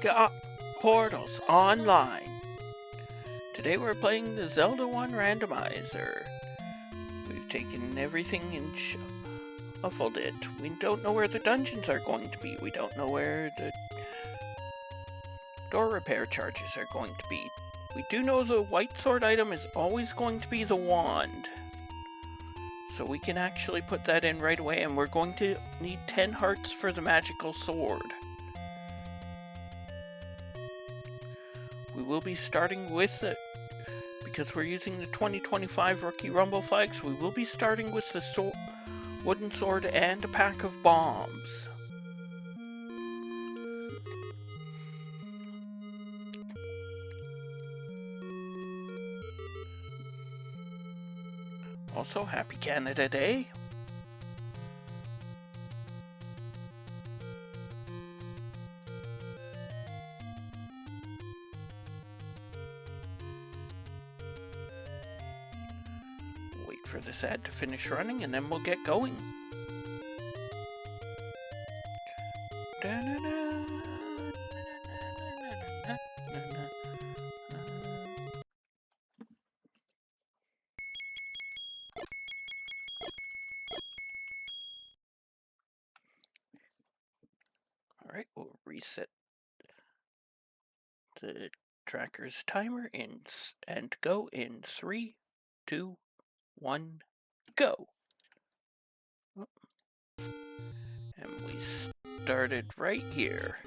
Got Portals Online. Today we're playing the Zelda 1 Randomizer. We've taken everything and shuffled it. We don't know where the dungeons are going to be. We don't know where the door repair charges are going to be. We do know the white sword item is always going to be the wand. So we can actually put that in right away, and we're going to need 10 hearts for the magical sword. We will be starting with it, because we're using the 2025 Rookie Rumble flags, we will be starting with the wooden sword and a pack of bombs. Also, happy Canada Day. Wait for this ad to finish running and then we'll get going. Alright, we'll reset the tracker's timer and go in 3, 2, 1, go. And we started right here.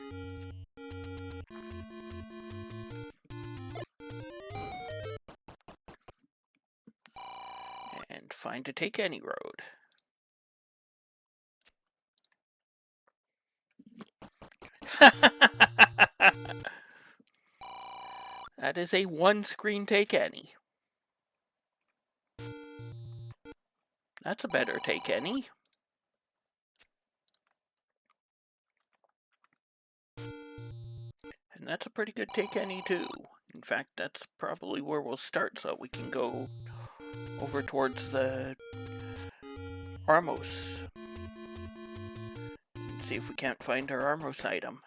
And find a take any road. That is a one-screen take any. That's a better take any. And that's a pretty good take any too. In fact, that's probably where we'll start so we can go over towards the Armos. And see if we can't find our Armos item.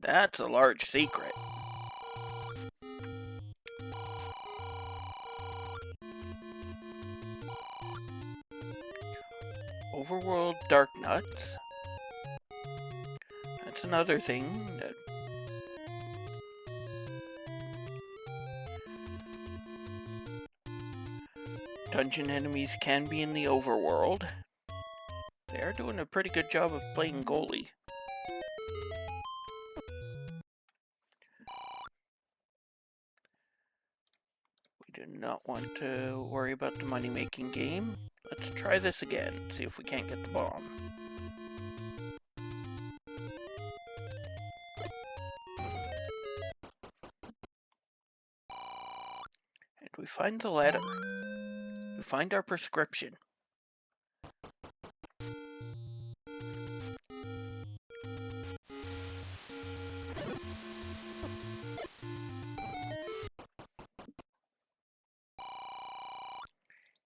That's a large secret. Overworld Dark Nuts. That's another thing that dungeon enemies can be in the overworld. They are doing a pretty good job of playing goalie. We do not want to worry about the money-making game. Let's try this again, see if we can't get the bomb. And we find the letter. We find our prescription.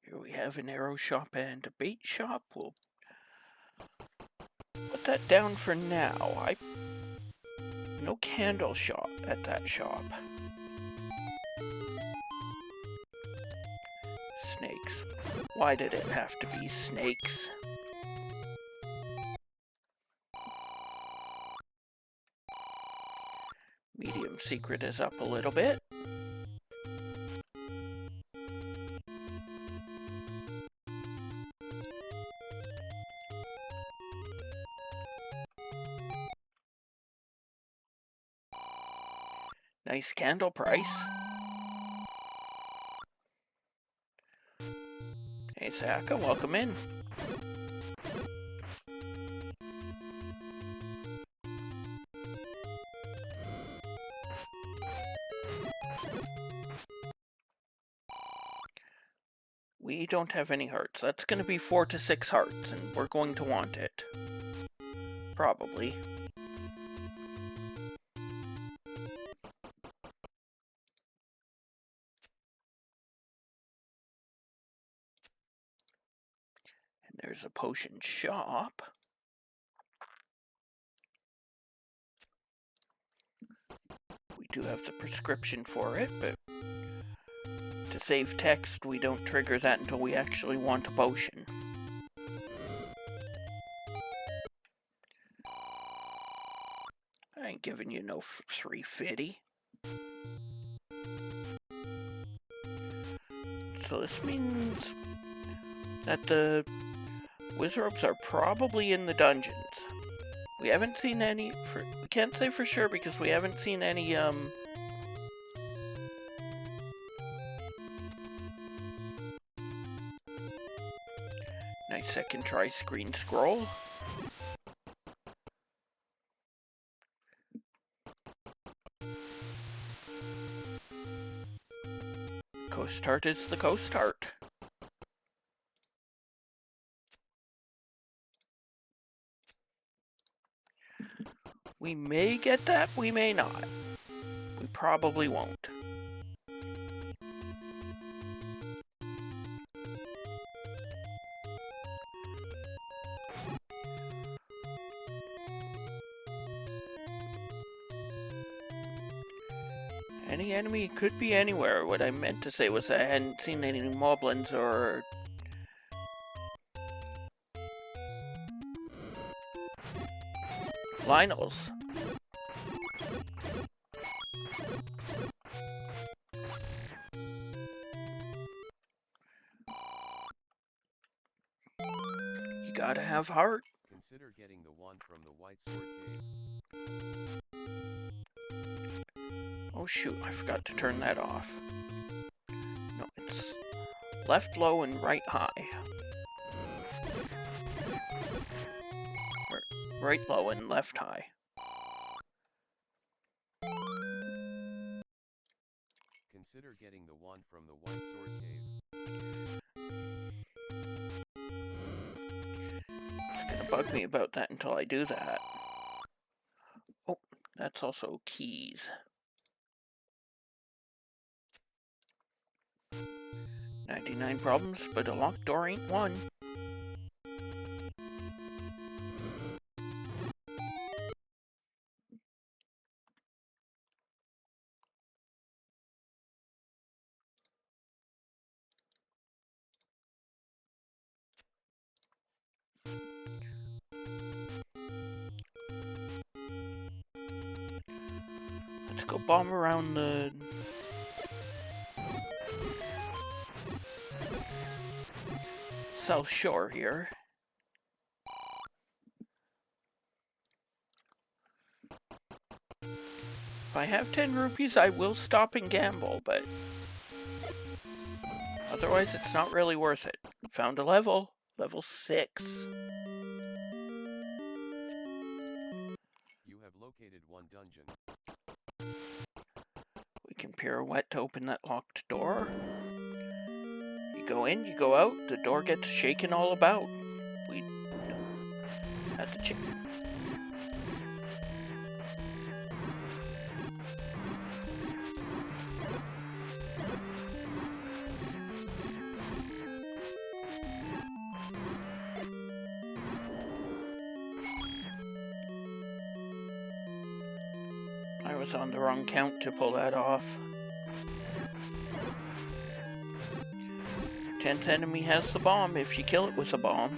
Here we have an arrow shop and a bait shop. We'll put that down for now. No candle shop at that shop. Snakes. Why did it have to be snakes? Medium secret is up a little bit. Nice candle price. Hey Saka, welcome in. We don't have any hearts. That's going to be 4 to 6 hearts, and we're going to want it. Probably. There's a potion shop. We do have the prescription for it, but to save text, we don't trigger that until we actually want a potion. I ain't giving you no 350. So this means that the wizards are probably in the dungeons. We haven't seen any, we can't say for sure because we haven't seen any, nice second try screen scroll. Coast art is the coast art. We may get that, we may not. We probably won't. Any enemy could be anywhere. What I meant to say was I hadn't seen any moblins or Lionels. You gotta have heart. Consider getting the one from the White Sword Cave. Oh shoot, I forgot to turn that off. No, it's left low and right high. Or right low and left high. Consider getting the one from the White Sword Cave. It's gonna bug me about that until I do that. Oh, that's also keys. 99 problems, but a locked door ain't one. Let's go bomb around the South Shore here. If I have 10 rupees, I will stop and gamble, but otherwise it's not really worth it. Found a level 6. You have located one dungeon. We can pirouette to open that locked door. You go in, you go out, the door gets shaken all about. We had to check. I was on the wrong count to pull that off. 10th enemy has the bomb if you kill it with a bomb.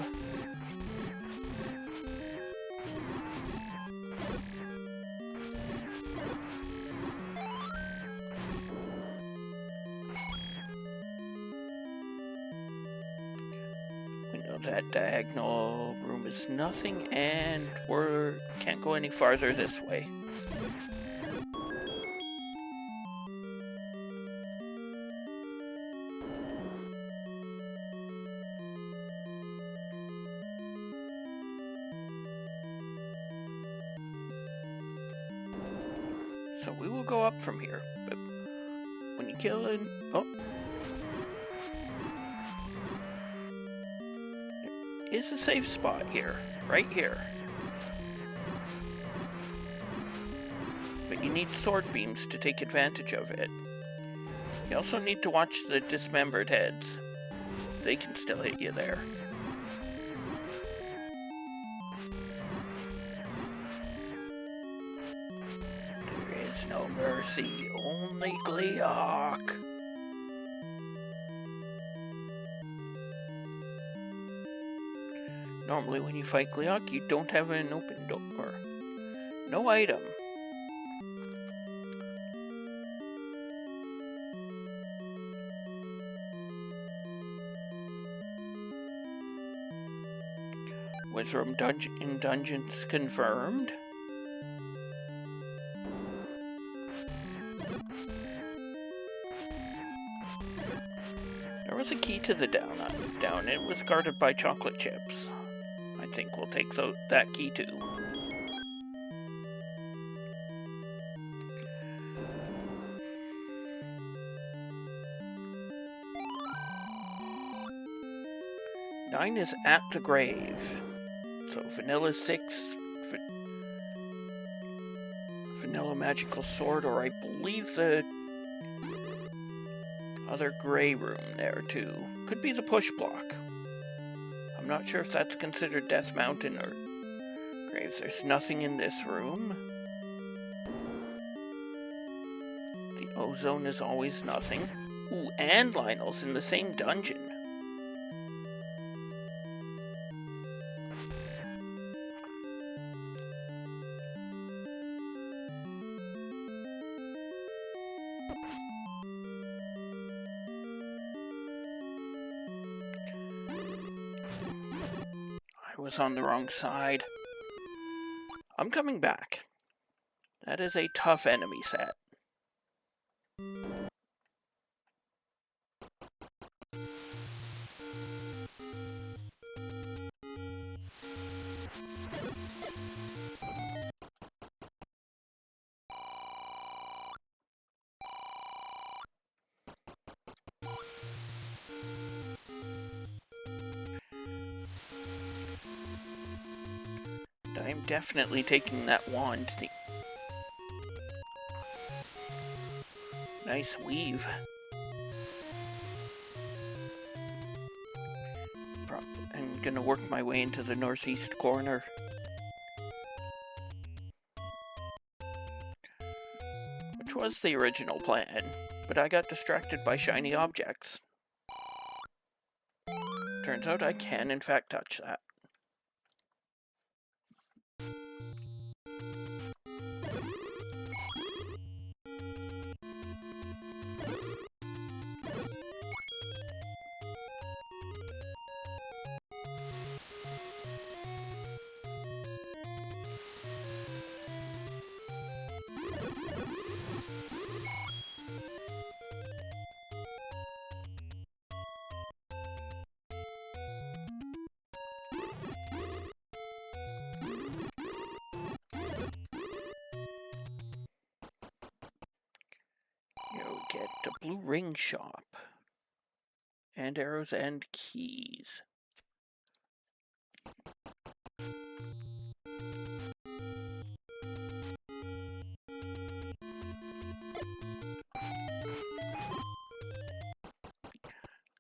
We know that diagonal room is nothing, and we can't go any farther this way. So we will go up from here, but when you kill it, oh, there is a safe spot here, right here. But you need sword beams to take advantage of it. You also need to watch the dismembered heads. They can still hit you there. There's no mercy, only Gleok. Normally when you fight Gleok, you don't have an open door. No item. Wizroom in dungeons confirmed. There was a key to the down. It was guarded by chocolate chips. I think we'll take that key too. Nine is at the grave. So vanilla 6, vanilla magical sword, or I believe the other gray room there too. Could be the push block. I'm not sure if that's considered Death Mountain or graves. There's nothing in this room. The ozone is always nothing. Ooh, and Lionel's in the same dungeon. Was on the wrong side. I'm coming back. That is a tough enemy set. I'm definitely taking that wand. Nice weave. I'm gonna work my way into the northeast corner. Which was the original plan, but I got distracted by shiny objects. Turns out I can in fact touch that. Get a blue ring shop. And arrows and keys.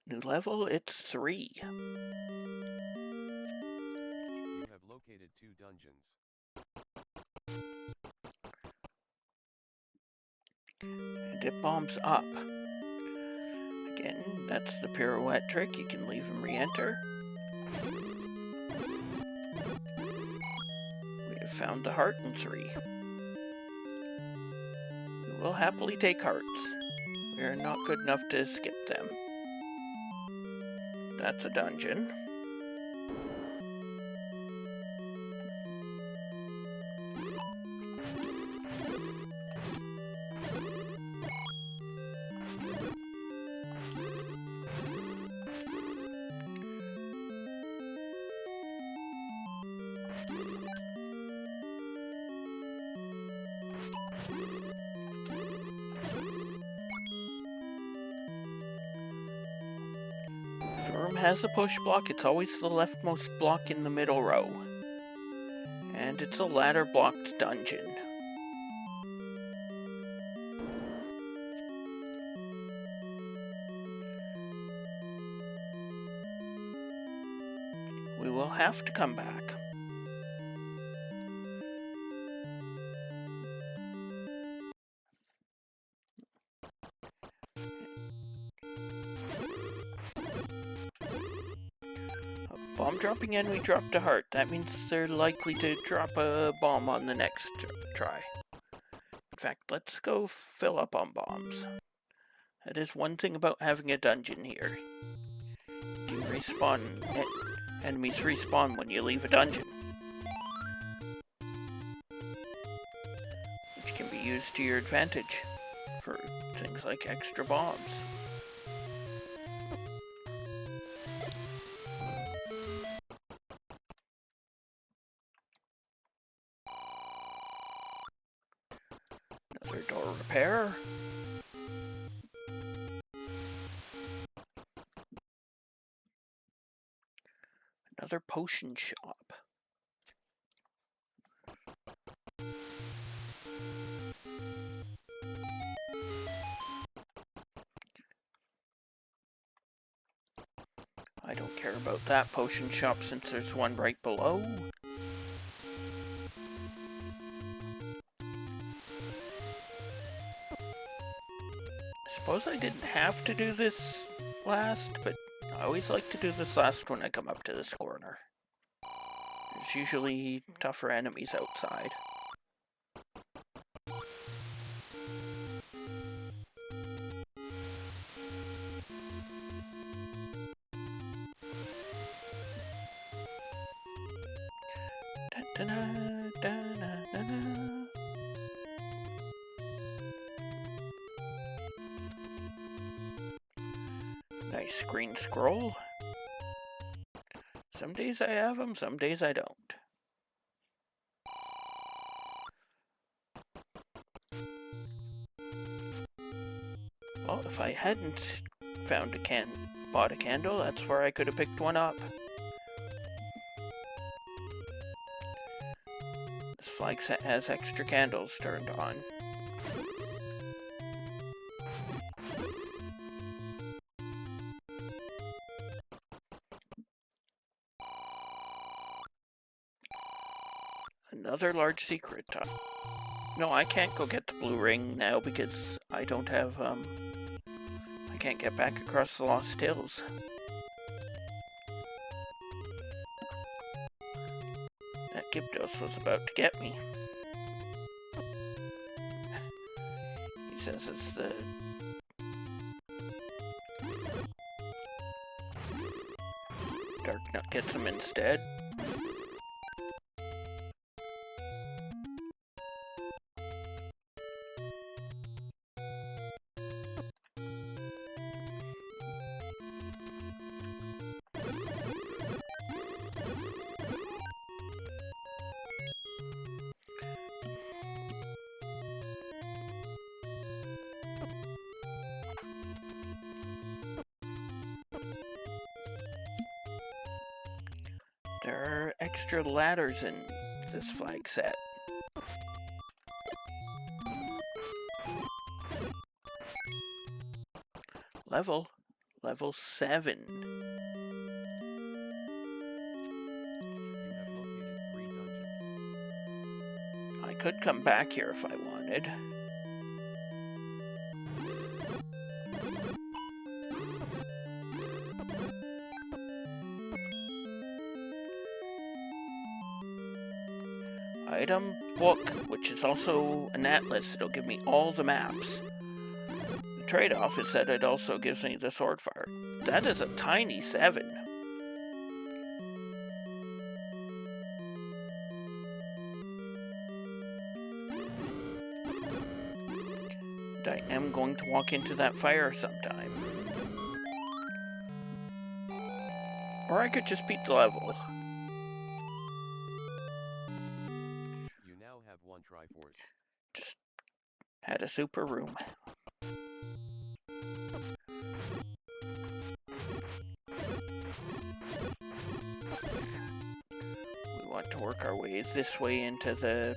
New level, it's 3. You have located 2 dungeons. And it bombs up. Again, that's the pirouette trick. You can leave and re-enter. We have found the heart in 3. We will happily take hearts. We are not good enough to skip them. That's a dungeon. Has a push block. It's always the leftmost block in the middle row. And it's a ladder blocked dungeon. We will have to come back. Bomb dropping enemy dropped a heart. That means they're likely to drop a bomb on the next try. In fact, let's go fill up on bombs. That is one thing about having a dungeon here. You can respawn. Enemies respawn when you leave a dungeon, which can be used to your advantage for things like extra bombs. Another door repair. Another potion shop. I don't care about that potion shop since there's one right below. I suppose I didn't have to do this last, but I always like to do this last when I come up to this corner. There's usually tougher enemies outside. Nice green scroll. Some days I have them, some days I don't. Well, if I hadn't found bought a candle, that's where I could have picked one up. This flag set has extra candles turned on. Another large secret. No, I can't go get the blue ring now because I don't have, I can't get back across the Lost Hills. That Gyptos was about to get me. He says it's the... Dark Nut gets him instead. There are extra ladders in this flag set. Level 7. You have located 3 dungeons. I could come back here if I wanted. Item book, which is also an atlas. It'll give me all the maps. The trade-off is that it also gives me the sword fire. That is a tiny 7. And I am going to walk into that fire sometime. Or I could just beat the level. You now have 1 Triforce. Just had a super room. We want to work our way this way into the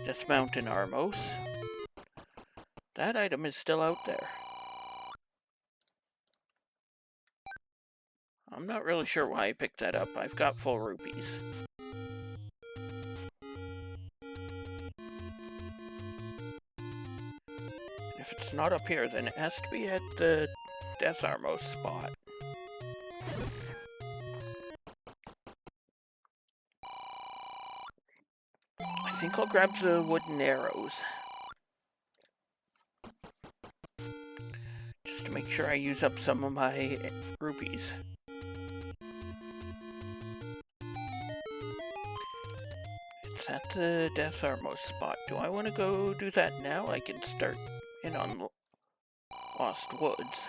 Death Mountain Armos. That item is still out there. I'm not really sure why I picked that up. I've got full rupees. If it's not up here, then it has to be at the Death Armos spot. think I'll grab the wooden arrows. Just to make sure I use up some of my rupees. It's at the Death Armos spot. Do I want to go do that now? I can start in on Lost Woods.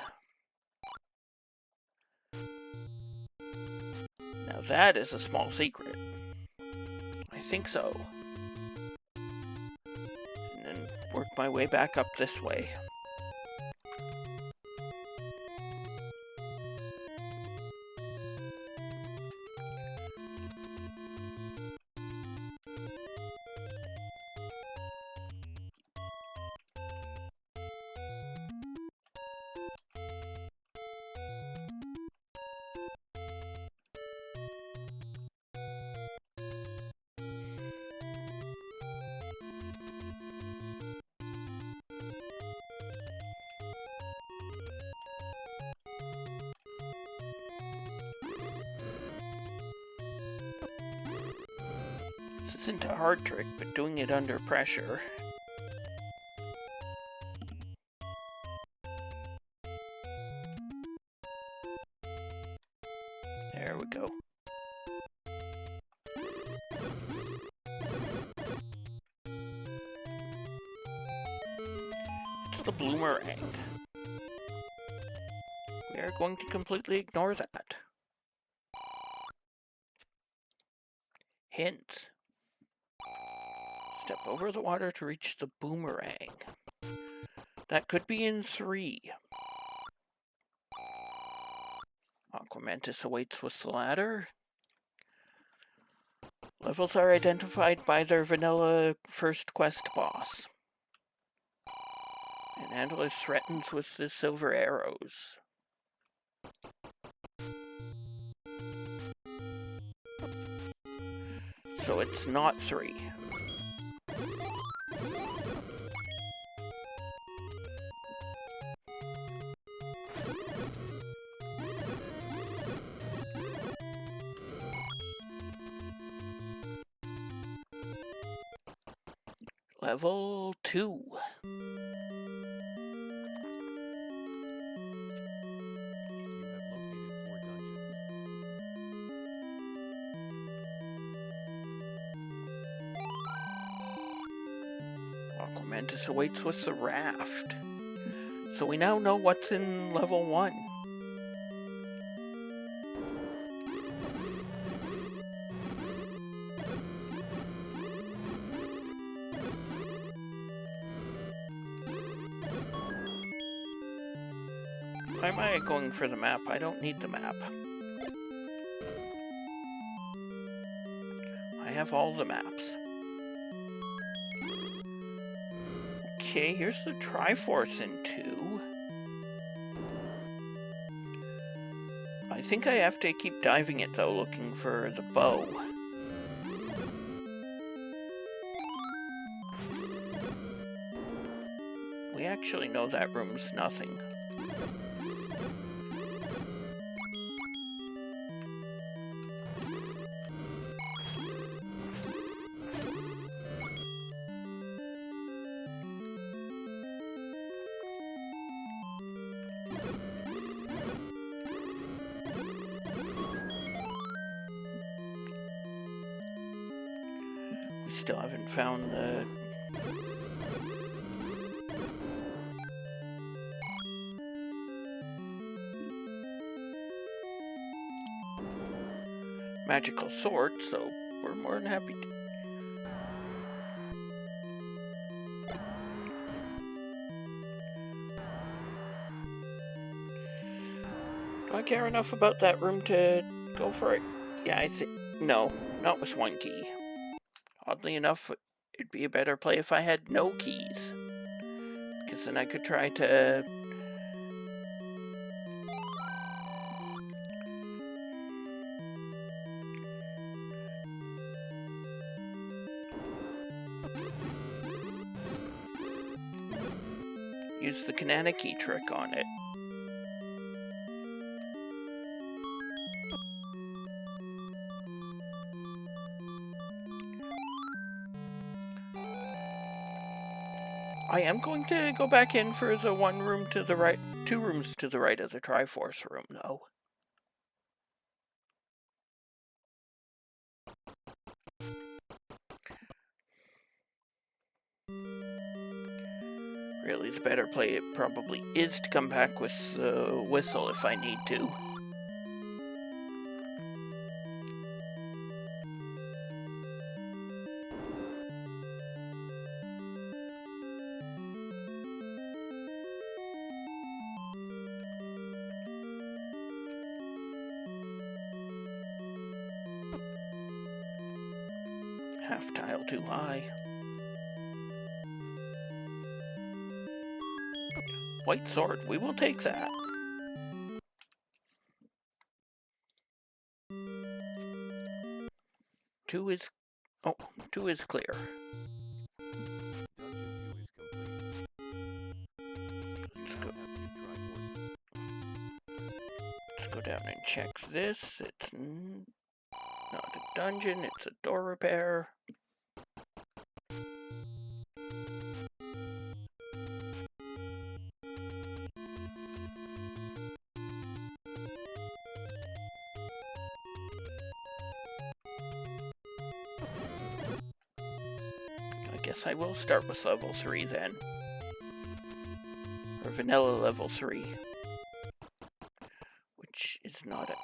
Now that is a small secret. I think so. And then work my way back up this way. This isn't a hard trick, but doing it under pressure. There we go. It's the bloomerang. We are going to completely ignore that. Hint. Step over the water to reach the boomerang. That could be in 3. Aquamantis awaits with the ladder. Levels are identified by their vanilla first quest boss. And Andalus threatens with the silver arrows. So it's not 3. Level 2. Aquamantis awaits with the raft. So we now know what's in level 1. Why am I going for the map? I don't need the map. I have all the maps. Okay, here's the Triforce in 2. I think I have to keep diving it though, looking for the bow. We actually know that room's nothing. Still haven't found the... magical sword, so we're more than happy to... Do I care enough about that room to go for it? Yeah, I think... No, not with 1 key. Oddly enough, it'd be a better play if I had no keys. Because then I could try to... use the Kananaki trick on it. I am going to go back in for the one room to the right, 2 rooms to the right of the Triforce room, though. Really, the better play it probably is to come back with the whistle if I need to. Half tile too high. White sword, we will take that. Two is clear. Dungeon 2 is complete. Let's You go. now have 2 Triforces. Let's go down and check this. It's not a dungeon, it's a door repair. I guess I will start with level 3 then. Or vanilla level 3. Which is not a...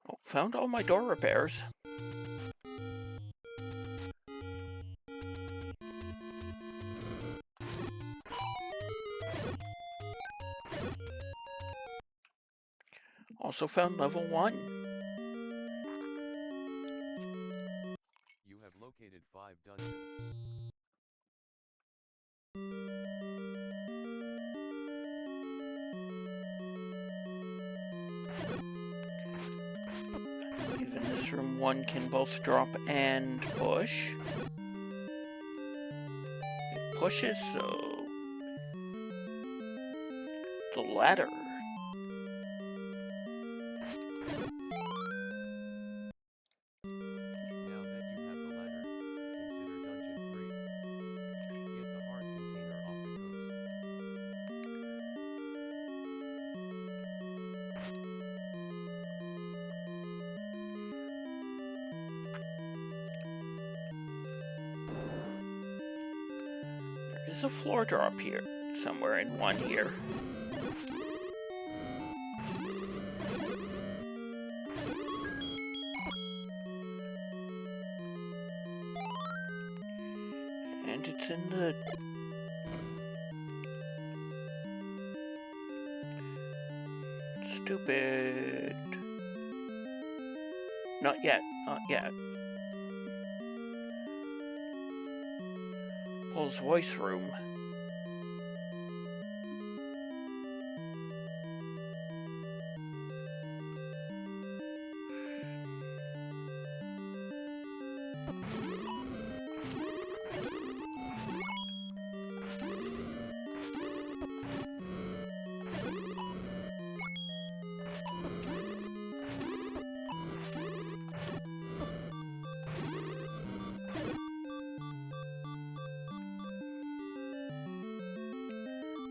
Oh, found all my door repairs. Also found level 1. You have located 5 dungeons. Even this room 1 can both drop and push. It pushes, so... the ladder. Now that you have the ladder, consider dungeon 3. Get the heart container off the coast. There is a floor drop here, somewhere in 1 here. And it's in the... stupid... Not yet, not yet. Paul's voice room.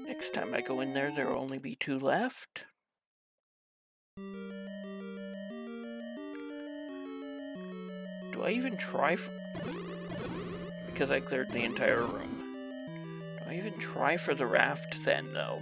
Next time I go in there, there'll only be 2 left. Do I even try because I cleared the entire room. Do I even try for the raft then, though?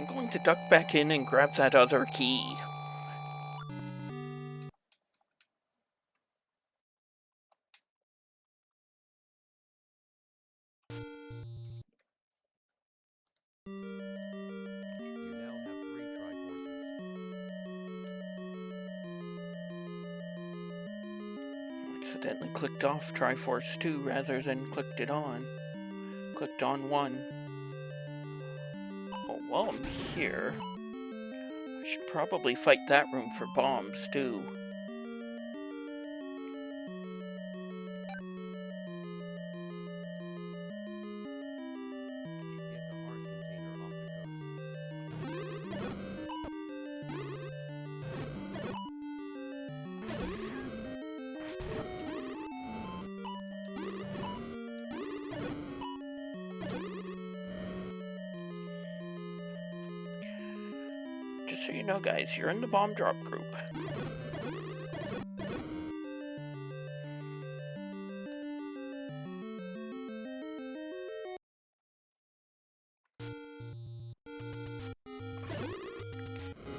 I'm going to duck back in and grab that other key. You now have 3 Triforces. Accidentally clicked off Triforce 2 rather than clicked it on. Clicked on 1. Oh, while I'm here, I should probably fight that room for bombs too. Get the heart container off the Just so you know, guys, you're in the bomb drop group.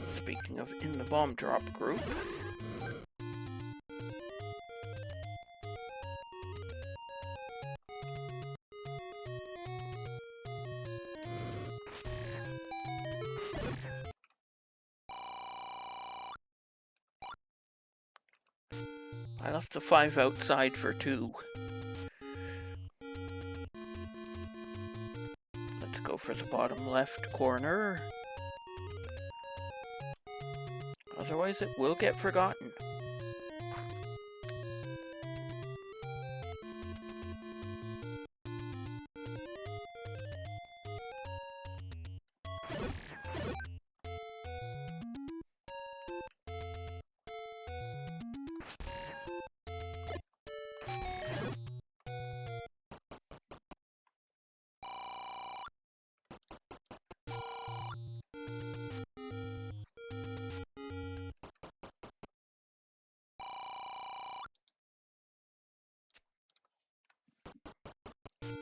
Speaking of in the bomb drop group, I left the 5 outside for 2. Let's go for the bottom left corner. Otherwise it will get forgotten.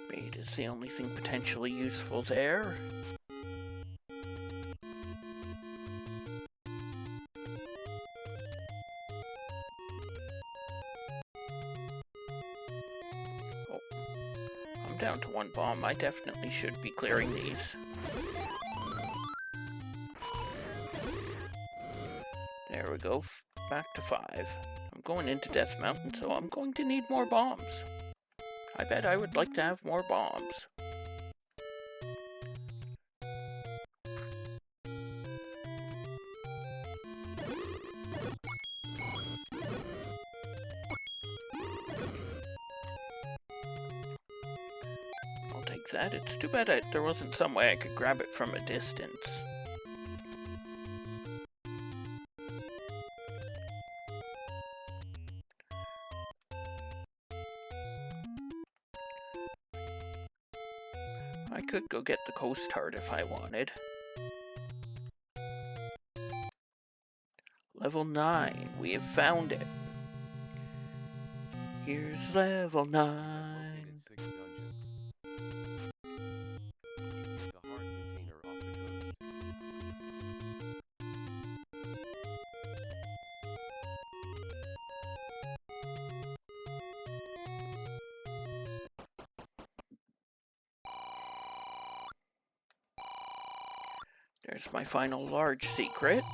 Bait is the only thing potentially useful there. Oh, I'm down to 1 bomb. I definitely should be clearing these. There we go, back to 5. I'm going into Death Mountain, so I'm going to need more bombs. I bet I would like to have more bombs. I'll take that. It's too bad there wasn't some way I could grab it from a distance. I could go get the coast heart if I wanted. Level 9. We have found it. Here's level 9. Located 6 dungeons. Get the heart container off the coast. There's my final large secret.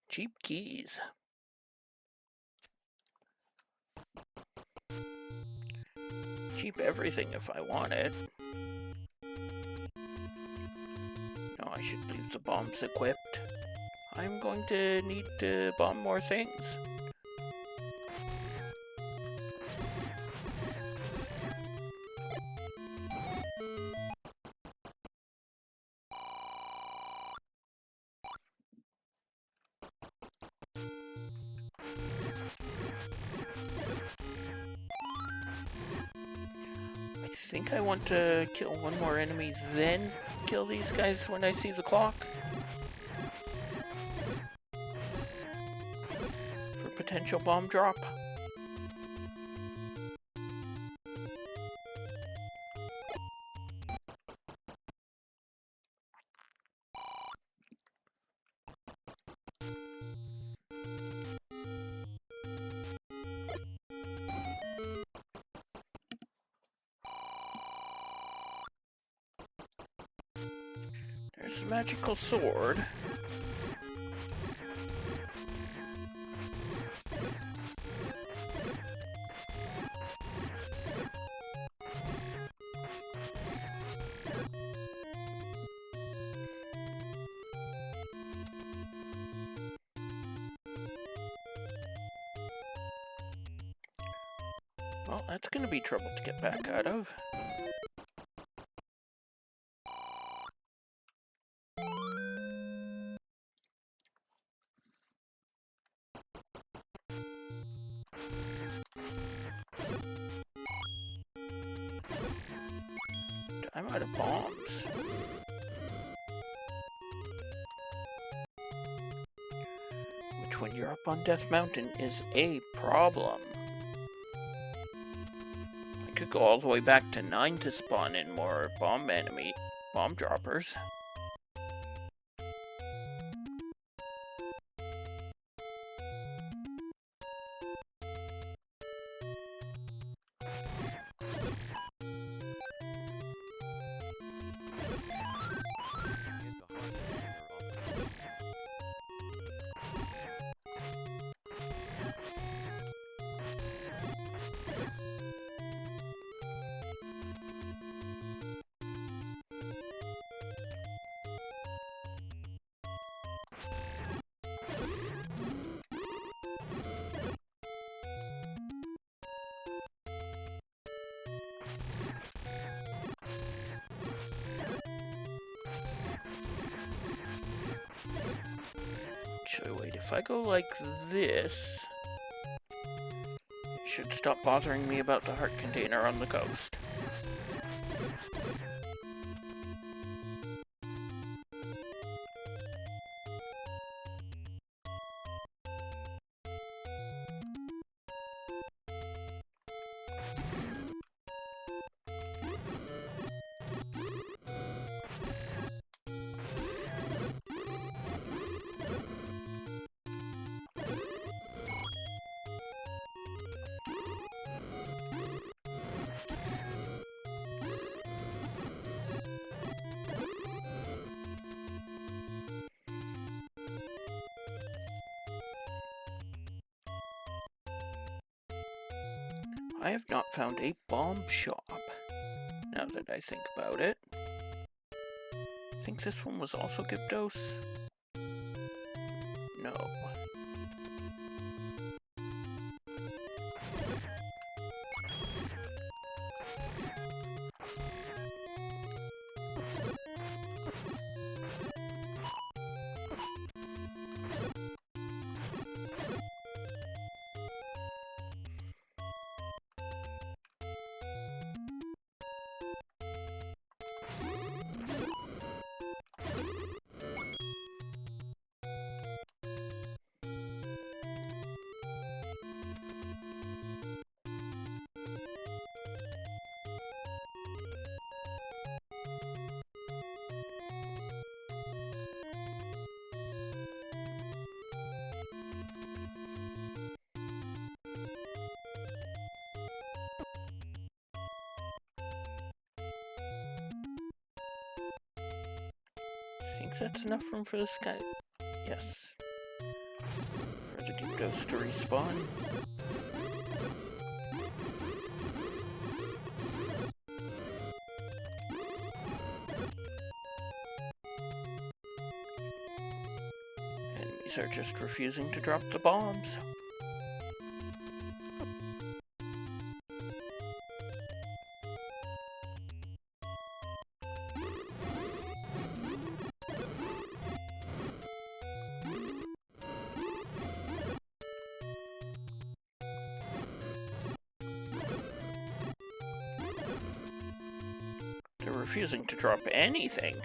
Cheap keys. Cheap everything if I want it. No, I should leave the bombs equipped. I'm going to need to bomb more things. I think I want to kill one more enemy, then kill these guys when I see the clock. potential bomb drop. There's a magical sword. Well, that's gonna be trouble to get back out of. I'm out of bombs. Which, when you're up on Death Mountain, is a problem. I could go all the way back to 9 to spawn in more bomb droppers. Actually, wait, if I go like this, it should stop bothering me about the heart container on the coast. I have not found a bomb shop, now that I think about it. I think this one was also Gyptos. No. I think that's enough room for this guy. Yes. For the Gyptos to respawn. Enemies are just refusing to drop the bombs. They're refusing to drop anything.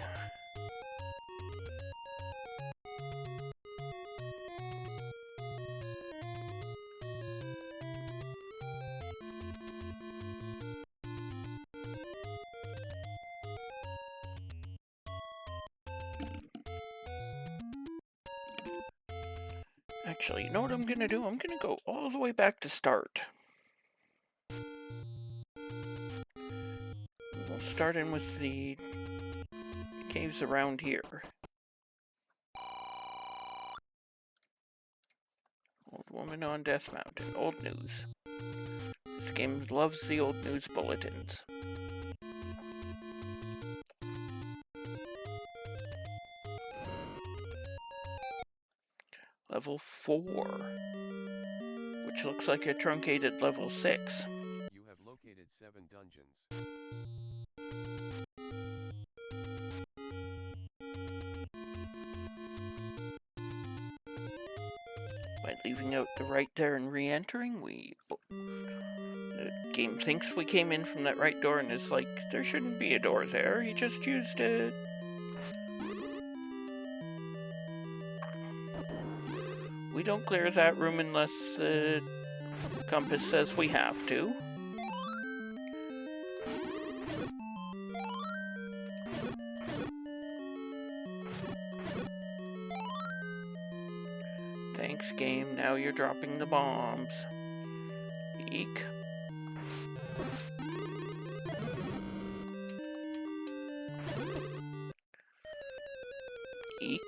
Actually, you know what I'm gonna do? I'm gonna go all the way back to start. We'll start in with the caves around here. Old woman on Death Mountain. Old news. This game loves the old news bulletins. Level 4. Which looks like a truncated level 6. You have located 7 dungeons. By leaving out the right there and re-entering, the game thinks we came in from that right door and is like, there shouldn't be a door there, he just used it. We don't clear that room unless the compass says we have to. Thanks, game. Now you're dropping the bombs. Eek. Eek.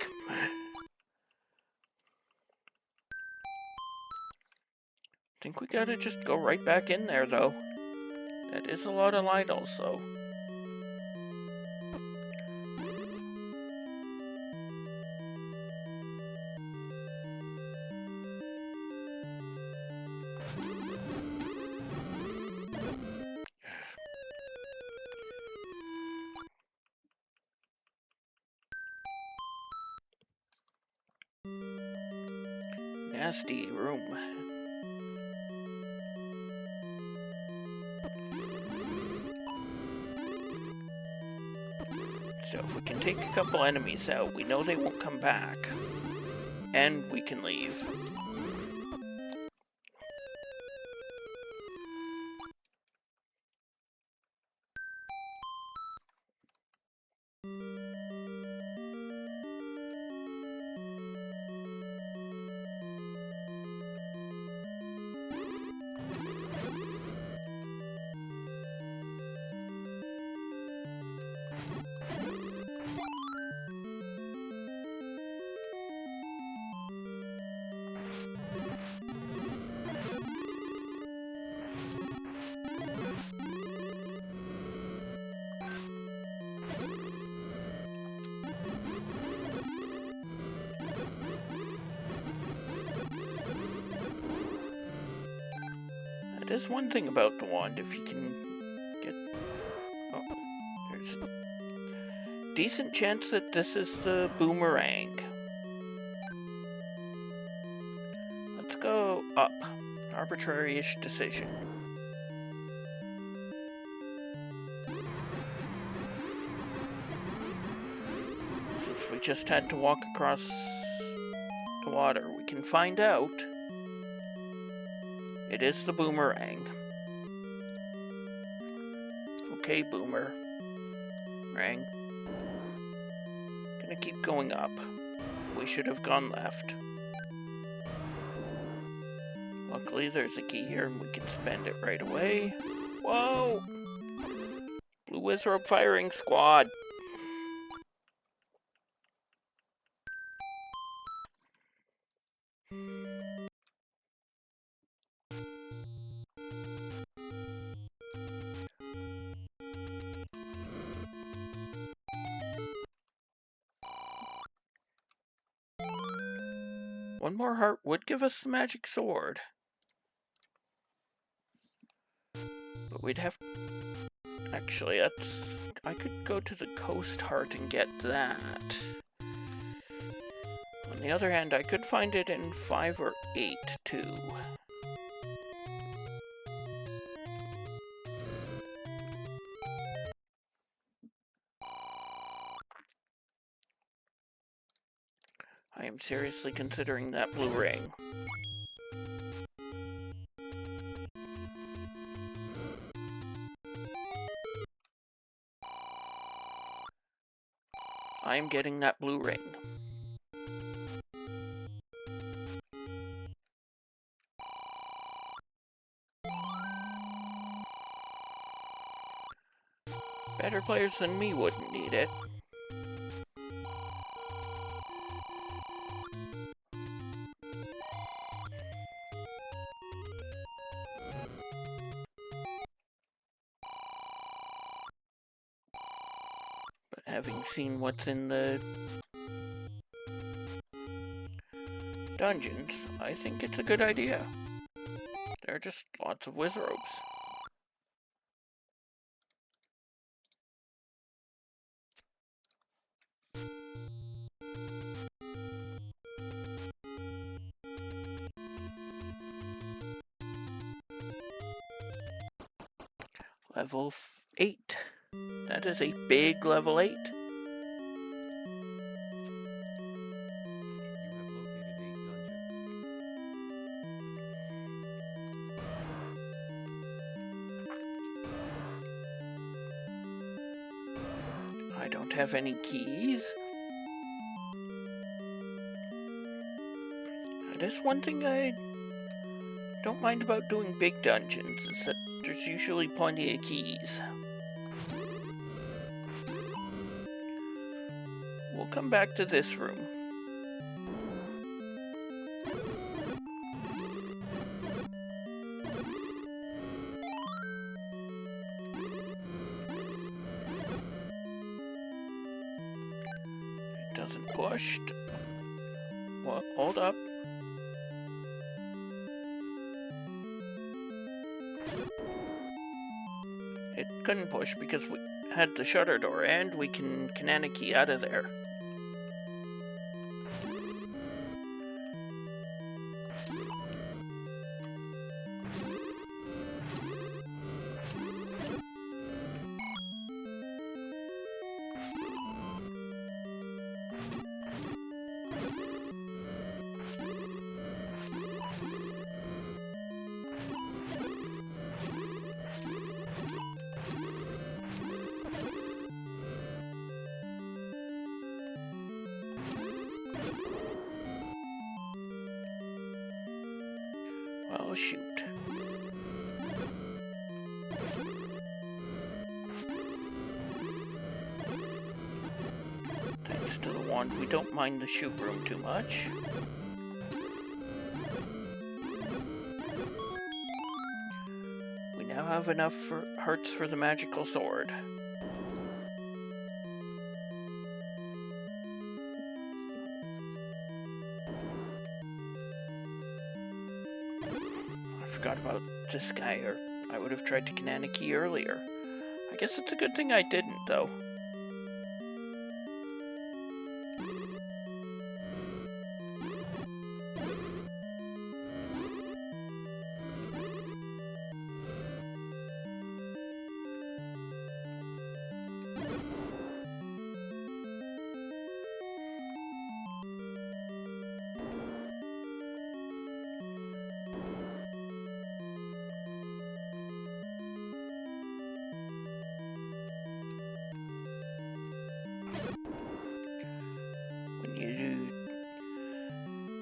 Think we gotta just go right back in there, though. That is a lot of Lidls, though. Nasty room. So if we can take a couple enemies out, we know they won't come back. And we can leave. There's one thing about the wand, if you can get... Oh, there's a decent chance that this is the boomerang. Let's go up. Arbitrary-ish decision. Since we just had to walk across the water, we can find out. It is the boomerang. Okay, boomer. Rang. Gonna keep going up. We should have gone left. Luckily, there's a key here and we can spend it right away. Whoa! Blue Wizard firing squad! One more heart would give us the magic sword. But we'd have... Actually, that's... I could go to the coast heart and get that. On the other hand, I could find it in 5 or 8, too. I am seriously considering that blue ring. I am getting that blue ring. better players than me wouldn't need it. But having seen what's in the dungeons, I think it's a good idea. There are just lots of wizards. Level 8. That is a big level 8. You have located 8 dungeons. I don't have any keys. That is one thing I don't mind about doing big dungeons, is that there's usually plenty of keys. We'll come back to this room. It doesn't push. Well, hold up. It couldn't push because we had the shutter door, and we can canana key out of there. Well, shoot. Thanks to the wand, we don't mind the shoot room too much. We now have enough hearts for the magical sword. Forgot about this guy, or I would have tried to canana key earlier. I guess it's a good thing I didn't, though.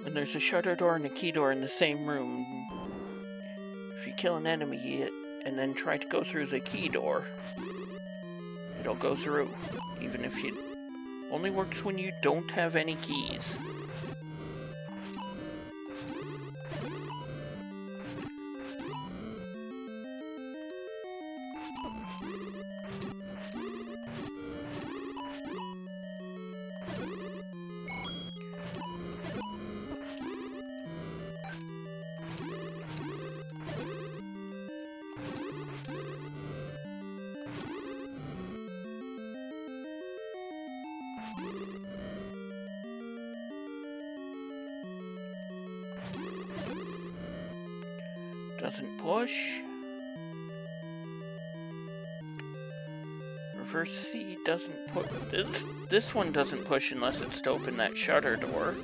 When there's a shutter door and a key door in the same room, if you kill an enemy and then try to go through the key door, it'll go through, even if you... Only works when you don't have any keys. Doesn't push. Reverse C doesn't put. This one doesn't push unless it's to open that shutter door.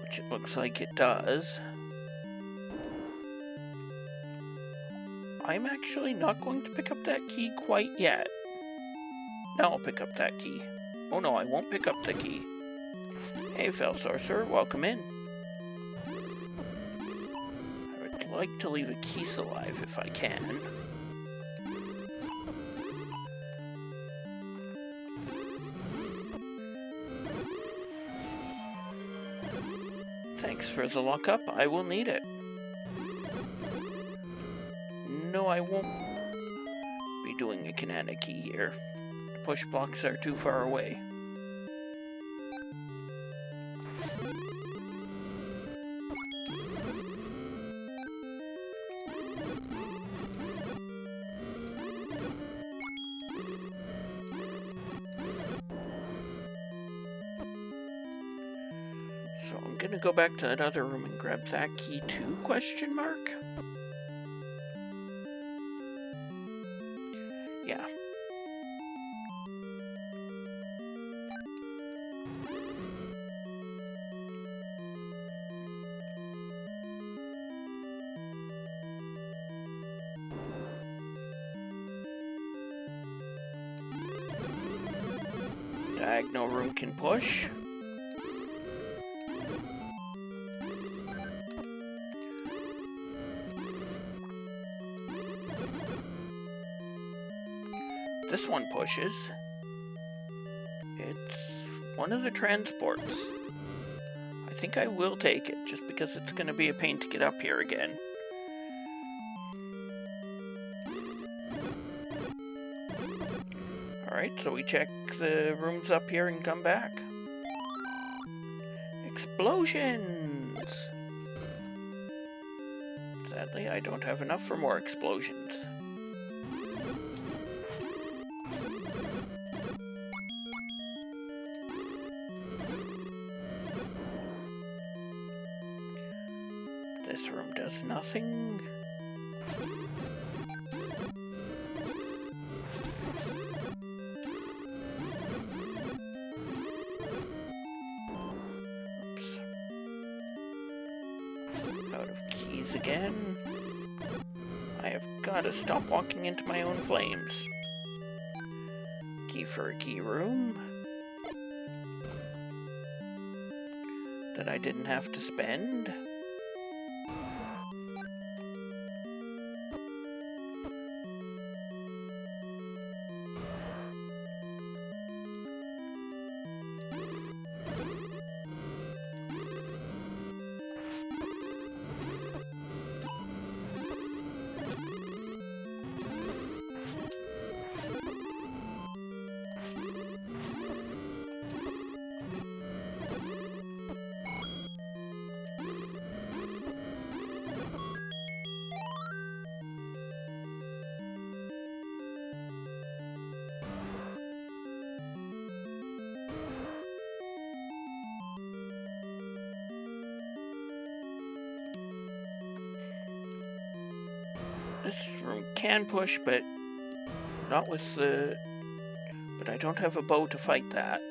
Which it looks like it does. I'm actually not going to pick up that key quite yet. Now I'll pick up that key. Oh no, I won't pick up the key. Hey, Fell Sorcerer, welcome in. I would like to leave a Keese alive if I can. Thanks for the lockup, I will need it. No, I won't be doing a Kanana key here. The push blocks are too far away. So I'm gonna go back to that other room and grab that key too, question mark? Yeah. Diagonal room can push. This one pushes. It's one of the transports. I think I will take it, just because it's going to be a pain to get up here again. Alright, so we check the rooms up here and come back. Explosions! Sadly, I don't have enough for more explosions. This room does nothing. Oops. Out of keys again. I have got to stop walking into my own flames. Key for a key room that I didn't have to spend. This room can push, but not with the... But I don't have a bow to fight that.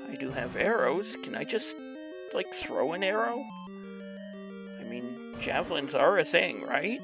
I do have arrows. Can I just, like, throw an arrow? I mean, javelins are a thing, right?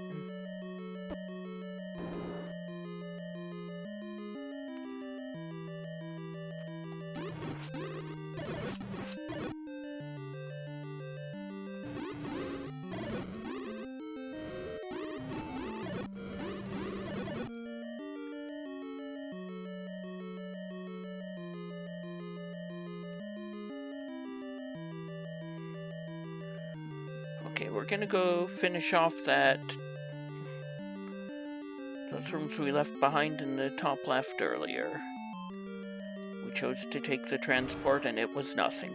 Okay, we're gonna go finish off those rooms we left behind in the top left earlier. We chose to take the transport and it was nothing.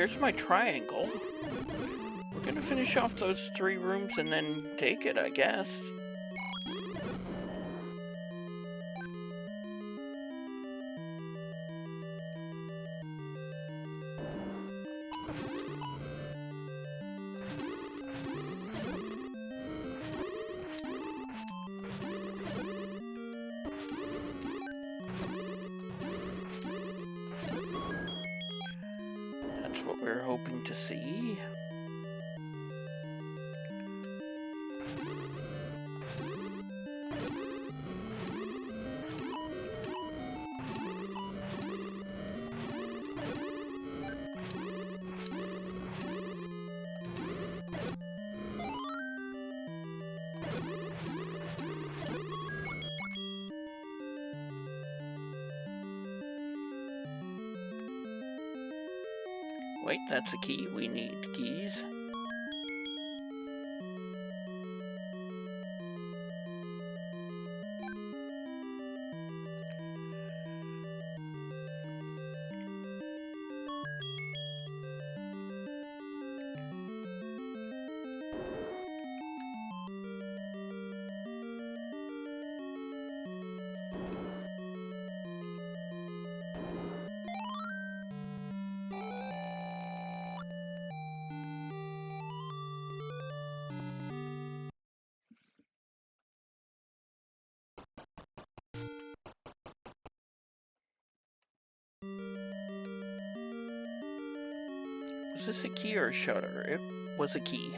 here's my triangle. We're gonna finish off those 3 rooms and then take it, I guess. That's what we're hoping to see. Wait, that's a key. We need keys. Was this a key or a shutter? It was a key.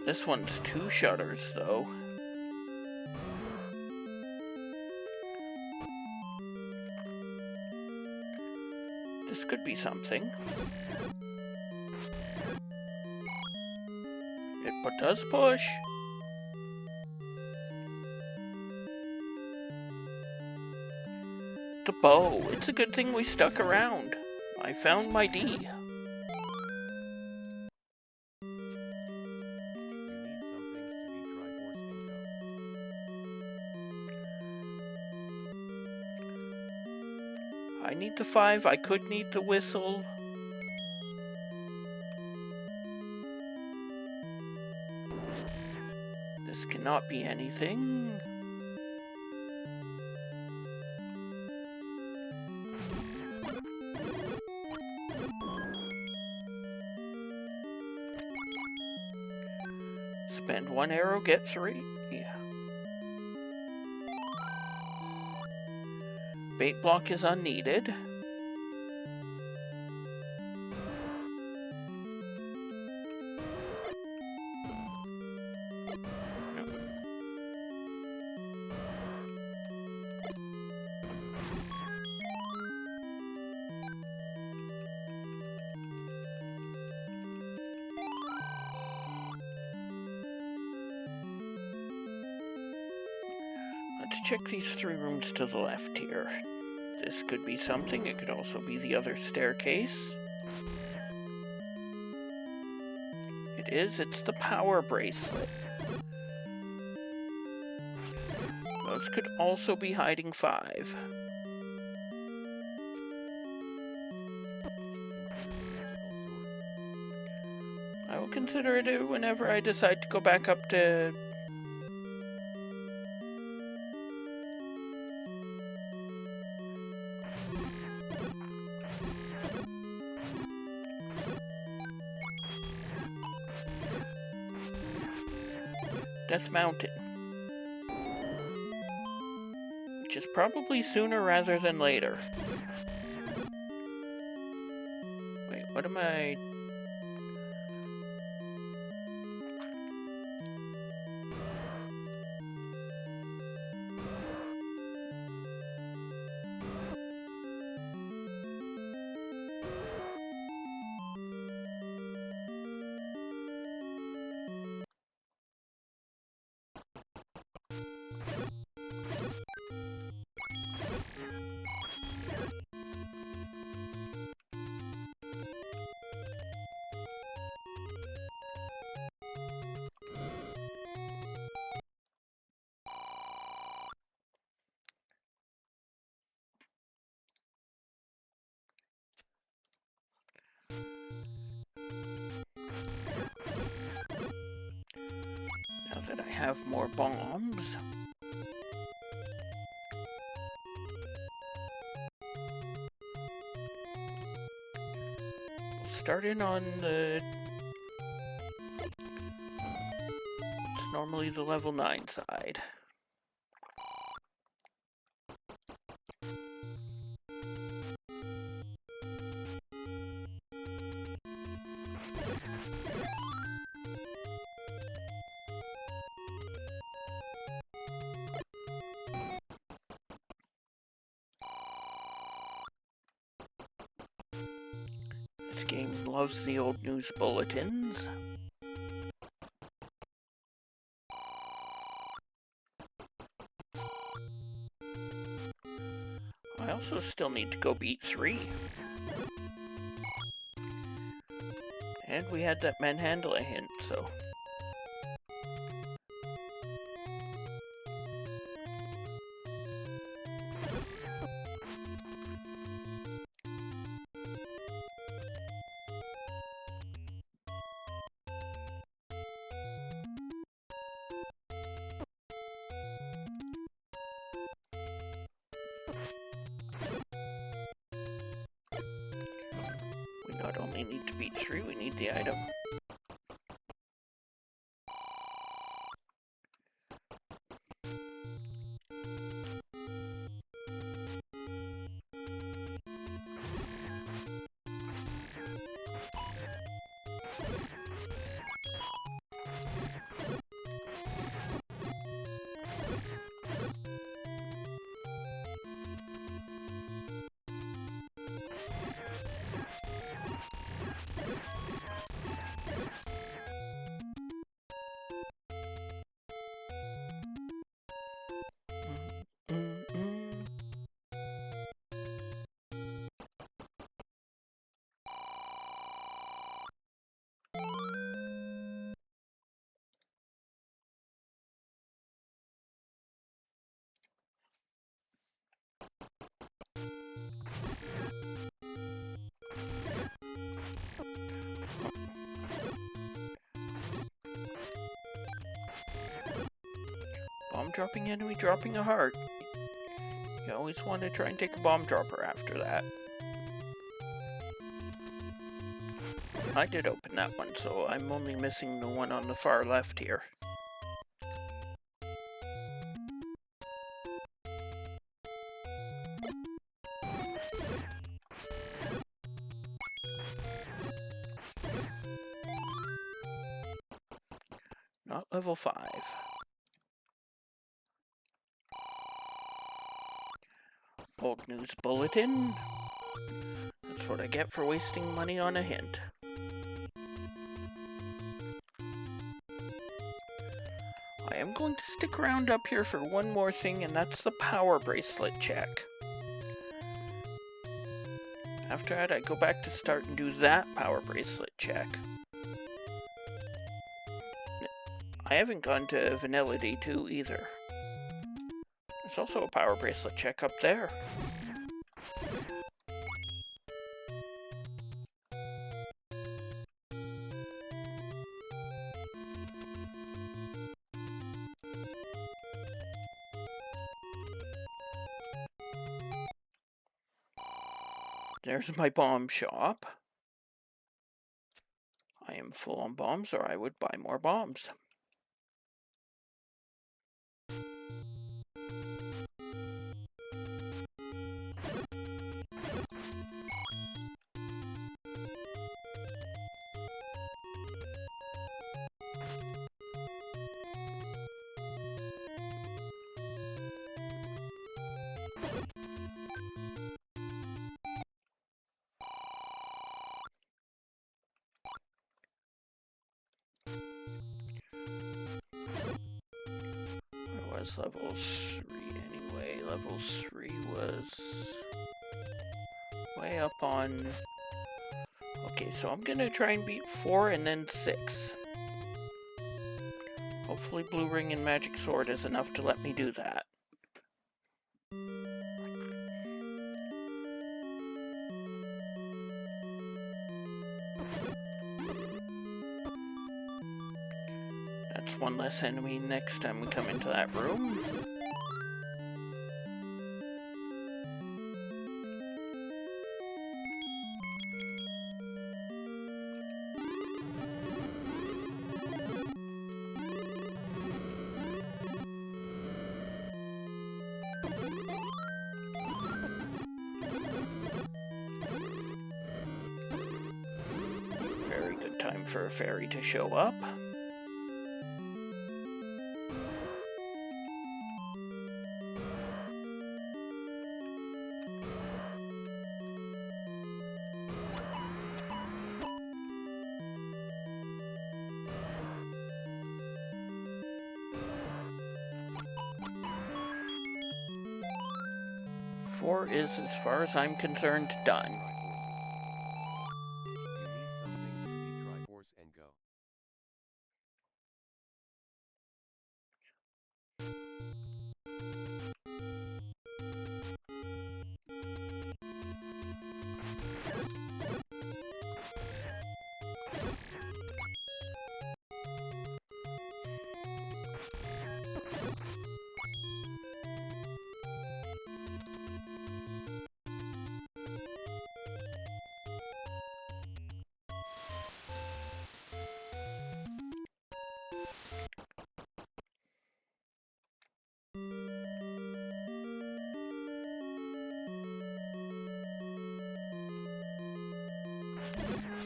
This one's 2 shutters, though. This could be something. It does push. The bow. It's a good thing we stuck around. I found my D. You need some things to be Triforce income. I need the 5. I could need the whistle. This cannot be anything. Spend 1 arrow, get 3. Yeah. Bait block is unneeded. Let's check these 3 rooms to the left here. This could be something. It could also be the other staircase. It is. It's the power bracelet. Those could also be hiding 5. I will consider it whenever I decide to go back up to... Death Mountain. Which is probably sooner rather than later. Wait, what am I... that I have more bombs. We'll start in on the... It's normally the level 9 side. This game loves the old news bulletins. I also still need to go beat 3. And we had that manhandle hint, so... We not only need to beat 3, we need the item. Bomb dropping enemy dropping a heart. You always want to try and take a bomb dropper after that. I did open that one, so I'm only missing the one on the far left here. Not level 5. Old news bulletin. That's what I get for wasting money on a hint. I am going to stick around up here for one more thing, and that's the power bracelet check. After that, I go back to start and do that power bracelet check. I haven't gone to Vanilla Day 2 either. There's also a power bracelet check up there. There's my bomb shop. I am full on bombs, or I would buy more bombs. Was level 3 anyway. Level 3 was way up on... Okay, so I'm gonna try and beat 4 and then 6. Hopefully Blue Ring and Magic Sword is enough to let me do that. That's one less enemy next time we come into that room. Very good time for a fairy to show up. Four is, as far as I'm concerned, done. You need some things to be Triforce and go.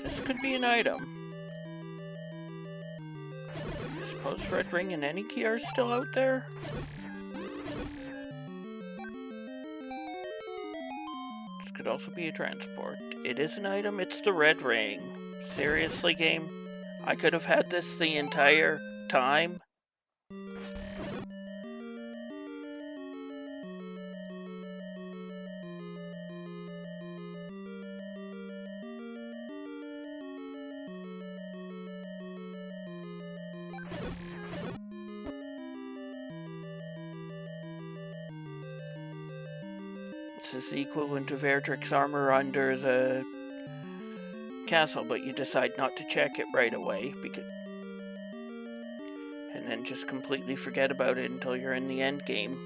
This could be an item. I suppose Red Ring and any key are still out there? This could also be a transport. It is an item, it's the Red Ring. Seriously, game? I could have had this the entire time? This is the equivalent of Erdrick's armor under the castle, but you decide not to check it right away, and then just completely forget about it until you're in the end game.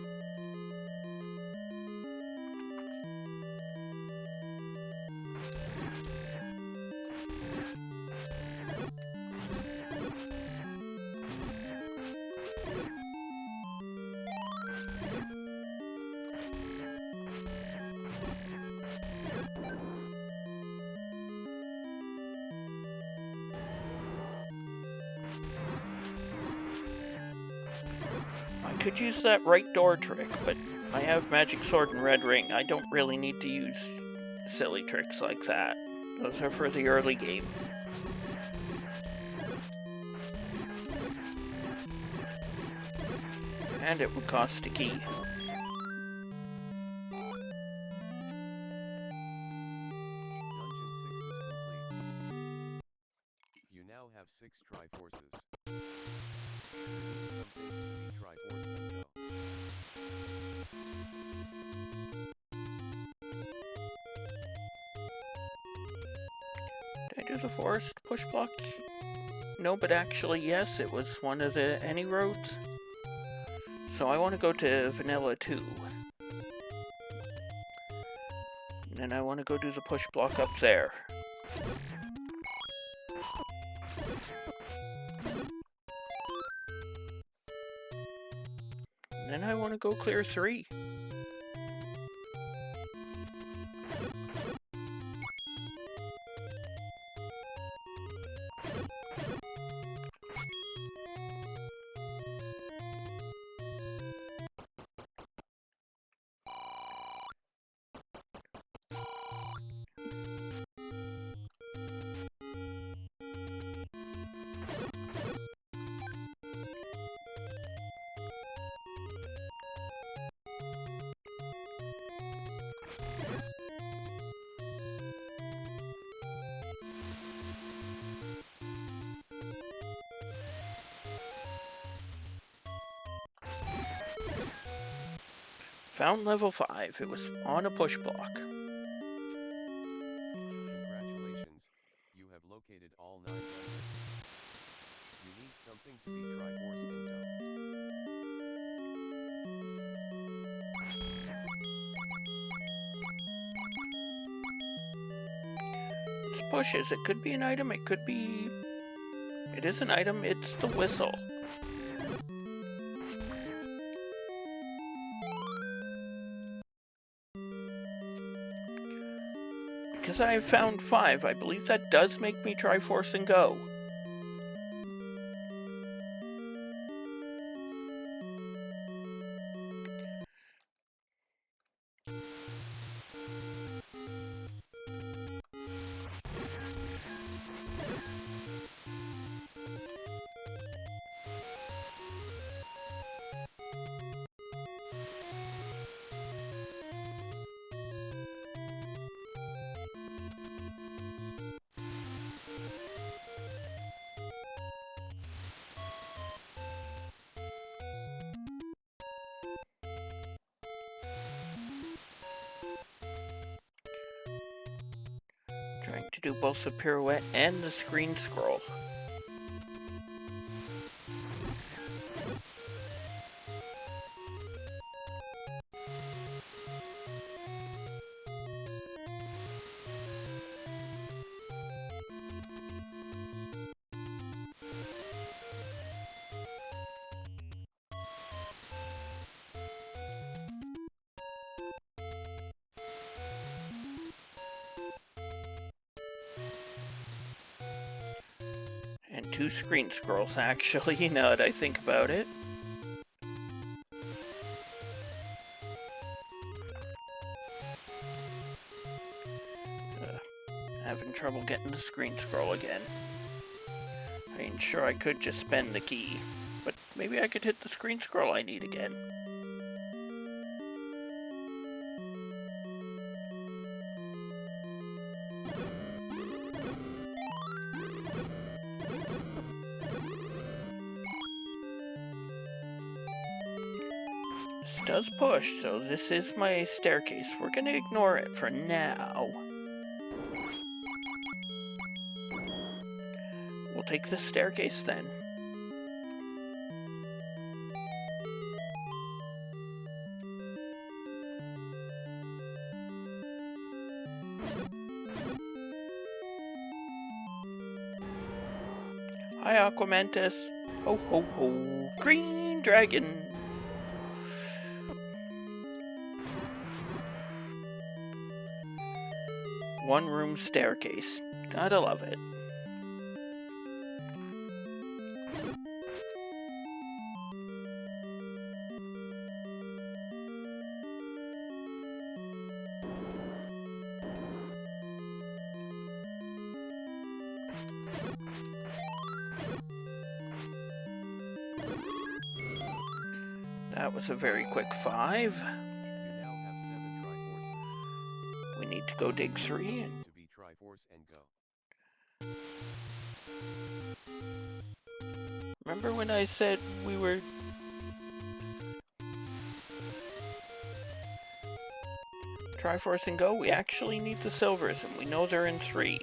I could use that right door trick, but I have Magic Sword and Red Ring. I don't really need to use silly tricks like that. Those are for the early game. And it would cost a key. Dungeon 6 is complete. You now have 6 Triforces. You need some things to be Triforce and go. Did I do the forest push block? No, but actually yes, it was one of the any roads. So I want to go to Vanilla 2. And I want to go do the push block up there. And then I want to go clear 3. Found level 5. It was on a push block. Congratulations, you have located all 9 dungeons. You need need something to be Triforce and go. It's pushes. It could be an item. It could be... It is an item. It's the whistle. Because I have found 5, I believe that does make me Triforce and go. Trying to do both the pirouette and the screen scroll. And 2 screen scrolls, actually, now that I think about it. Having trouble getting the screen scroll again. I mean, sure, I could just spend the key, but maybe I could hit the screen scroll I need again. This does push, so this is my staircase. We're gonna ignore it for now. We'll take the staircase then. Hi, Aquamantis. Ho ho ho. Green dragon. One room staircase. Gotta love it. That was a very quick 5. You now have 7 Triforces. We need to go dig 3. To be Triforce and go. Remember when I said we were... Triforce and go? We actually need the silvers, and we know they're in 3.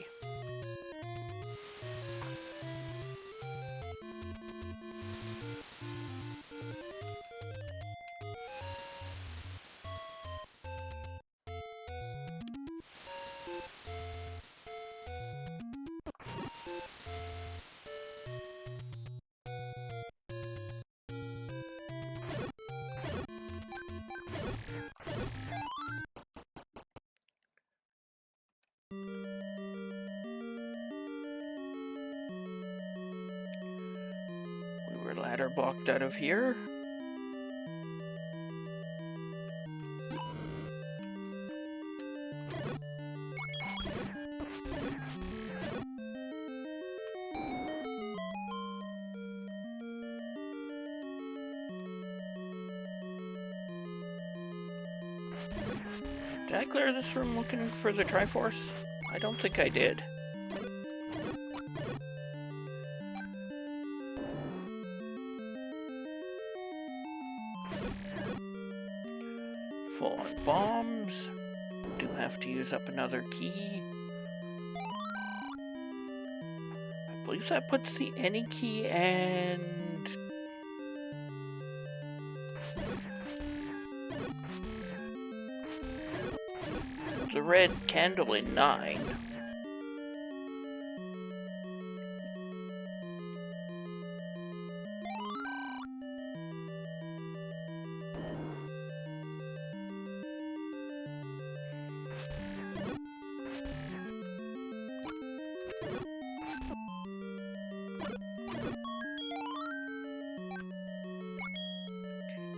We were ladder blocked out of here. Did I clear this room looking for the Triforce? I don't think I did. Full on bombs. Do have to use up another key. I I believe that puts the any key and the red candle in 9.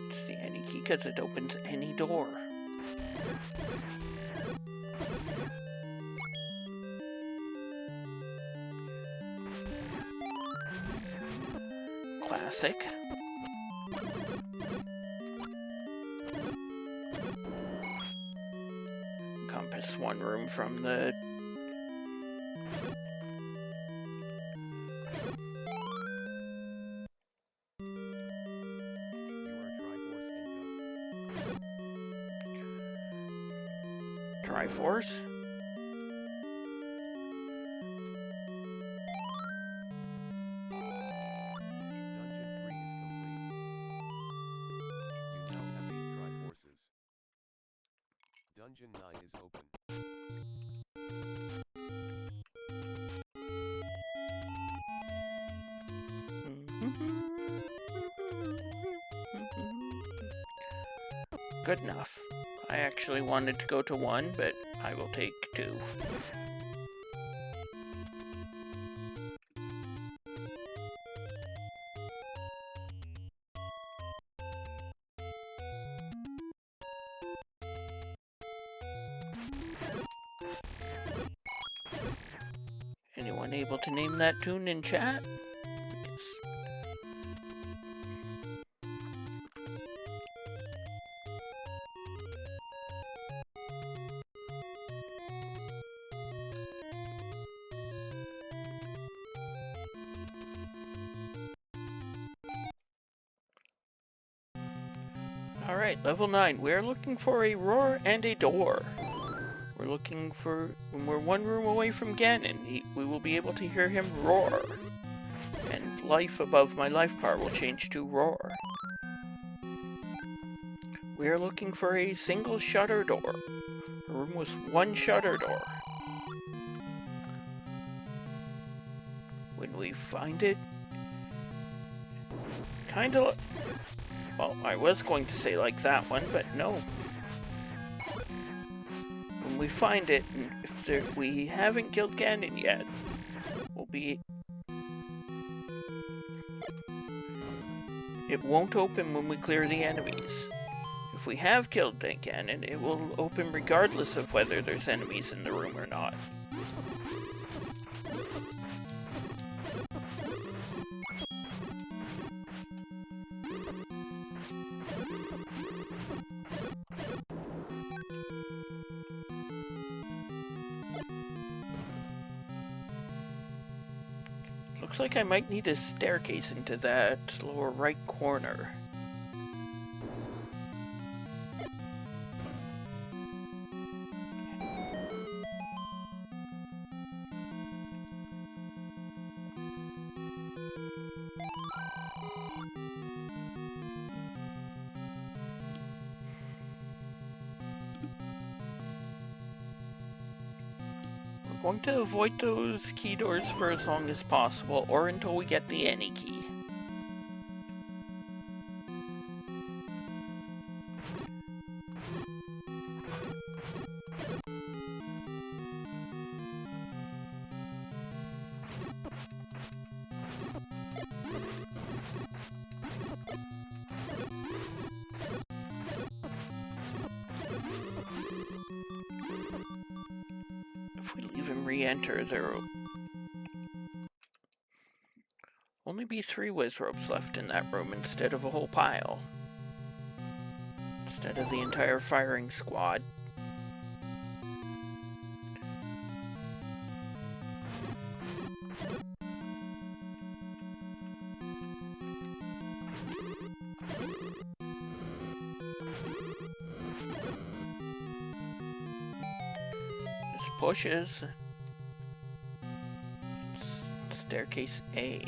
It's the any key because it opens any door. Classic. Compass one room from the... Triforce? Dungeon 9 is open. Good enough. I actually wanted to go to 1, but I will take 2. Anyone able to name that tune in chat? Because Alright, level 9. We're looking for a roar and a door. We're looking for... When we're 1 room away from Ganon, we will be able to hear him roar. And life above my life bar will change to roar. We are looking for a single shutter door. A room with 1 shutter door. When we find it... Kinda... Well, I was going to say like that one, but no. When we find it, and if we haven't killed Ganon yet, we'll be... It won't open when we clear the enemies. If we have killed Ganon, it will open regardless of whether there's enemies in the room or not. Looks like I might need a staircase into that lower right corner. We're going to avoid those key doors for as long as possible, or until we get the any key. If we leave him re-enter, there will only be 3 whiz ropes left in that room instead of a whole pile. Instead of the entire firing squad. This pushes. It's Staircase A.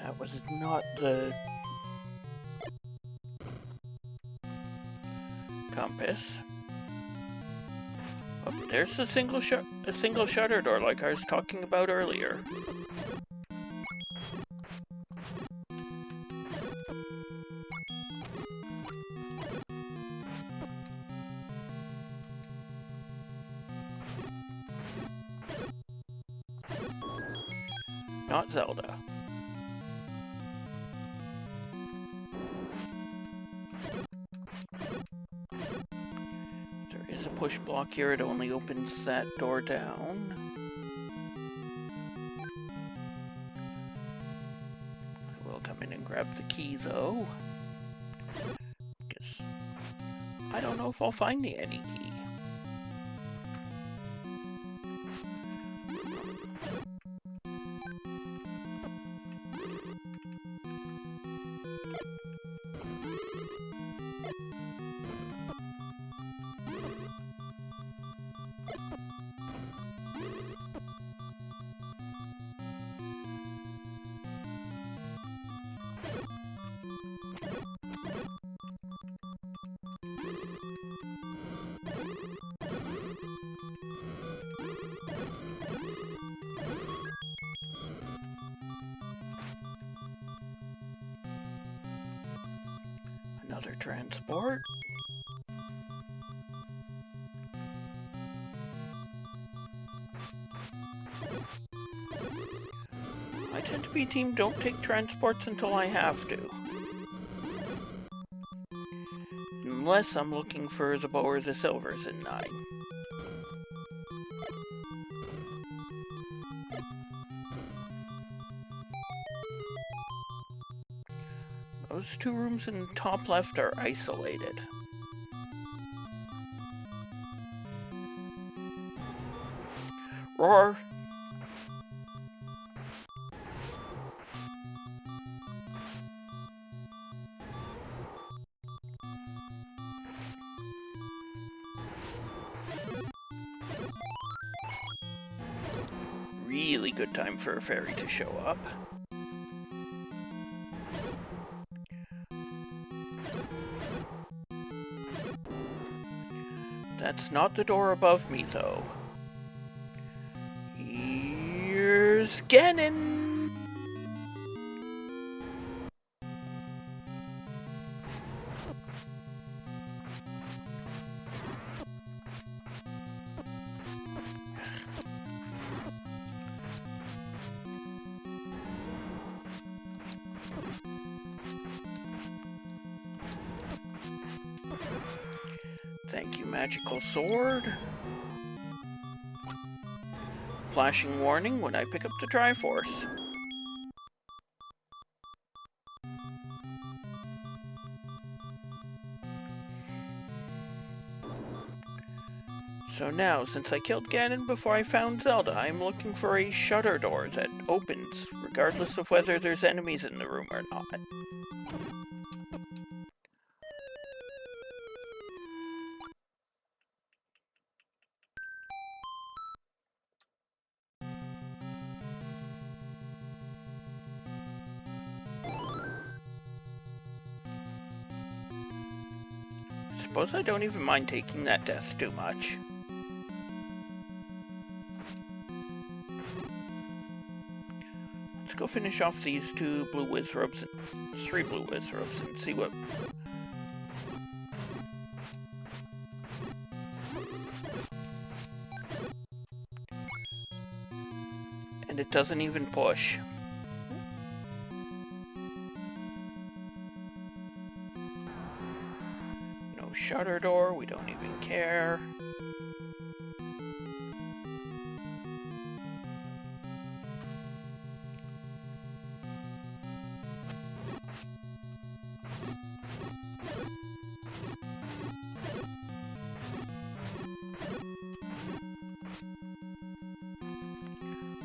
That was not the compass. Oh, there's a single shutter door like I was talking about earlier. Not Zelda. There is a push block here, it only opens that door down. I will come in and grab the key though. Because I don't know if I'll find the any key. Another transport. I tend to be team don't take transports until I have to. Unless I'm looking for the bow or the silvers in 9. Those 2 rooms in the top left are isolated. Roar! Really good time for a fairy to show up. That's not the door above me, though. Here's Ganon! Thank you, magical sword. Flashing warning when I pick up the Triforce. So now, since I killed Ganon before I found Zelda, I'm looking for a shutter door that opens, regardless of whether there's enemies in the room or not. suppose I don't even mind taking that death too much. Let's go finish off these 2 blue wizrobes, 3 blue wizrobes, and see what... And it doesn't even push. No shutter door, we don't even care.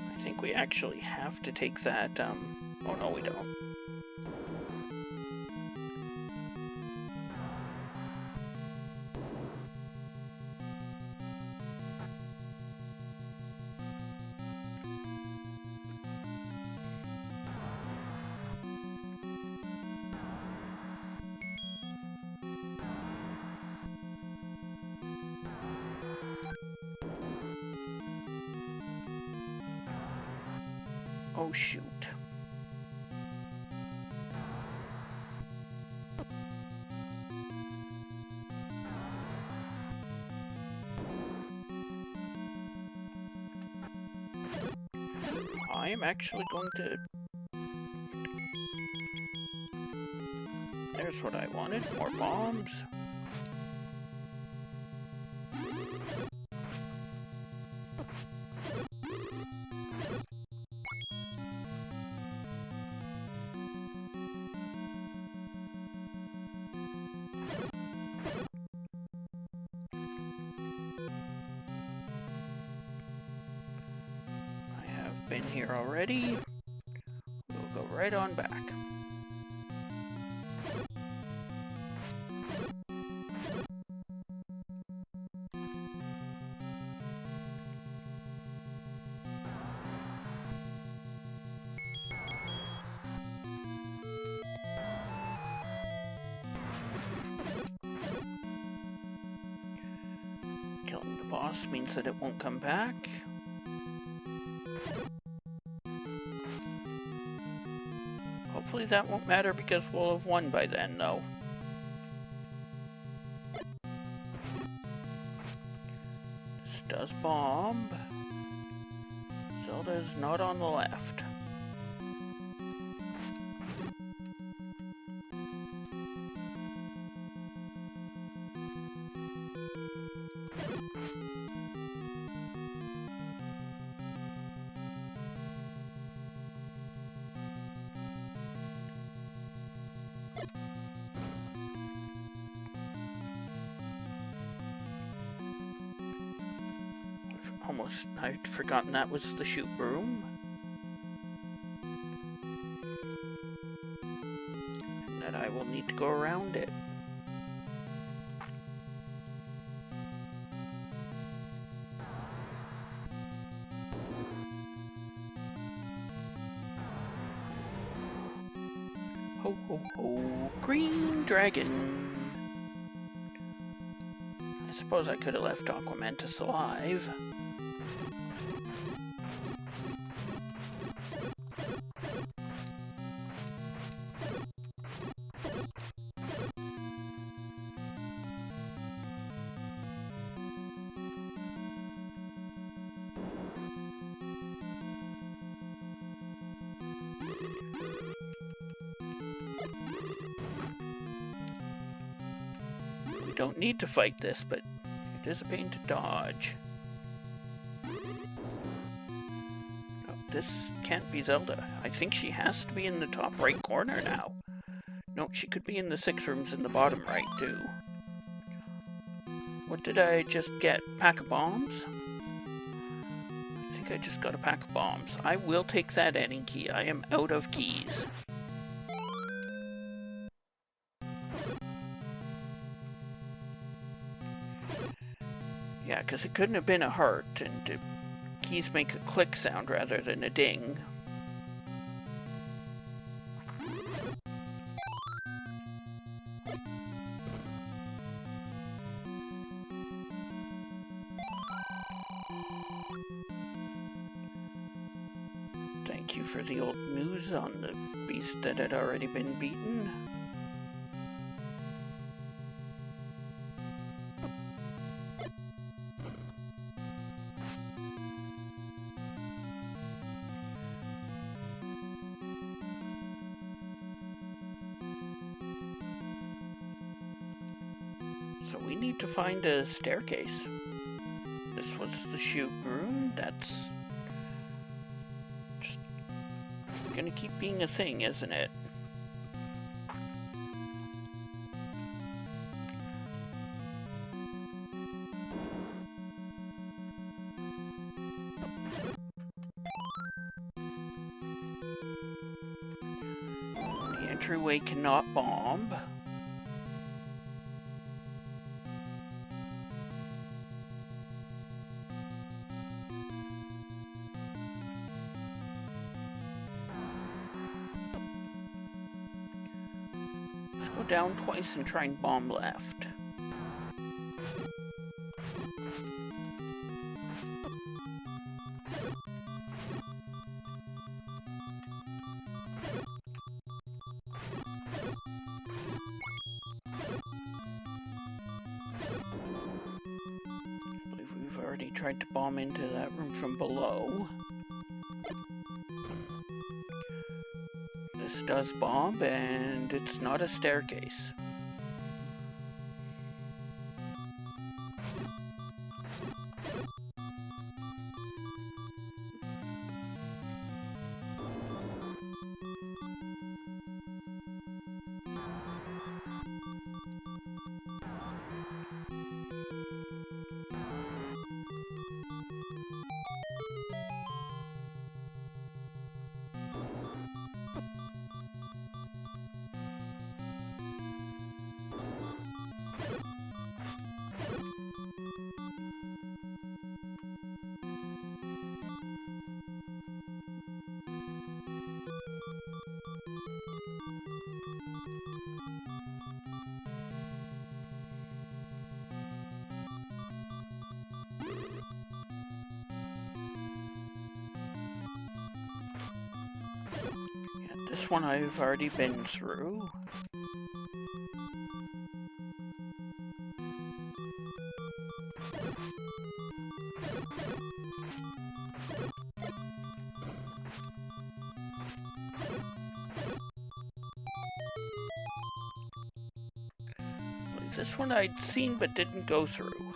I think we actually have to take that, oh no we don't. Oh shoot. I am actually going to... There's what I wanted, more bombs. Been here already. We'll go right on back. Killing the boss means that it won't come back. Hopefully that won't matter because we'll have won by then, though. This does bomb. Zelda's not on the left. I'd forgotten that was the shoot room. And that I will need to go around it. Ho ho ho, green dragon. I suppose I could have left Aquamentus alive. Don't need to fight this, but it is a pain to dodge. Oh, this can't be Zelda. I think she has to be in the top right corner now. No, she could be in the 6 rooms in the bottom right, too. What did I just get? Pack of bombs? I think I just got a pack of bombs. I will take that ending key. I am out of keys. Yeah, because it couldn't have been a heart, and keys make a click sound rather than a ding. Thank you for the old news on the beast that had already been beaten. So we need to find a staircase. This was the chute room. That's just gonna keep being a thing, isn't it? The entryway cannot bomb. Go down twice and try and bomb left. I believe we've already tried to bomb into that room from below. This does bomb, and it's not a staircase. This one I've already been through. This one I'd seen but didn't go through.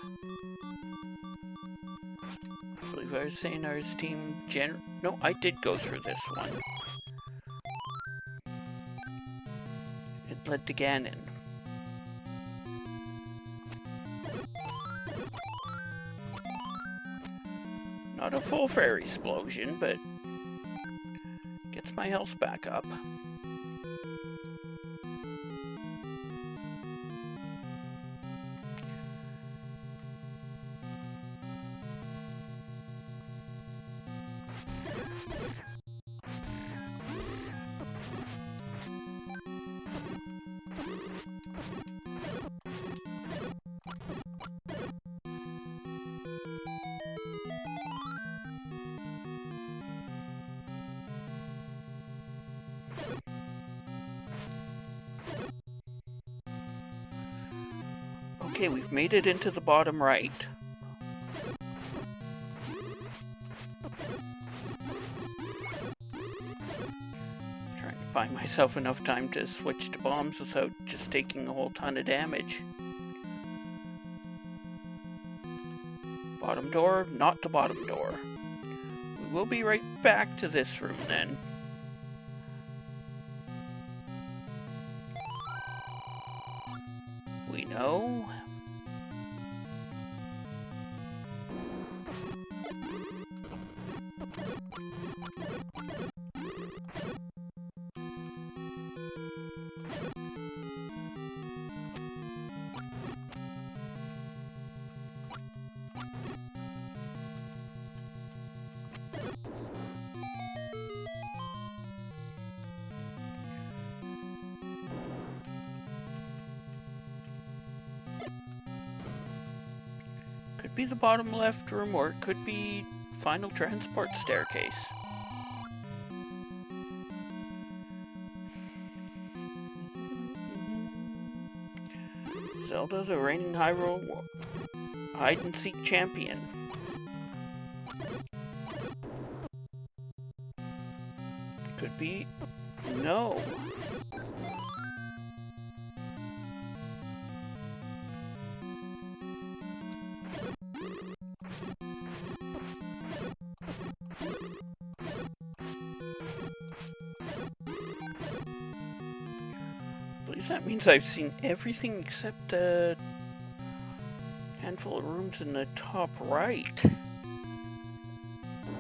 I believe I was saying ours team No, I did go through this one. It led to Ganon. Not a full fairy explosion, but gets my health back up. Okay, we've made it into the bottom right. Trying to buy myself enough time to switch to bombs without just taking a whole ton of damage. Bottom door, not the bottom door. We will be right back to this room then. We know. Could be the bottom left room, or it could be final transport staircase. Zelda, the reigning Hyrule hide-and-seek champion. Could be... no. At least that means I've seen everything except a handful of rooms in the top right.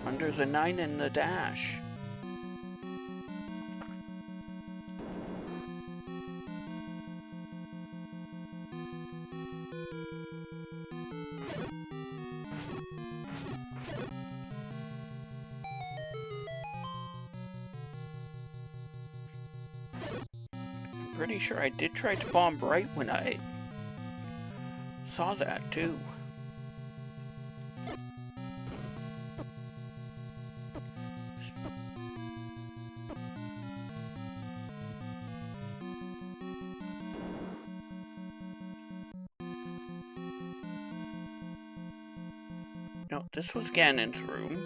Under the 9 and the dash. Pretty sure I did try to bomb right when I saw that too. No, this was Ganon's room.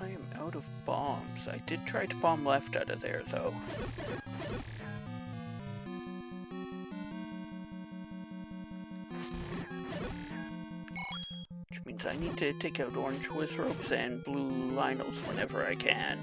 I am out of bombs. I did try to bomb left out of there, though. Which means I need to take out orange Wizrobes and blue Lionels whenever I can.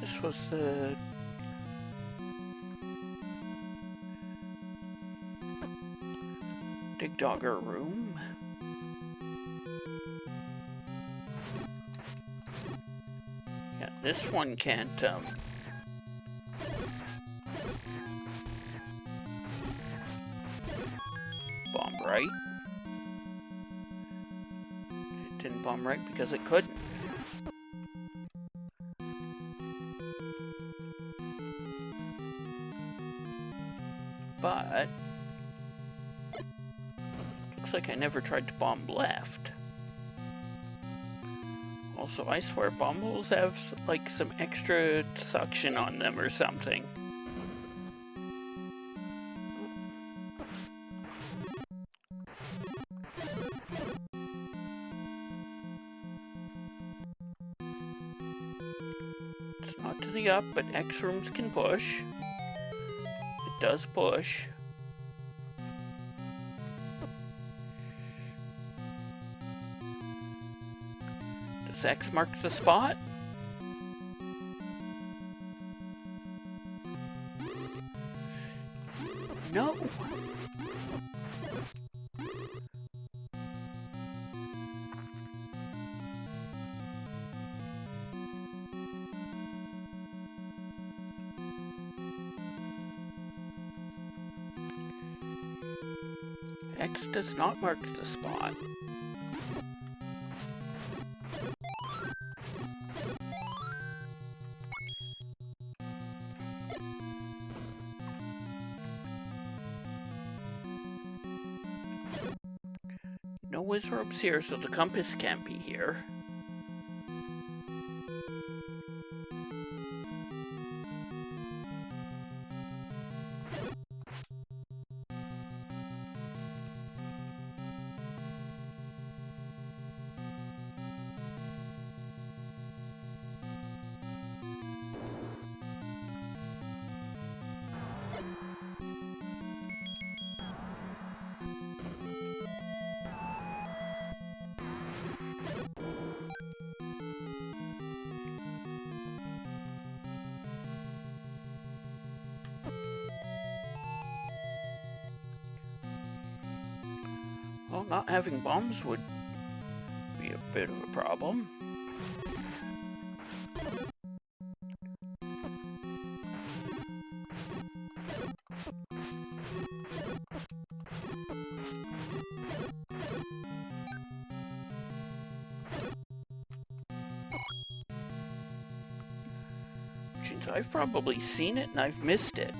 This was the... Dig Dogger room. Yeah, this one can't, bomb right. It didn't bomb right because it couldn't. But looks like I never tried to bomb left. Also, I swear bomb holes have like some extra suction on them or something. It's not to the up, but X rooms can push. Does push. Does X mark the spot? No. X does not mark the spot. No Wizrobes here, so the compass can't be here. Well, not having bombs would be a bit of a problem. Since I've probably seen it and I've missed it.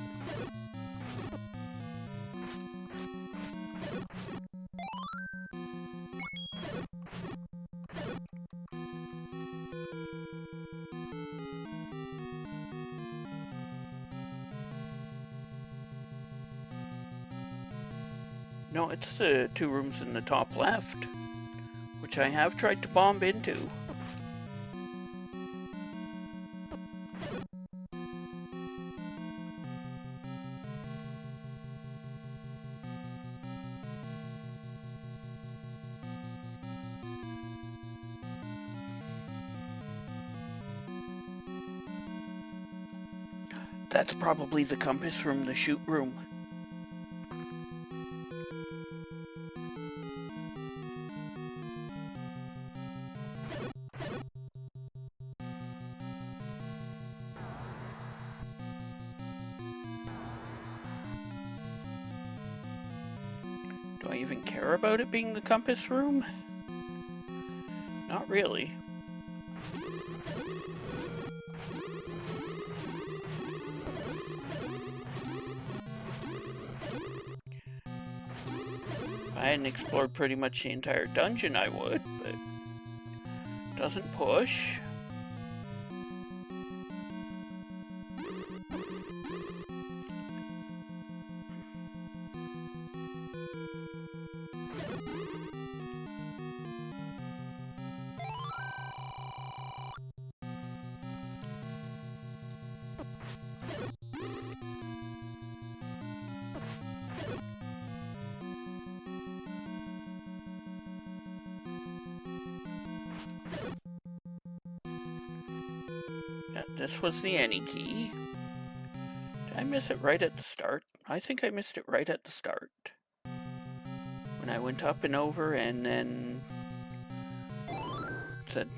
No, it's the 2 rooms in the top left, which I have tried to bomb into. That's probably the compass room, the shoot room. Do I even care about it being the compass room? Not really. If I hadn't explored pretty much the entire dungeon, I would, but it doesn't push. This was the any key. Did I miss it right at the start? I think I missed it right at the start. When I went up and over and then said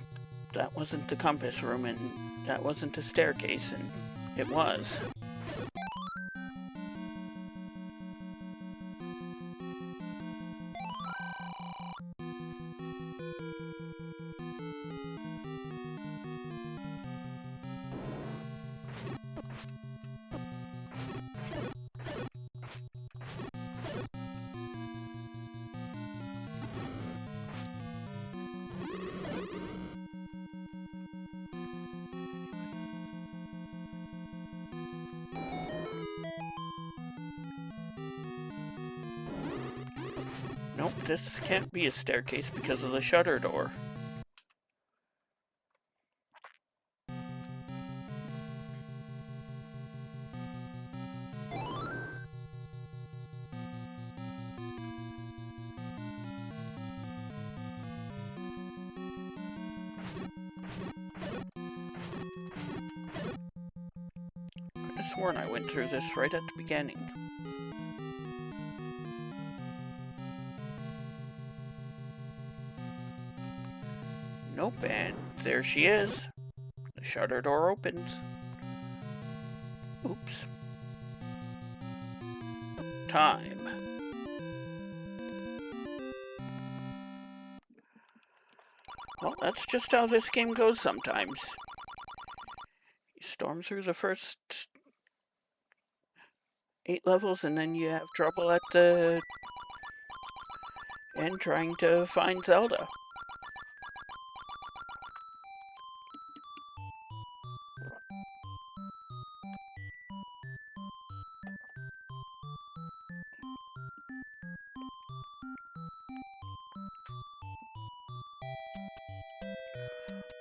that wasn't the compass room and that wasn't a staircase, and it was. Nope, this can't be a staircase because of the shutter door. I could have sworn I went through this right at the beginning. Nope, and there she is. The shutter door opens. Oops. Time. Well, that's just how this game goes sometimes. You storm through the first 8 levels and then you have trouble at the end trying to find Zelda.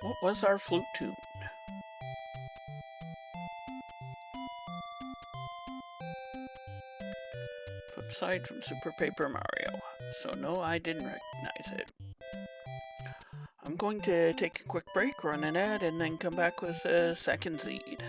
What was our flute tune? Flip side from Super Paper Mario. So no, I didn't recognize it. I'm going to take a quick break, run an ad, and then come back with a second seed.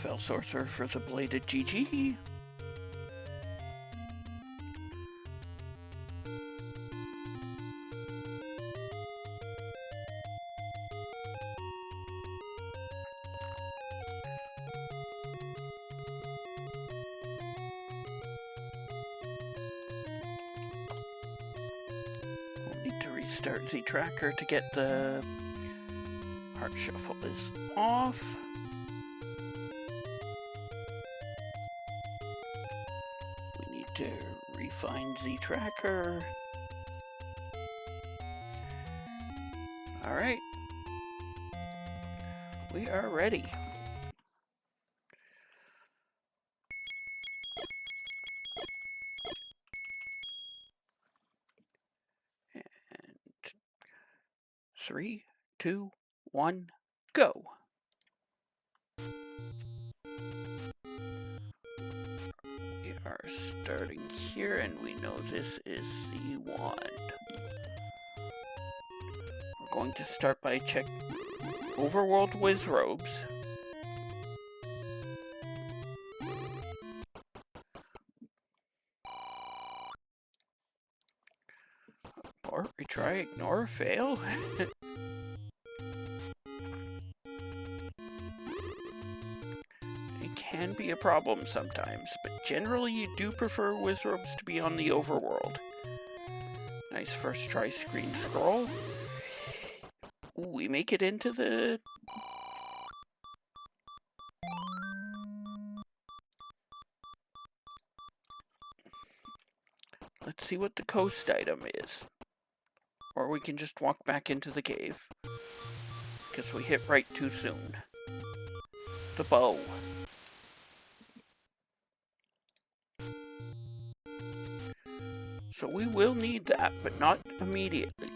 Fell Sorcerer for the bladed GG. We'll need to restart Z Tracker to get the Heart Shuffle is off. We need to refine Z Tracker. Alright. We are ready. And 3, 2, 1, go. We are starting here, and we know this is the wand. We're going to start by check Overworld Wizrobes. Or retry, ignore, fail. It can be a problem sometimes, but generally you do prefer Wizrobes to be on the Overworld. Nice first try screen scroll. Ooh, we make it into the... Let's see what the coast item is. Or we can just walk back into the cave. Because we hit right too soon. The bow. So we will need that, but not immediately.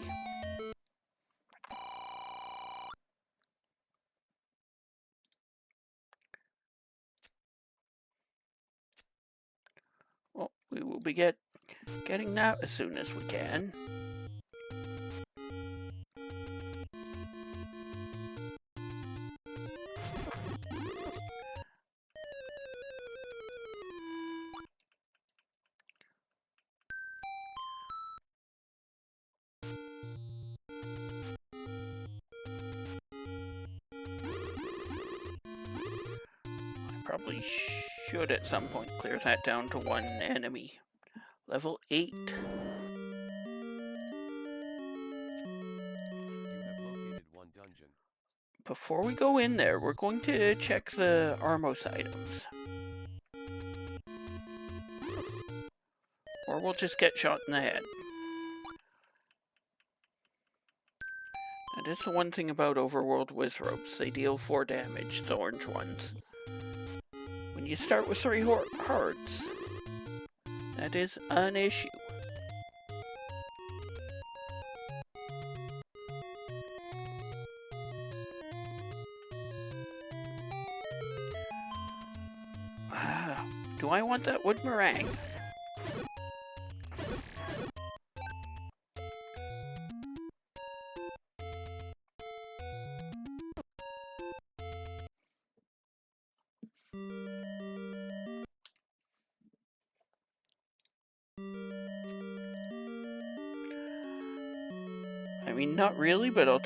Well, we will be getting that as soon as we can. Probably should at some point clear that down to 1 enemy. Level 8. You have located 1 dungeon. Before we go in there, we're going to check the Armos items. Or we'll just get shot in the head. That is the one thing about Overworld Wizrobes. They deal 4 damage, the orange ones. When you start with 3 hearts, that is an issue. Do I want that wood meringue? I mean, not really, but I'll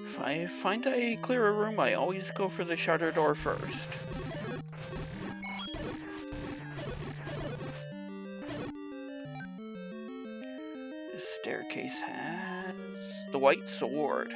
If I find I clear a room, I always go for the shutter door first. This staircase has the white sword.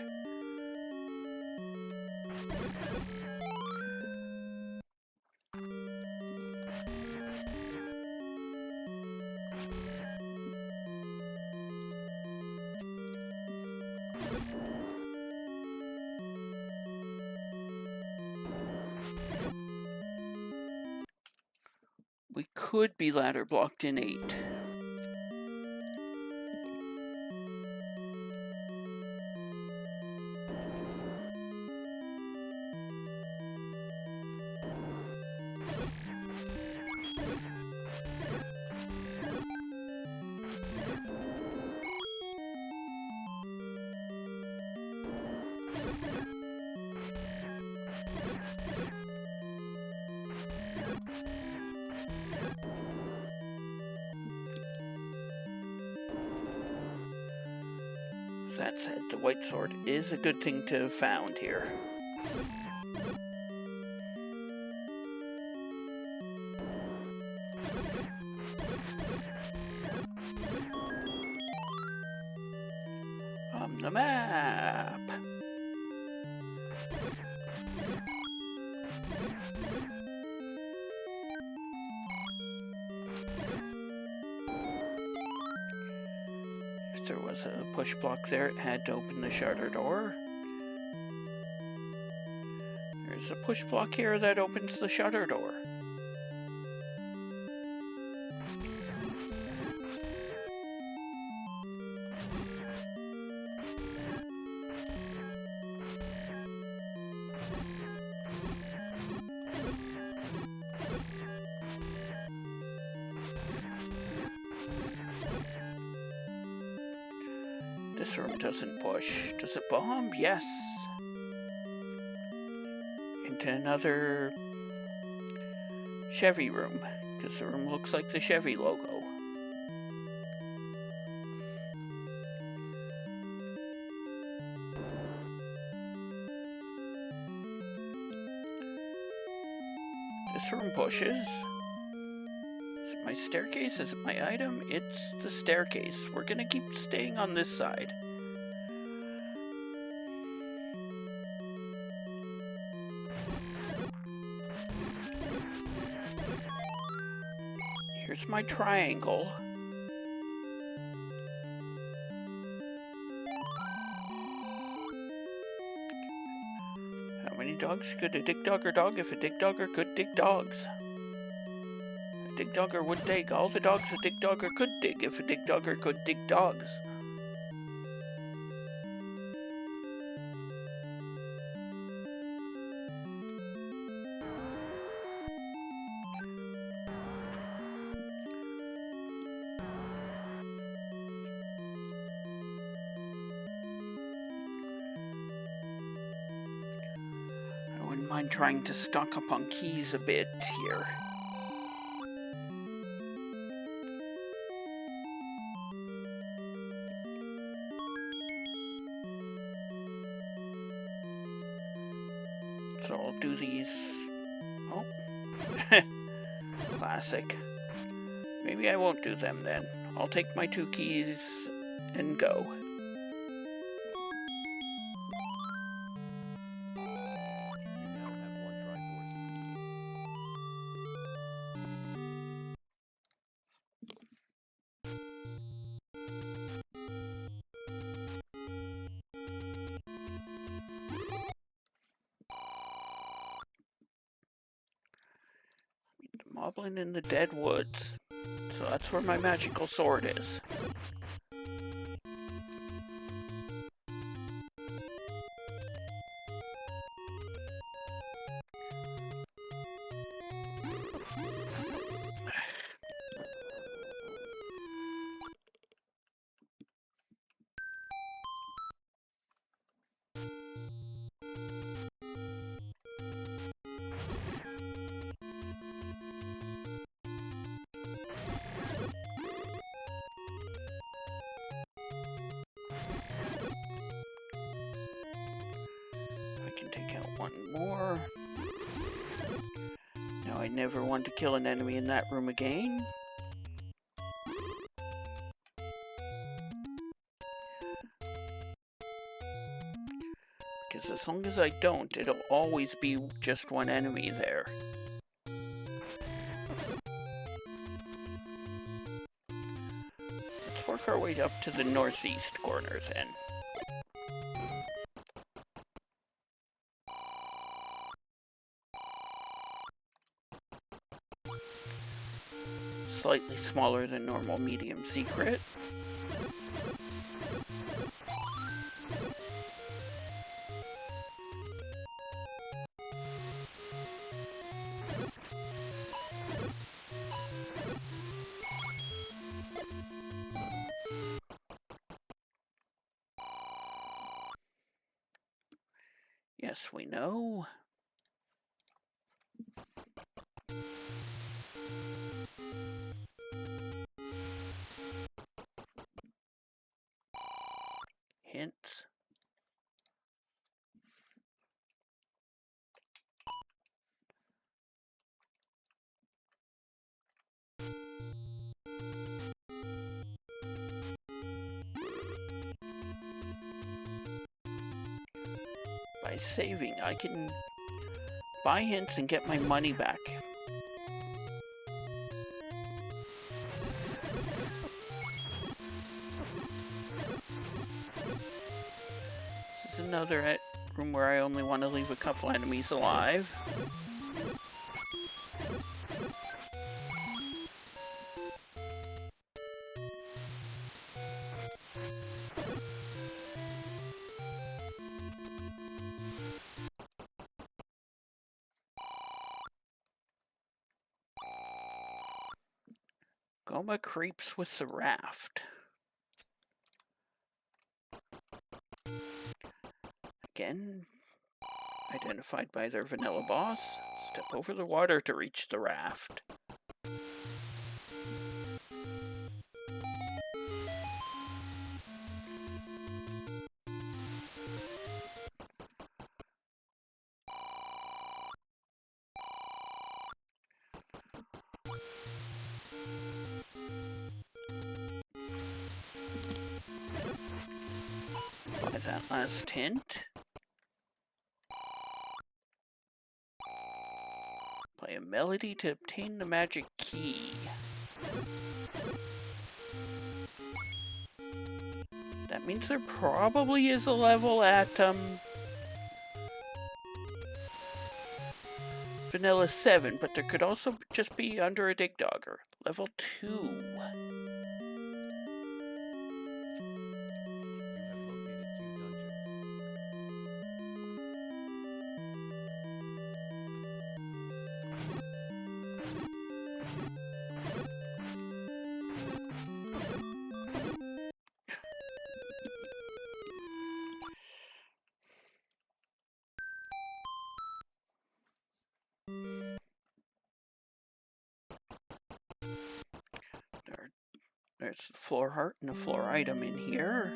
could be ladder blocked in 8. That said, the white sword is a good thing to have found here. On the map! If there was a push block there, it had to open the shutter door. There's a push block here that opens the shutter door. This room doesn't push. Does it bomb? Yes. Into another Chevy room, because the room looks like the Chevy logo. This room pushes. Is it my staircase? Is it my item? It's the staircase. We're gonna keep staying on this side. Here's my triangle. How many dogs could a dig dogger dog if a dig dogger could dig dogs? A dig dogger would dig all the dogs a dig dogger could dig if a dig dogger could dig dogs. I wouldn't mind trying to stock up on keys a bit here. So I'll do these. Oh. Classic. Maybe I won't do them then. I'll take my 2 keys and go. Moblin in the dead woods. So that's where my magical sword is. Take out one more. Now I never want to kill an enemy in that room again. Because as long as I don't, it'll always be just one enemy there. Let's work our way up to the northeast corner then. smaller than normal medium secret. Yes, we know. Hints. By saving, I can buy hints and get my money back. This is another room where I only want to leave a couple enemies alive. Goma creeps with the raft. Again, identified by their vanilla boss. Step over the water to reach the raft. By that last hint. Play a melody to obtain the magic key. That means there probably is a level at Vanilla 7, but there could also just be under a Dig Dogger. Level 2. You have located 2 dungeons. There's the floor heart and a floor item in here.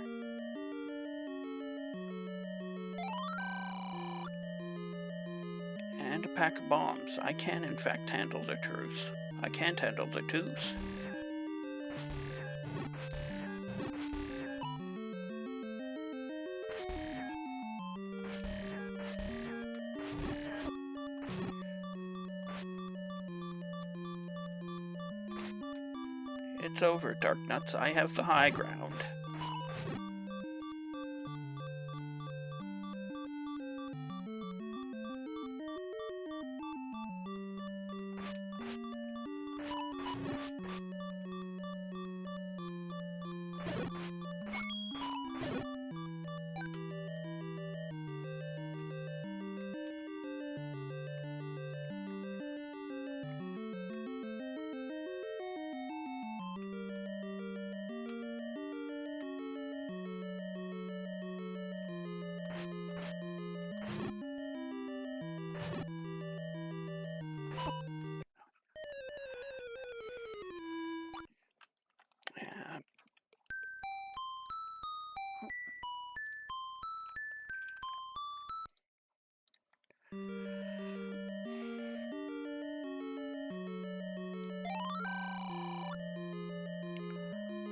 And a pack of bombs. I can, in fact, handle the truth. I can't handle the tooth. It's over, Dark Nuts. I have the high ground.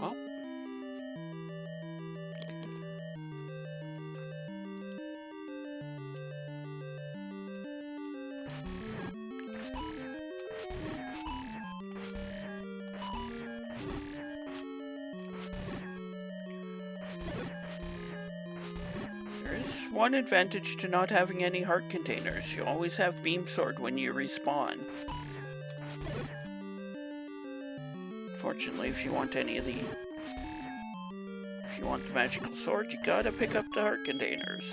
Well, there is one advantage to not having any heart containers. You always have Beam Sword when you respawn. Unfortunately, if you want any of the... If you want the magical sword, you gotta pick up the heart containers.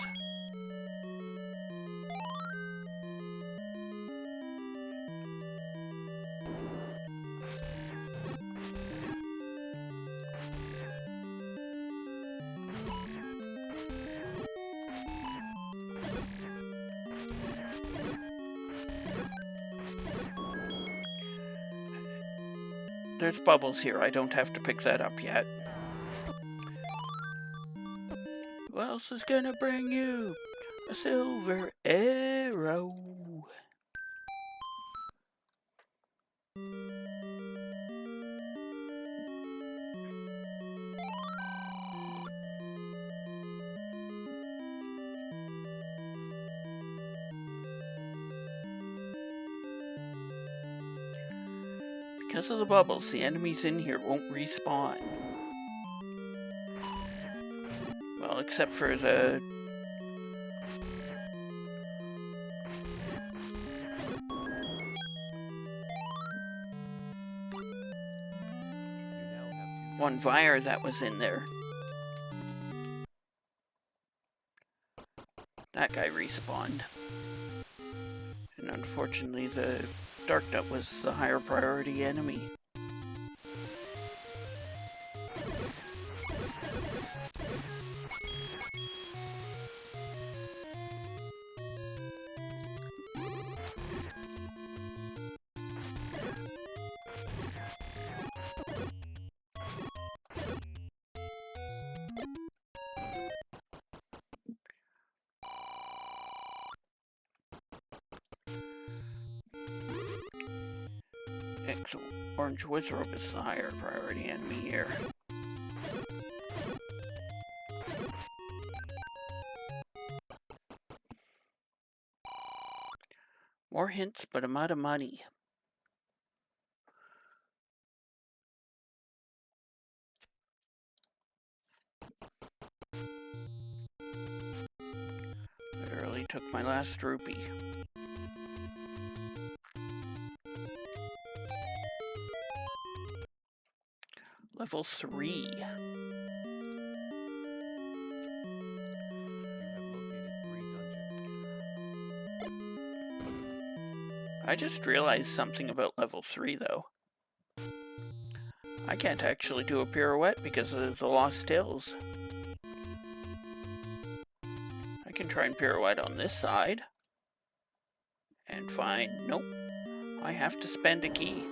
There's bubbles here. I don't have to pick that up yet. Who else is gonna bring you a silver arrow? Because of the bubbles, the enemies in here won't respawn. Well, except for the... one Vire that was in there. That guy respawned. And unfortunately, the Dark Nut was the higher priority enemy. Orange Wizrobe is the higher priority enemy here. More hints, but I'm out of money. Literally took my last rupee. Level 3. You have located 3 dungeons. I just realized something about level 3 though. I can't actually do a pirouette because of the Lost Hills. I can try and pirouette on this side. And find... nope. I have to spend a key.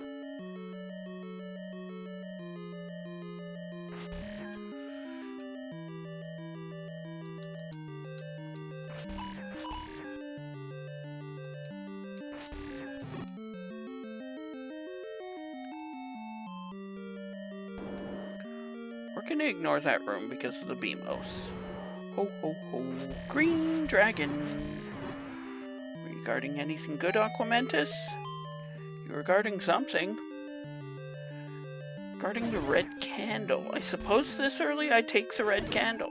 We're gonna ignore that room because of the Beamos. Ho ho ho. Green dragon. Were you guarding anything good, Aquamentus? You were guarding something. Guarding the red candle. I suppose this early I take the red candle.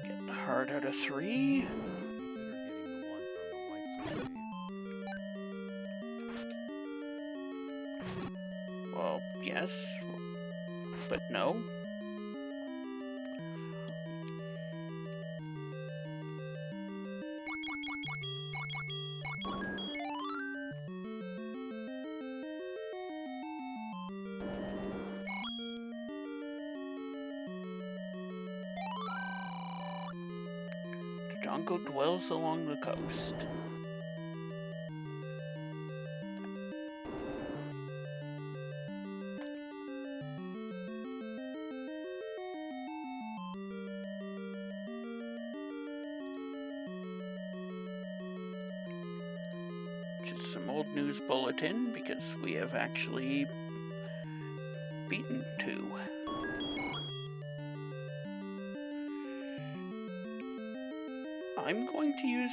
Get the heart out of 3. Consider getting the one from the white sword cave. Well, yes, but no. Jungle dwells along the coast. Just some old news bulletin because we have actually beaten 2. I'm going to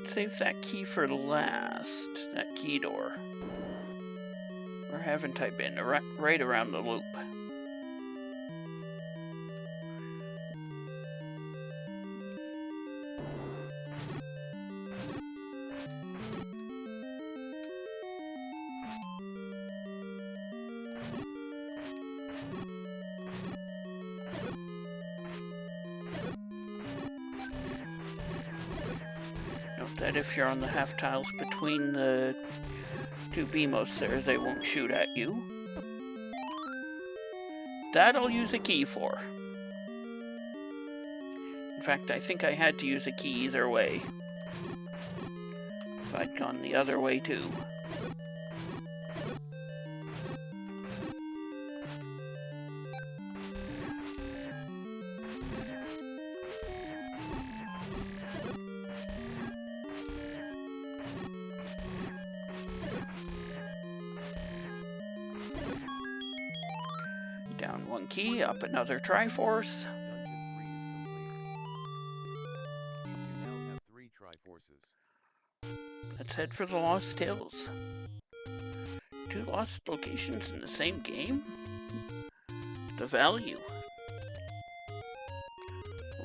save that key for last, that key door. Or haven't I been? Right around the loop. That if you're on the half tiles between the 2 BMOs there, they won't shoot at you. That I'll use a key for. In fact, I think I had to use a key either way. If I'd gone the other way too. Down 1 key, up another Triforce. Dungeon 3 is complete. You now have 3 Triforces. Let's head for the Lost Hills. 2 lost locations in the same game? The value.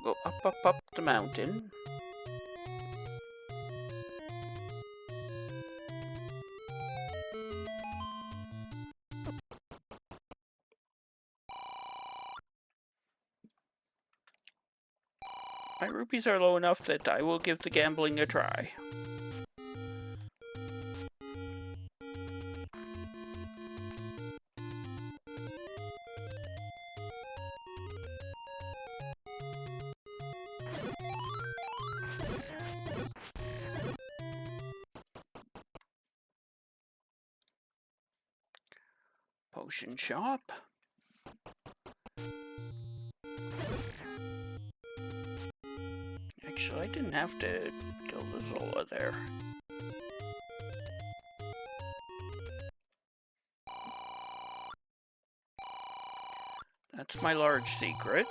We'll go up the mountain. My rupees are low enough that I will give the gambling a try. Potion shop. Actually, I didn't have to kill the Zola there. That's my large secret.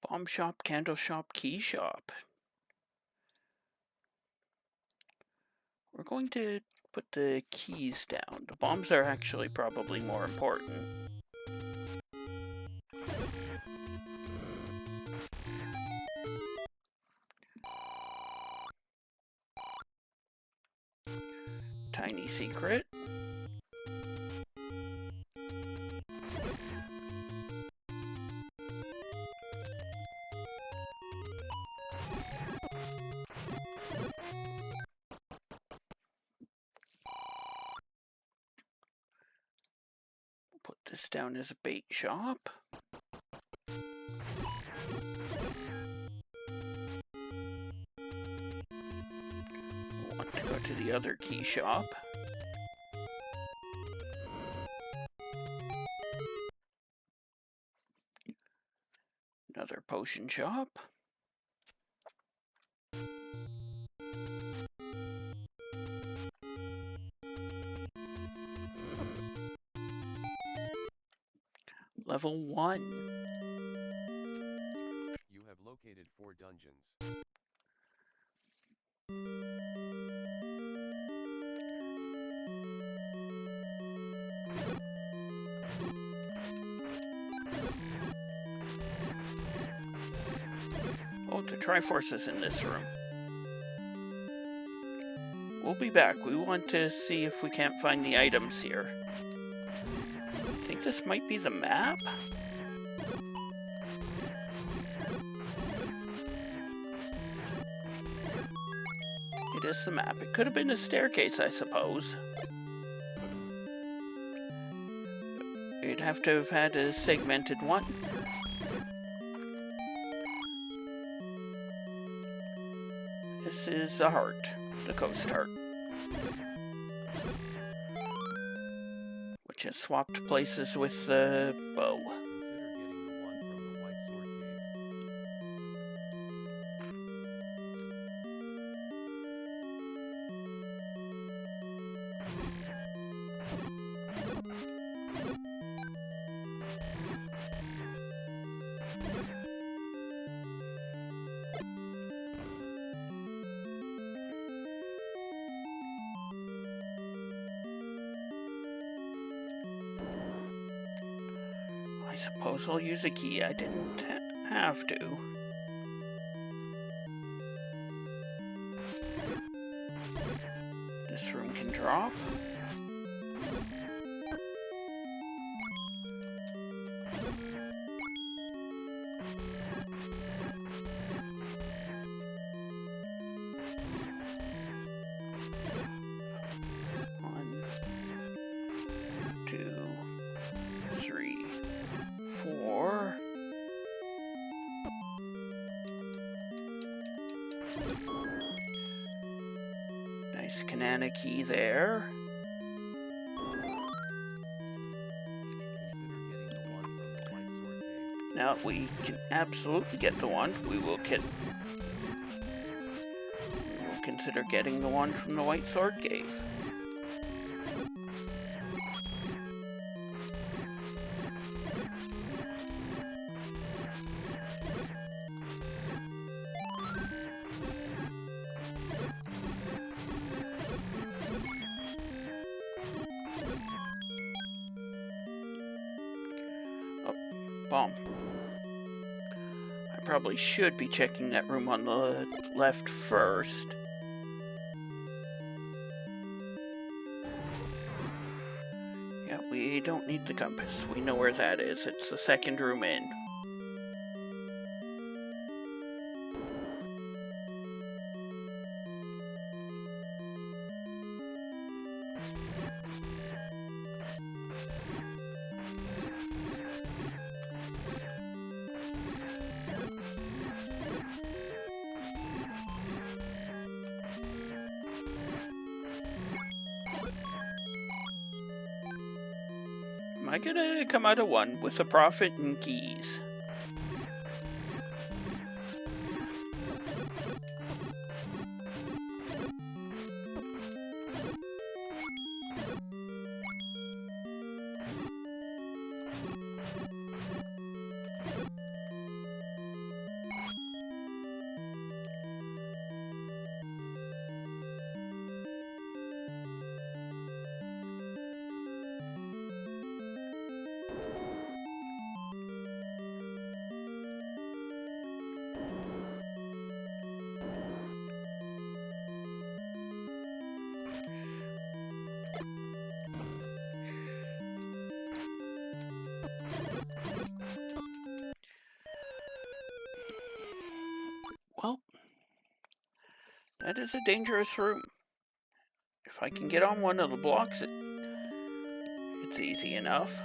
Bomb shop, candle shop, key shop. We're going to put the keys down. The bombs are actually probably more important. Tiny secret. Put this down as a bait shop. Go to the other key shop. Another potion shop. Level 1. You have located 4 dungeons. Oh, the Triforce is in this room. We'll be back. We want to see if we can't find the items here. I think this might be the map? It is the map. It could have been a staircase, I suppose. You'd have to have had a segmented one. This is a heart, the coast heart, which has swapped places with the bow. I suppose I'll use a key. I didn't have to. This room can drop. One, two, three, 4. Nice Kanana key there. Now we can absolutely get the wand. We will consider getting the wand from the White Sword Cave. Bomb. I probably should be checking that room on the left first. Yeah, we don't need the compass. We know where that is. It's the second room in. Am I gonna come out of one with a profit and keys? Well, that is a dangerous room. If I can get on one of the blocks, it's easy enough.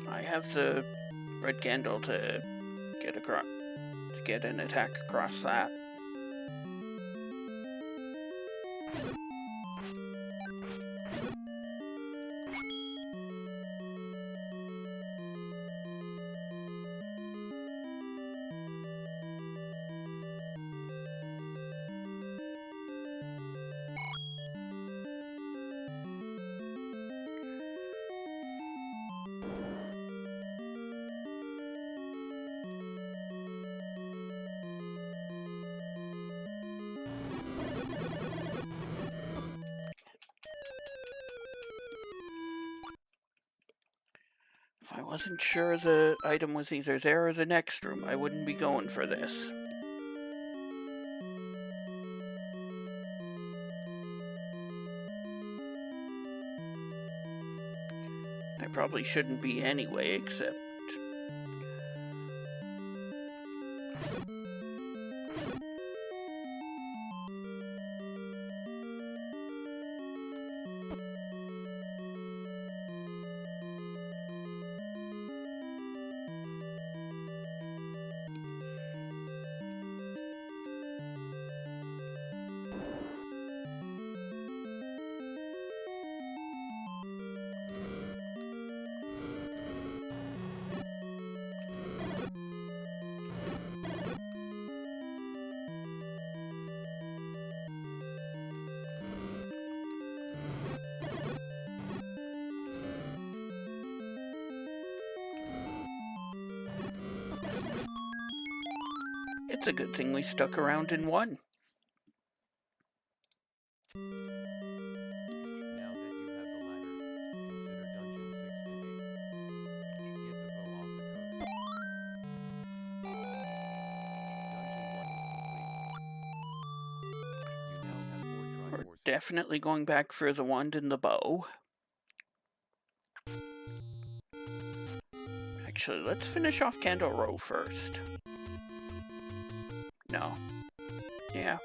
I have the red candle to get across, to get an attack across that. If I wasn't sure the item was either there or the next room, I wouldn't be going for this. I probably shouldn't be anyway, except... It's a good thing we stuck around and won. Now that you have the ladder, consider Dungeon 6 and 8. Get the bow off the coast. Dungeon 1 is complete. You now have 4 We're Triforces. definitely going back for the wand and the bow. Actually, let's finish off Candle Row first. No. Yeah.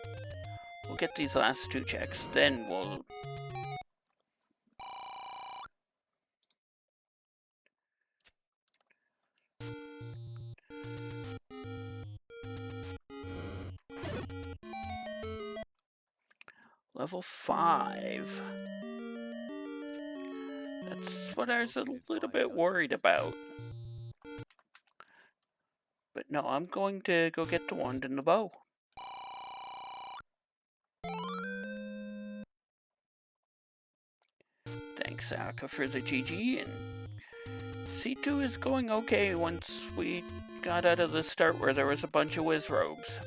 We'll get these last 2 checks, then we'll... Level 5. That's what I was a little bit worried about. But no, I'm going to go get the wand and the bow. Thanks, Aka, for the GG, and C2 is going okay once we got out of the start where there was a bunch of Wizrobes.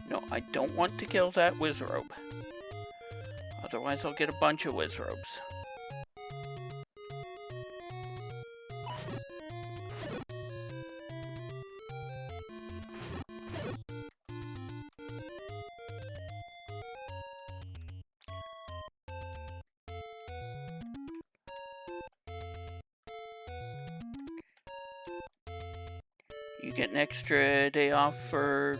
No, I don't want to kill that Wizrobe. Otherwise I'll get a bunch of Wizrobes. You get an extra day off for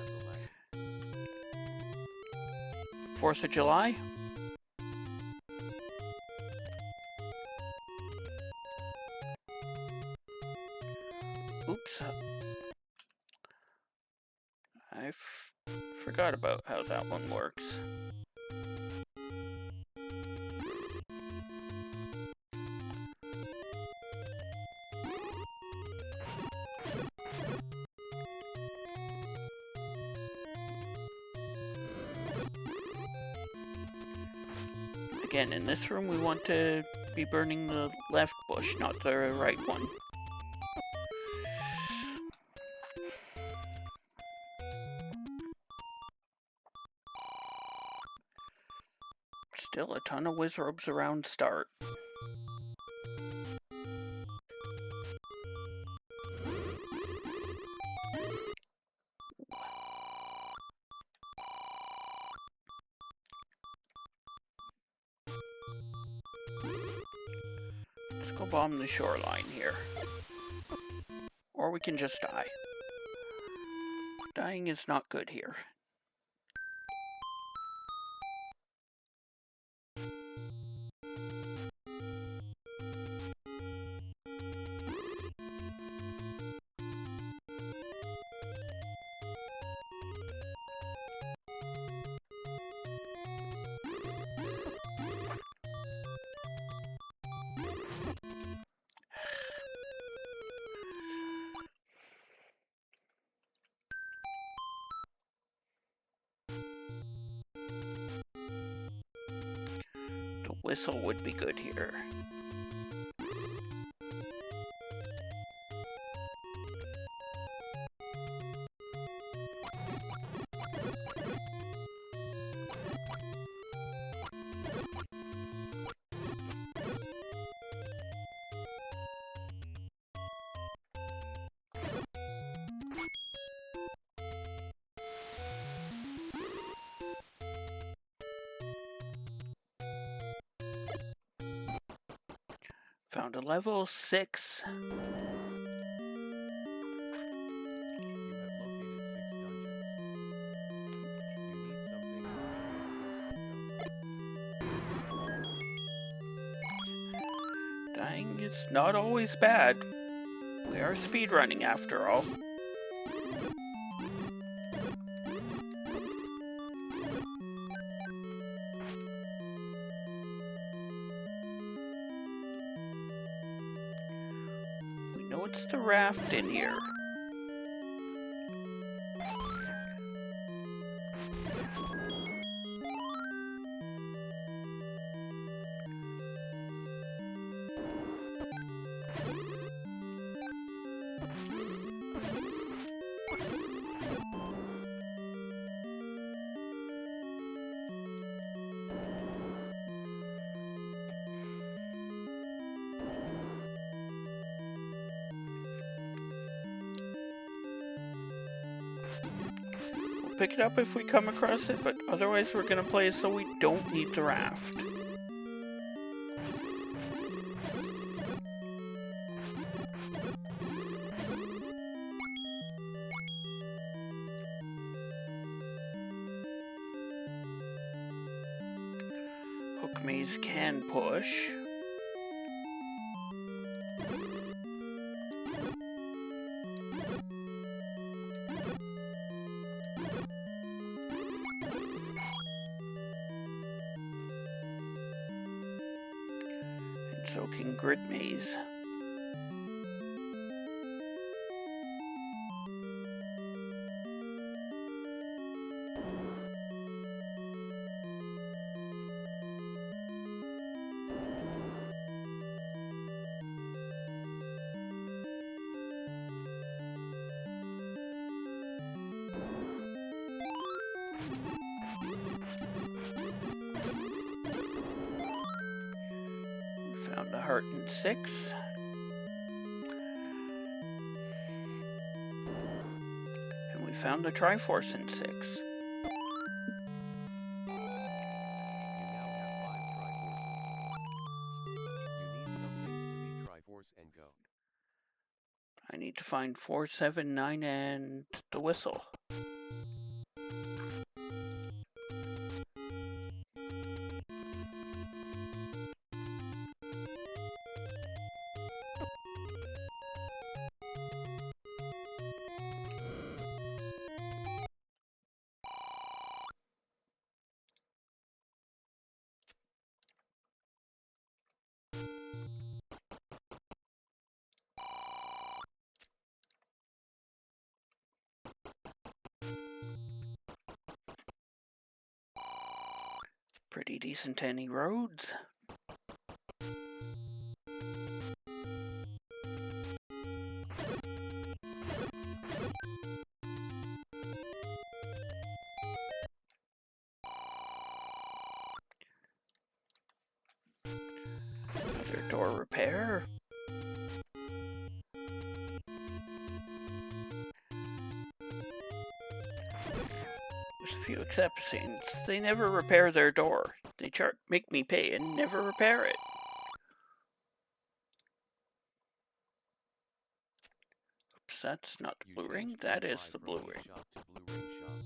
4th of July? Oops. I forgot about how that one works. Again, in this room we want to be burning the left bush, not the right one. Still a ton of Wizrobes around start. go bomb the shoreline here. Or we can just die. Dying is not good here. Whistle would be good here. Found a level 6. You have located 6 dungeons. You need some things to go. Dying is not always bad. We are speedrunning after all. What's the raft in here? Pick it up if we come across it, but otherwise we're going to play so we don't need the raft. Hook maze can push. Soaking grid maze. Found a heart in 6. And we found the Triforce in 6. You now have 5 Triforces. You need some things to be Triforce and go. I need to find 4, 7, 9, and the whistle. Pretty decent any roads. Another door repair. There's a few exceptions. They never repair their door. They make me pay and never repair it. that's not the You blue ring. changed That your is fly the from blue meat ring. shop to blue ring shop.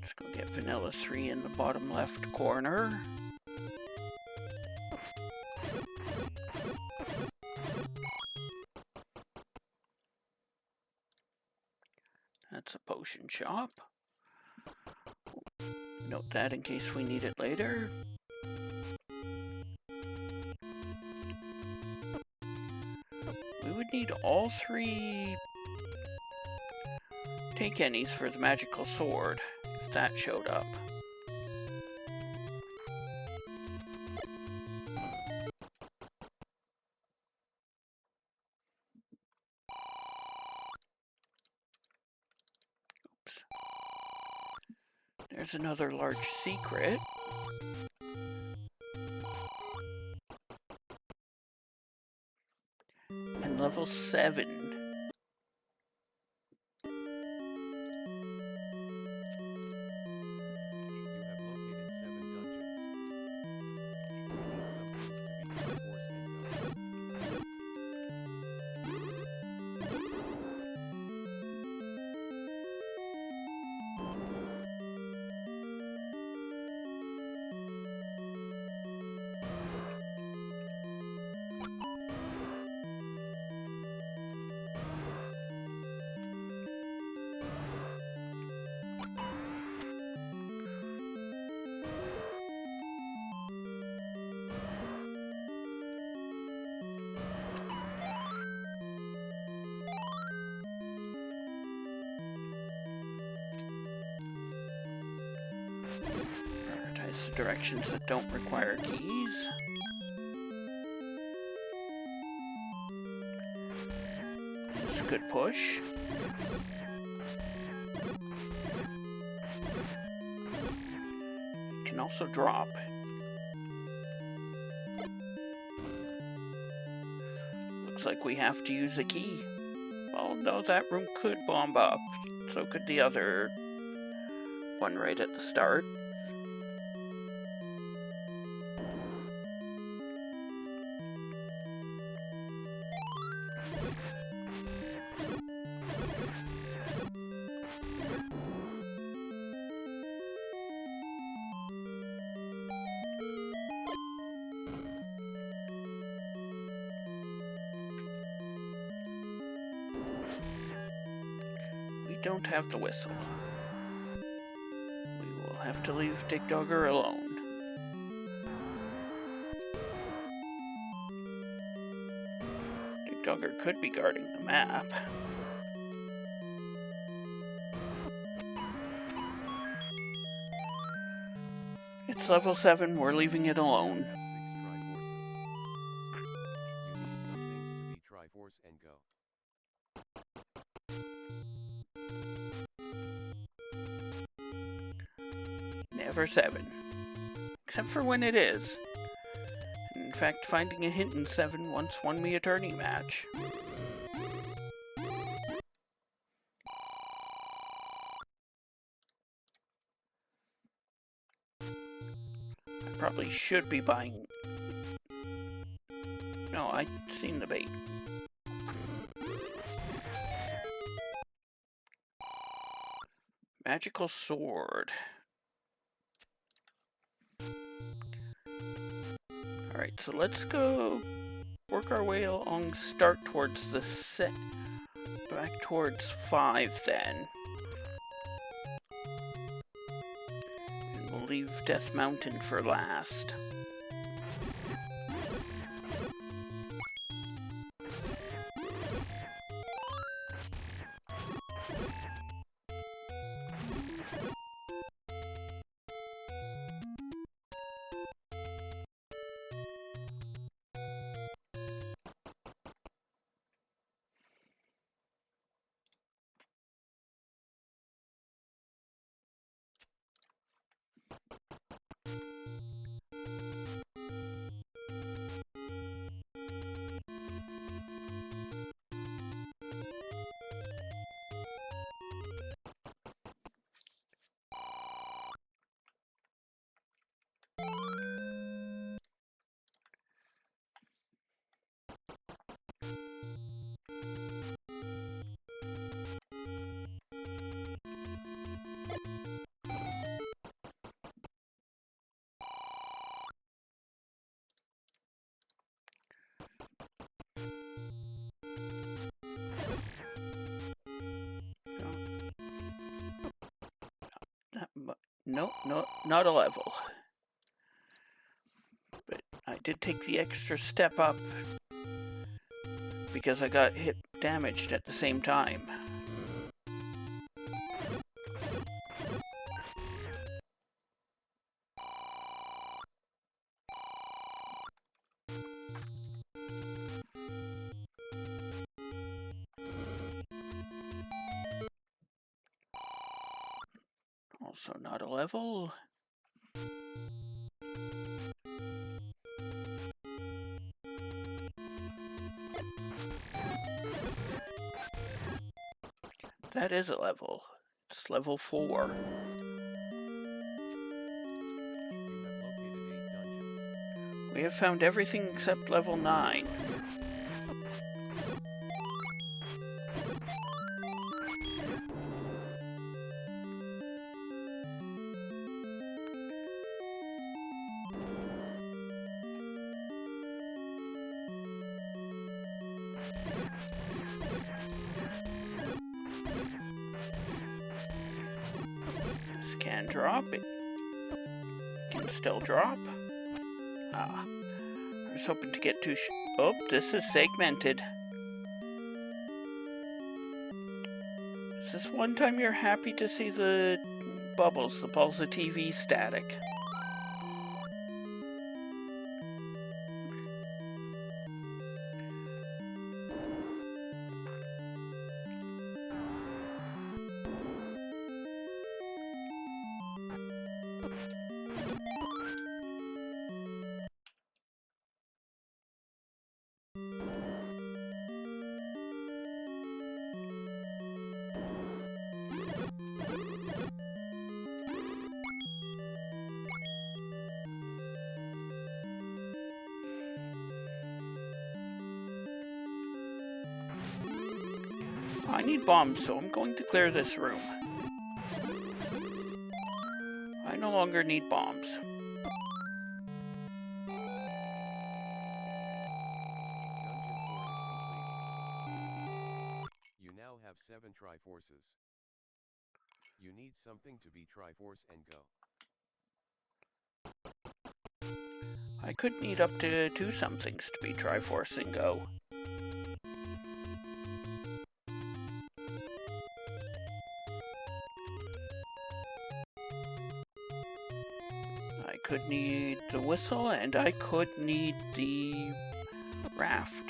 Let's go get Vanilla 3 in the bottom left corner. That's a potion shop. Note that in case we need it later. We would need all 3 take any's for the magical sword, if that showed up. Oops. There's another large secret. And level 7. Prioritize the directions that don't require keys. It's a good push. Can also drop. Looks like we have to use a key. Oh no, that room could bomb up. So could the other one right at the start. Don't have the whistle. We will have to leave Dig Dogger alone. Dig Dogger could be guarding the map. It's level 7, we're leaving it alone. You need some things to be Triforce and go. Never 7. Except for when it is. In fact, finding a hint in 7 once won me a tourney match. I probably should be buying... No, I'd seen the bait. Magical sword. Alright, so let's go work our way along, start towards the set. Back towards 5 then. And we'll leave Death Mountain for last. No, not a level. But I did take the extra step up because I got hit damaged at the same time. Also not a level. That is a level. It's level 4. You have located 8 dungeons. We have found everything except level 9. This can drop. It can still drop. Ah. I was hoping to get to oh, this is segmented. Is this one time you're happy to see the bubbles, the balls of TV static? I need bombs, so I'm going to clear this room. I no longer need bombs. Dungeon 4 is complete. You now have 7 Triforces. You need something to be Triforce and go. I could need up to 2 somethings to be Triforce and go. I could need the whistle, and I could need the raft.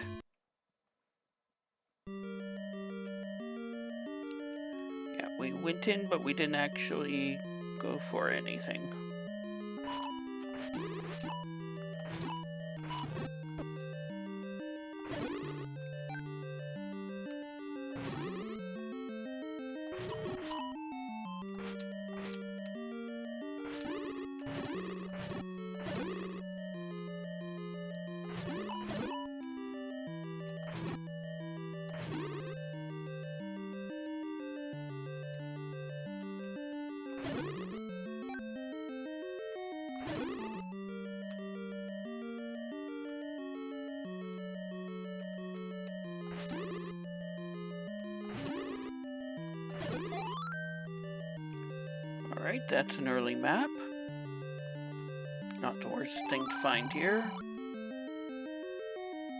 Yeah, we went in, but we didn't actually go for anything. Alright, that's an early map. Not the worst thing to find here.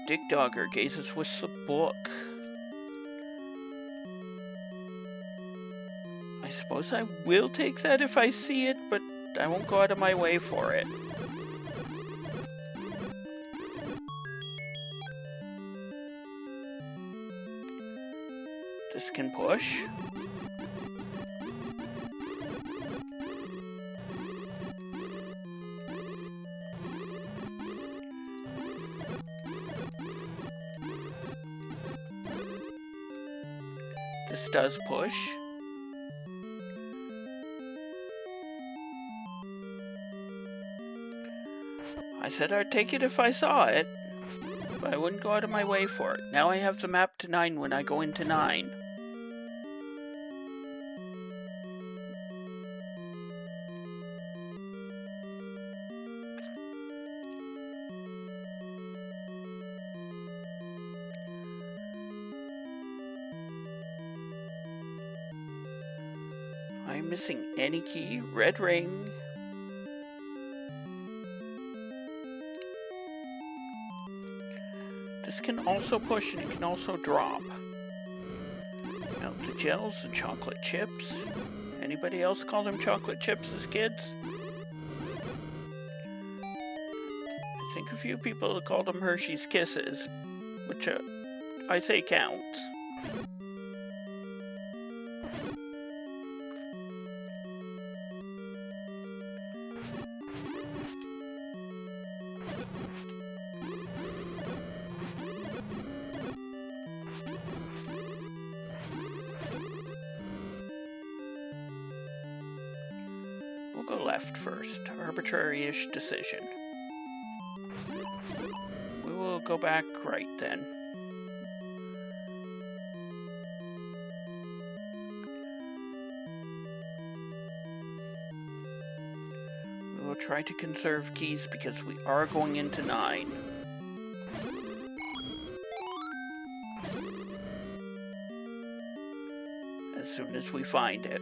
Dick Dogger gazes with the book. I suppose I will take that if I see it, but I won't go out of my way for it. This can push. This does push. I said I'd take it if I saw it, but I wouldn't go out of my way for it. Now I have the map to 9 when I go into 9. I I missing any key? Red ring. This can also push and it can also drop. Melt the gels and chocolate chips. Anybody else call them chocolate chips as kids? I think a few people call them Hershey's Kisses, which I say counts. We'll go left first. Arbitrary-ish decision. We will go back right then. We will try to conserve keys because we are going into 9. As soon as we find it.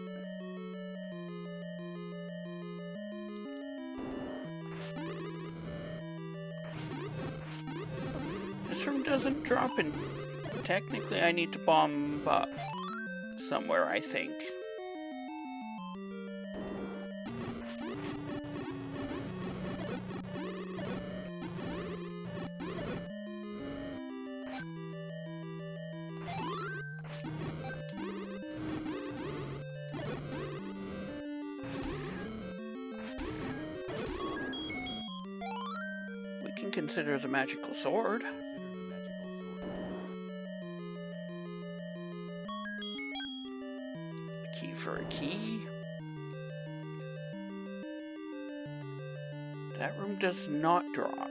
This room doesn't drop in. Technically, I need to bomb up somewhere, I think. We can consider the magical sword. Key for a key. That room does not drop.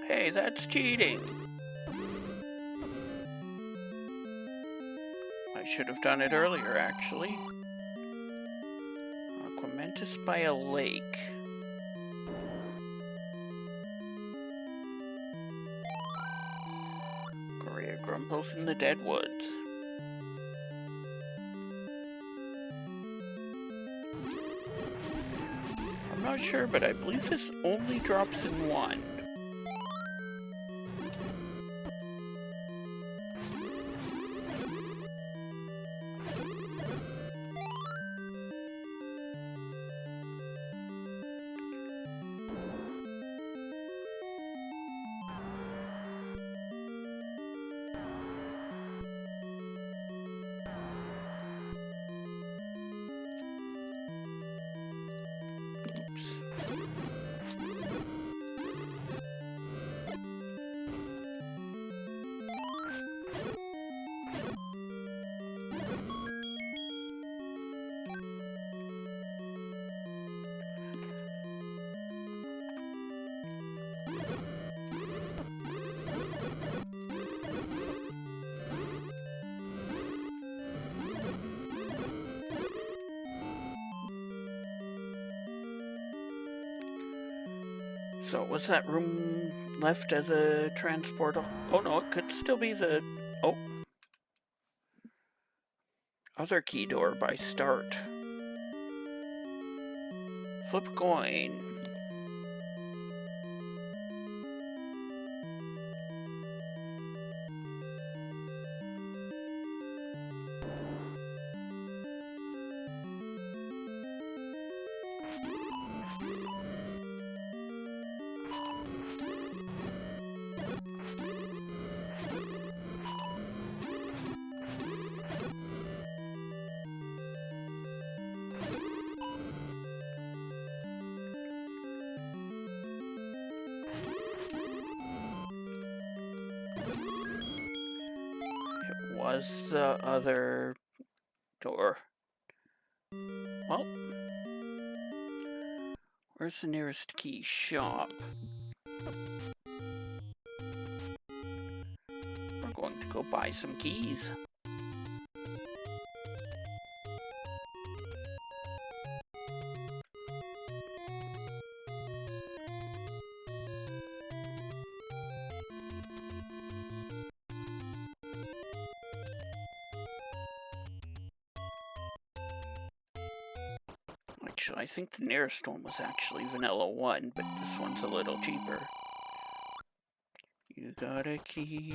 Hey, that's cheating. I should have done it earlier, actually. Aquamentus by a lake. Gloria Grumbles in the Dead Woods. I'm not sure, but I believe this only drops in 1. So was that room left as a transport? Oh no, it could still be the... Oh. Other key door by start. Flip a coin. Was the other door. Well, where's the nearest key shop? We're going to go buy some keys. Actually, I think the nearest one was actually Vanilla 1, but this one's a little cheaper. You got a key.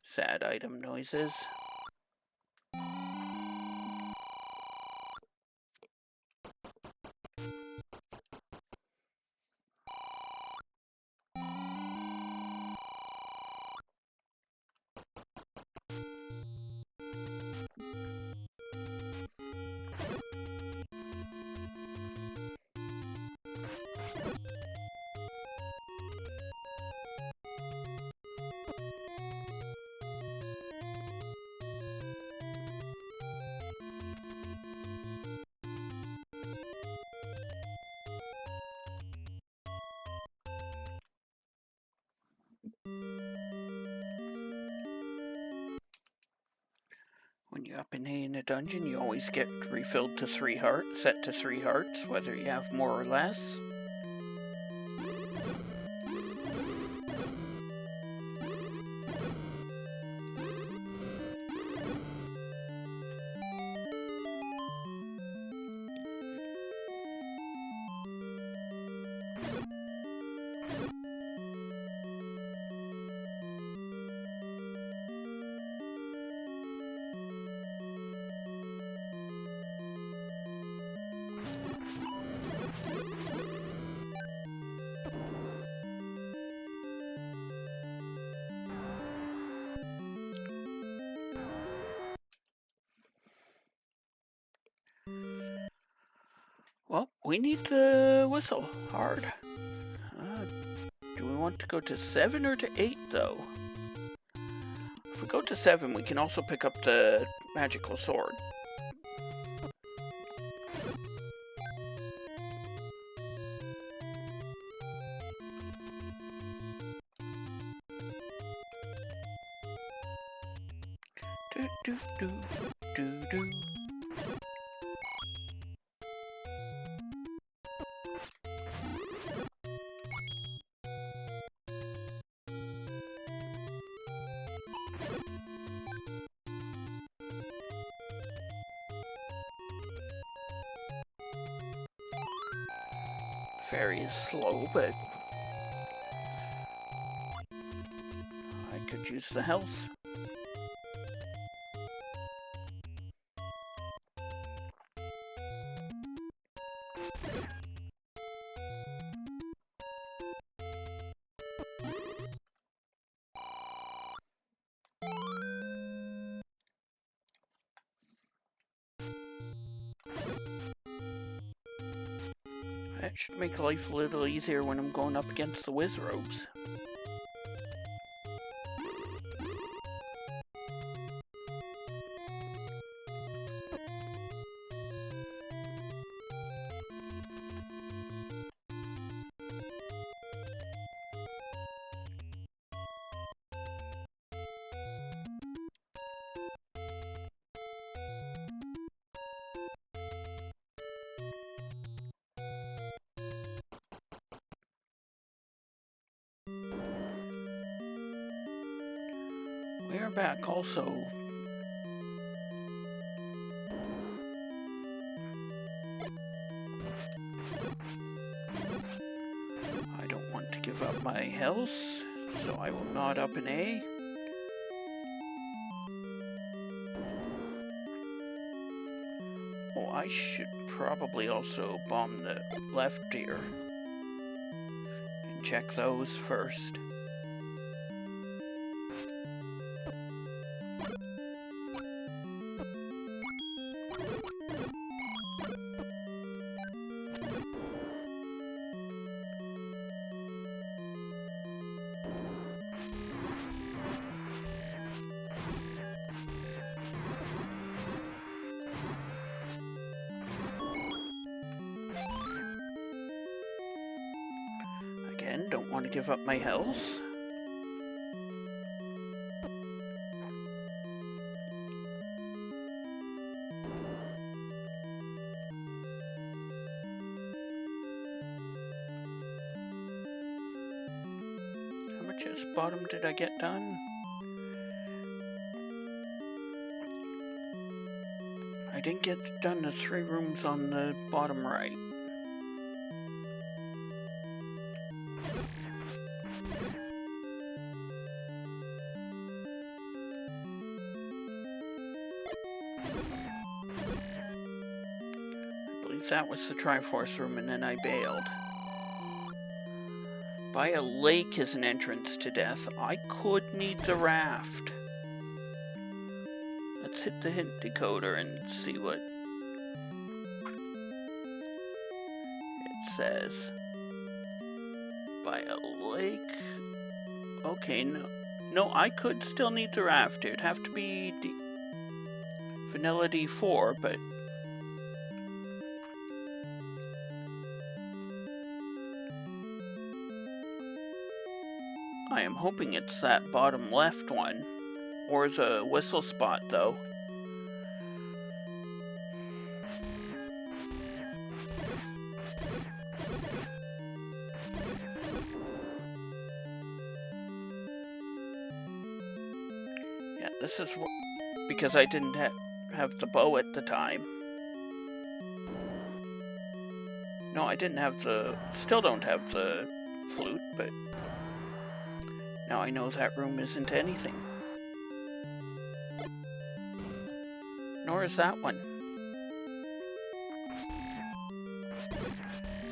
Sad item noises. When you're up in A in a dungeon, you always get refilled to 3 hearts, set to 3 hearts, whether you have more or less. Well, we need the whistle hard. Do we want to go to 7 or to 8, though? If we go to 7, we can also pick up the magical sword. Do do do do do. Fairy is slow, but I could use the health. That should make life a little easier when I'm going up against the Wizrobes. We are back also. I don't want to give up my health, so I will not up an A. Oh, I should probably also bomb the left ear and check those first. Again, don't want to give up my health. How much as bottom did I get done? I didn't get done the 3 rooms on the bottom right. I believe that was the Triforce room, and then I bailed. By a lake is an entrance to death. I could need the raft. Let's hit the hint decoder and see what it says. By a lake. Okay, no, I could still need the raft. It'd have to be vanilla D4, but I am hoping it's that bottom left one, or the whistle spot, though. Yeah, this is because I didn't have the bow at the time. No, I didn't have still don't have the flute, but now I know that room isn't anything. Nor is that one.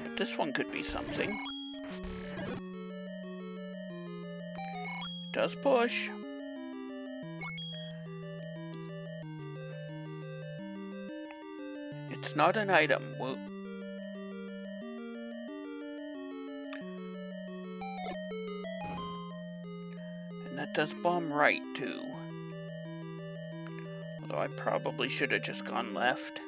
But this one could be something. It does push. It's not an item. Well, and that does bomb right, too. Although I probably should have just gone left.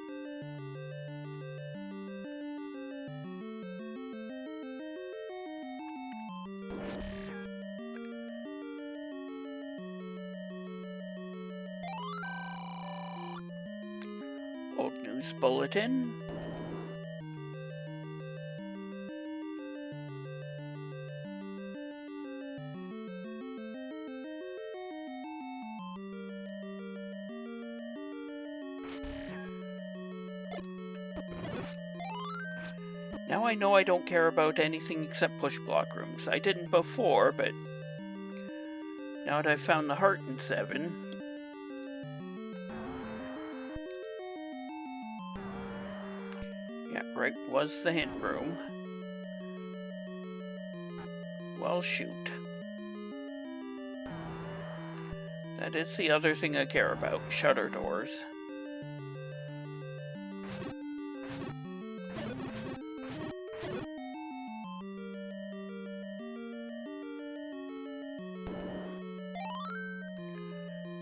Old news bulletin. Now I know I don't care about anything except push block rooms. I didn't before, but now that I've found the heart in 7, yeah, right, was the hint room. Well, shoot. That is the other thing I care about, shutter doors.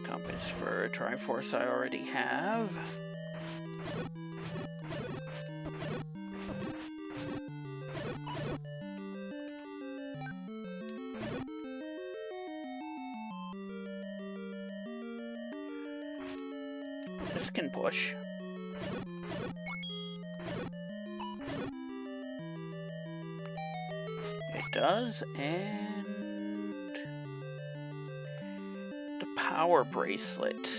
Compass for a Triforce I already have. This can push. It does, and the power bracelet.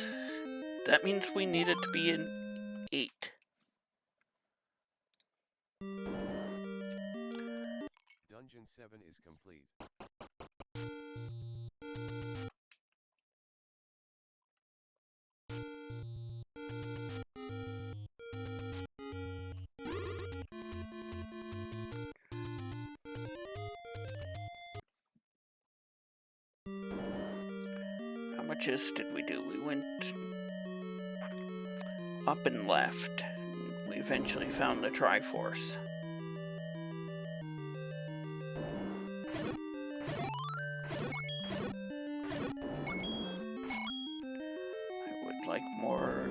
That means we need it to be an 8. Dungeon 7 is complete. How much did we do? We went up and left. We eventually found the Triforce. I would like more.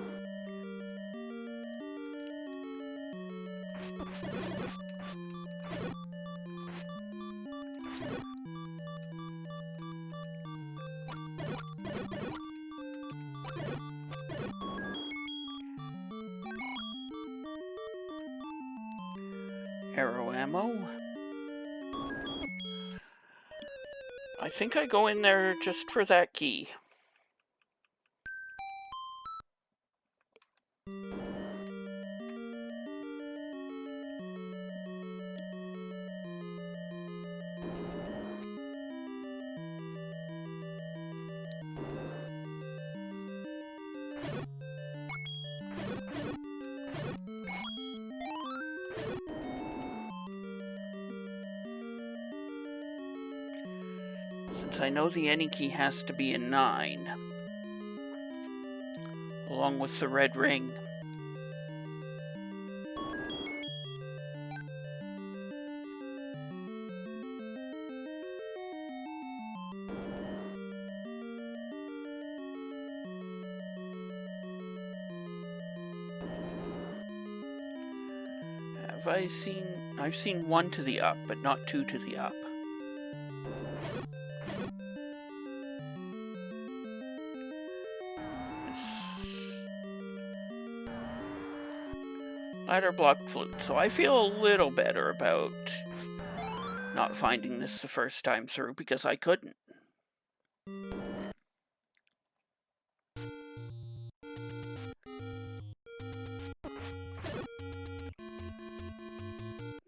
Arrow ammo. I think I go in there just for that key. Since I know the any key has to be in 9, along with the red ring. I've seen 1 to the up, but not 2 to the up. Ladder block flute, so I feel a little better about not finding this the first time through because I couldn't.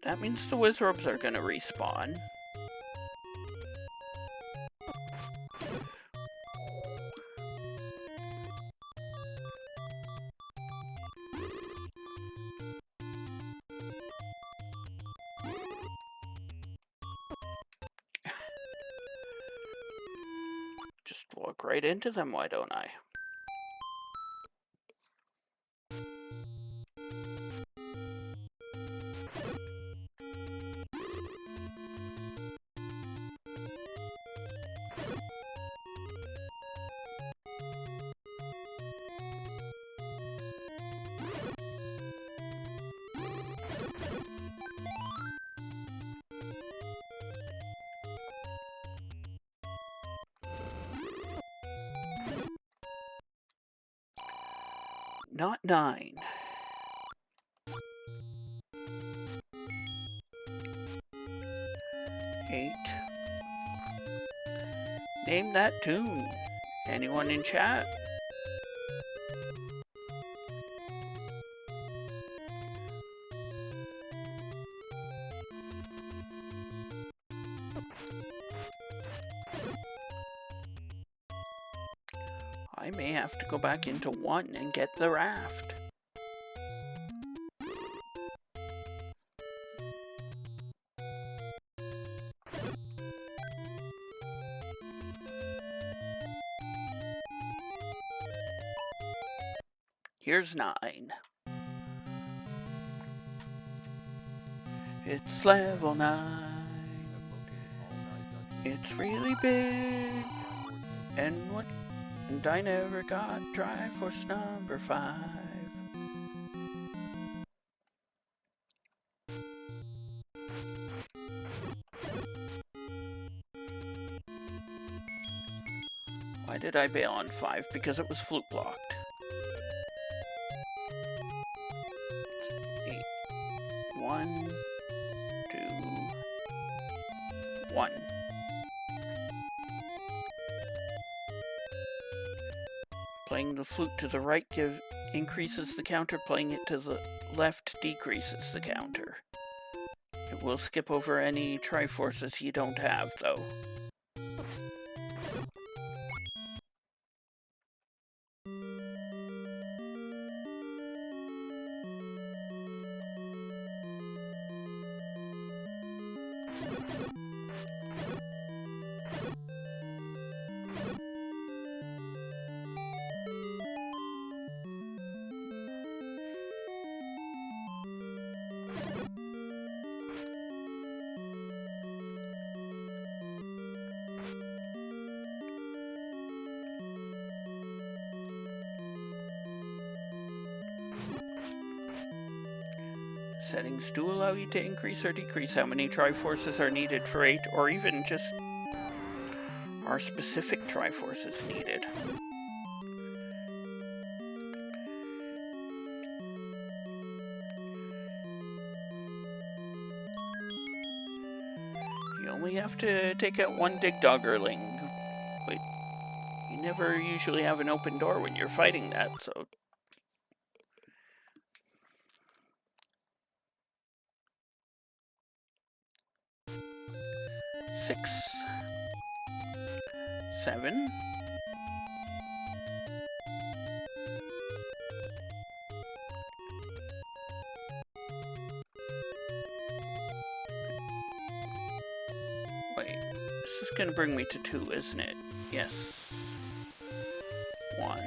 That means the Wizrobes are gonna respawn. Just walk right into them, why don't I? Not 9. Eight. Name that tune. Anyone in chat? I may have to go back into 1 and get the raft. Here's 9. It's level 9. It's really big. And I never got Triforce number 5. Why did I bail on 5? Because it was flute blocked. 8. 1, 2, 1. Playing the flute to the right increases the counter, playing it to the left decreases the counter. It will skip over any Triforces you don't have, though. Settings do allow you to increase or decrease how many Triforces are needed for 8, or even just are specific Triforces needed. You only have to take out 1 Dig Doggerling, but you never usually have an open door when you're fighting that, so... 6, 7, 'This is gonna bring me to 2, isn't it? Yes. 1,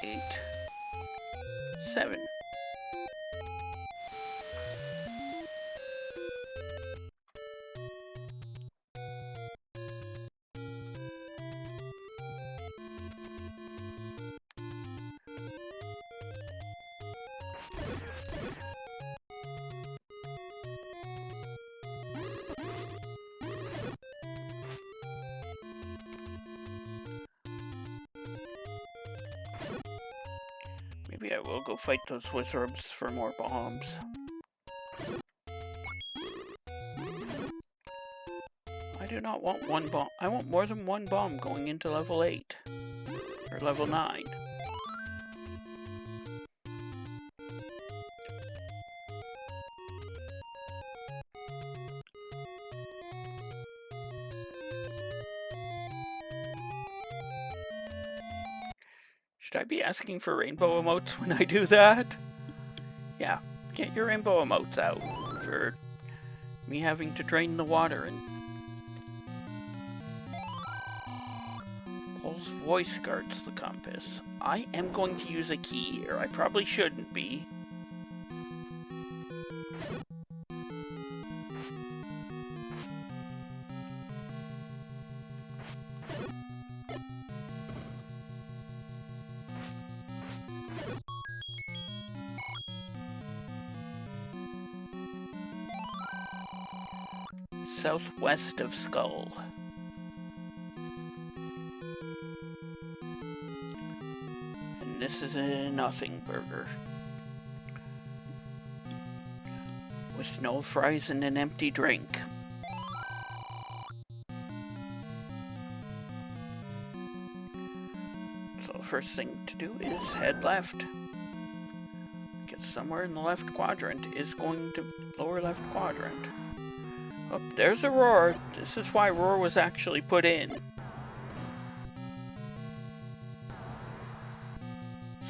8, 7. Maybe I will go fight those wizards for more bombs. I do not want 1 bomb. I want more than 1 bomb going into level 8. Or level 9. Should I be asking for rainbow emotes when I do that? Yeah, get your rainbow emotes out for me having to drain the water and... Paul's voice guards the compass. I am going to use a key here. I probably shouldn't be. Southwest of Skull. And this is a nothing burger. With no fries and an empty drink. So the first thing to do is head left. Get somewhere in the left quadrant is going to lower left quadrant. Oh, there's a roar. This is why roar was actually put in.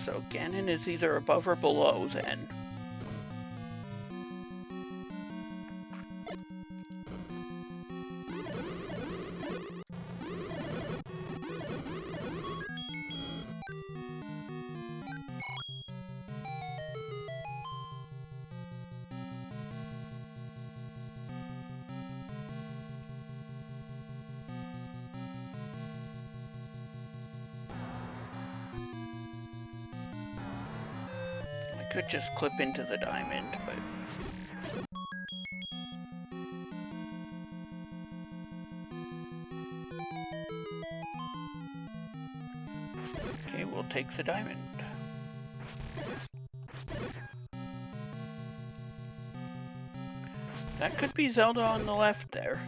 So Ganon is either above or below then. Could just clip into the diamond, but... Okay, we'll take the diamond. That could be Zelda on the left there.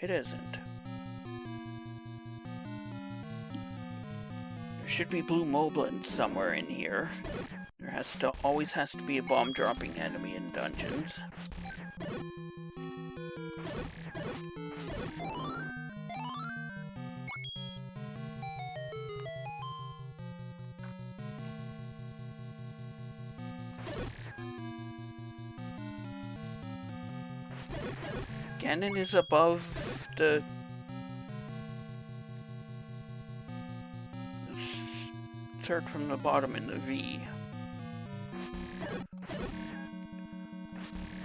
It isn't. Should be blue moblins somewhere in here. There always has to be a bomb dropping enemy in dungeons. Ganon is above the third from the bottom in the V.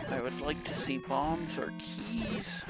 I would like to see bombs or keys.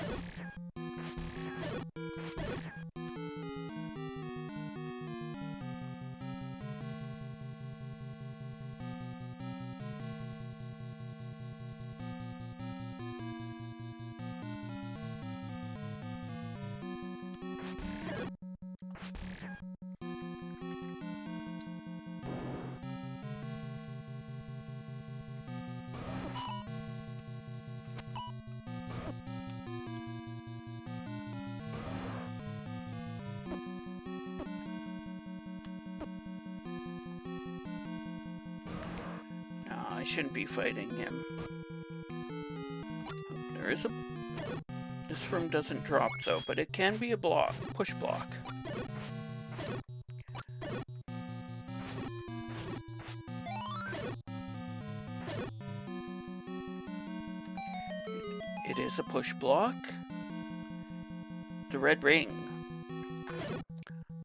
I shouldn't be fighting him. There is a... This room doesn't drop though, but it can be a block, push block. It is a push block. The red ring.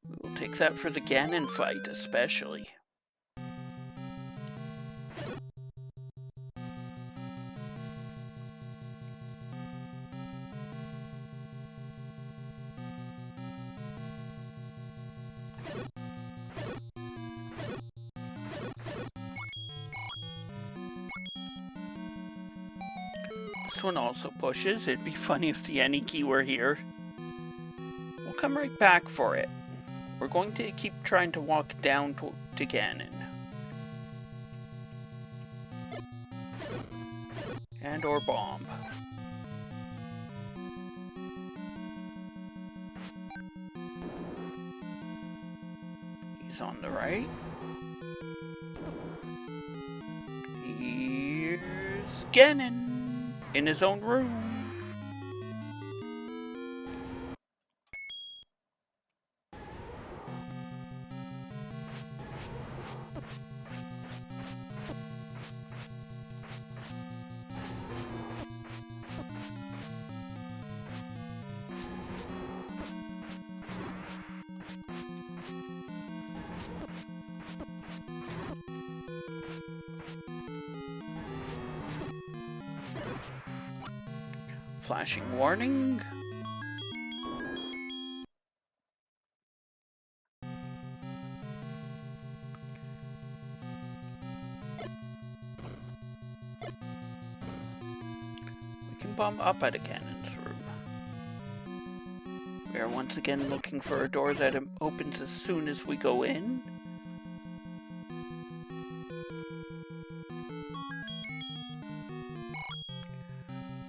We will take that for the Ganon fight, especially. This one also pushes. It'd be funny if the any key were here. We'll come right back for it. We're going to keep trying to walk down to Ganon. And or bomb. He's on the right. Here's Ganon in his own room. Flashing warning. We can bomb up at a Ganon's room. We are once again looking for a door that opens as soon as we go in.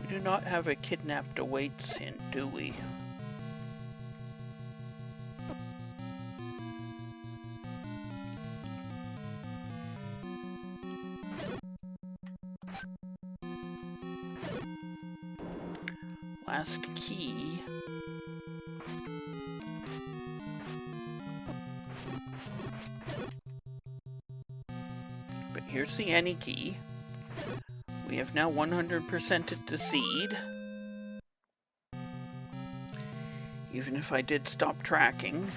We do not have a kidnapped awaits hint, do we? Last key. But here's the any key. We have now 100%ed the seed. Even if I did stop tracking.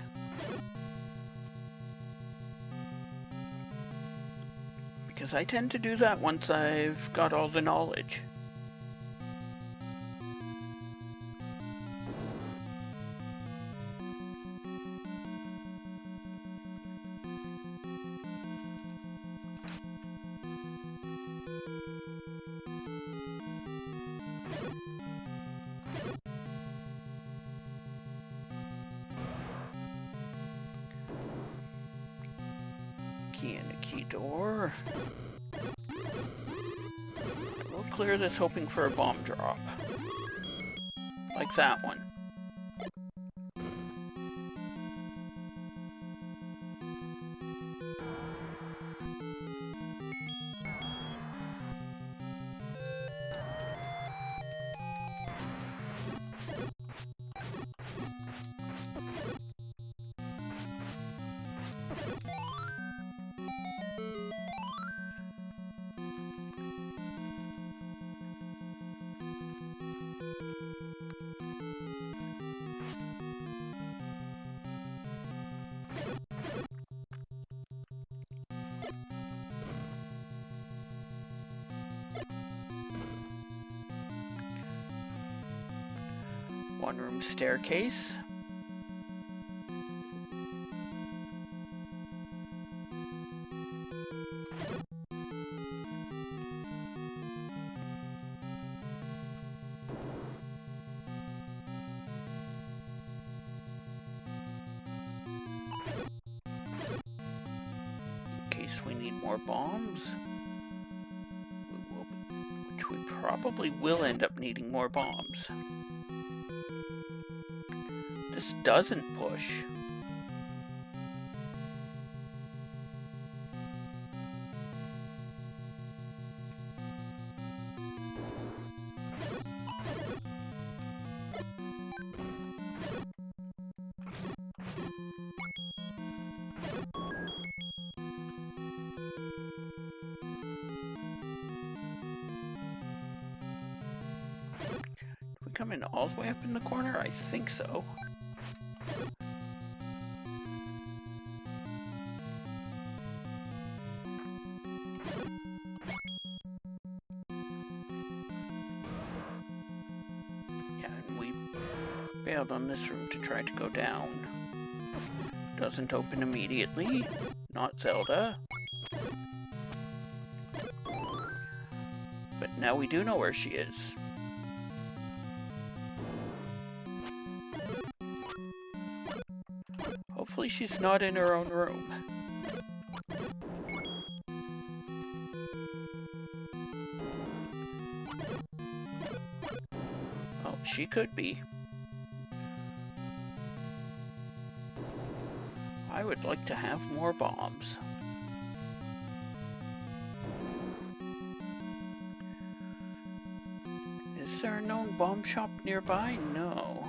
Because I tend to do that once I've got all the knowledge. Key and a key door. We'll clear this hoping for a bomb drop. Like that one. One room staircase. In case we need more bombs. Which we probably will end up needing more bombs. This doesn't push. coming all the way up in the corner? I think so. Yeah, and we bailed on this room to try to go down. Doesn't open immediately. Not Zelda. But now we do know where she is. Hopefully she's not in her own room. Oh, she could be. I would like to have more bombs. Is there a known bomb shop nearby? No.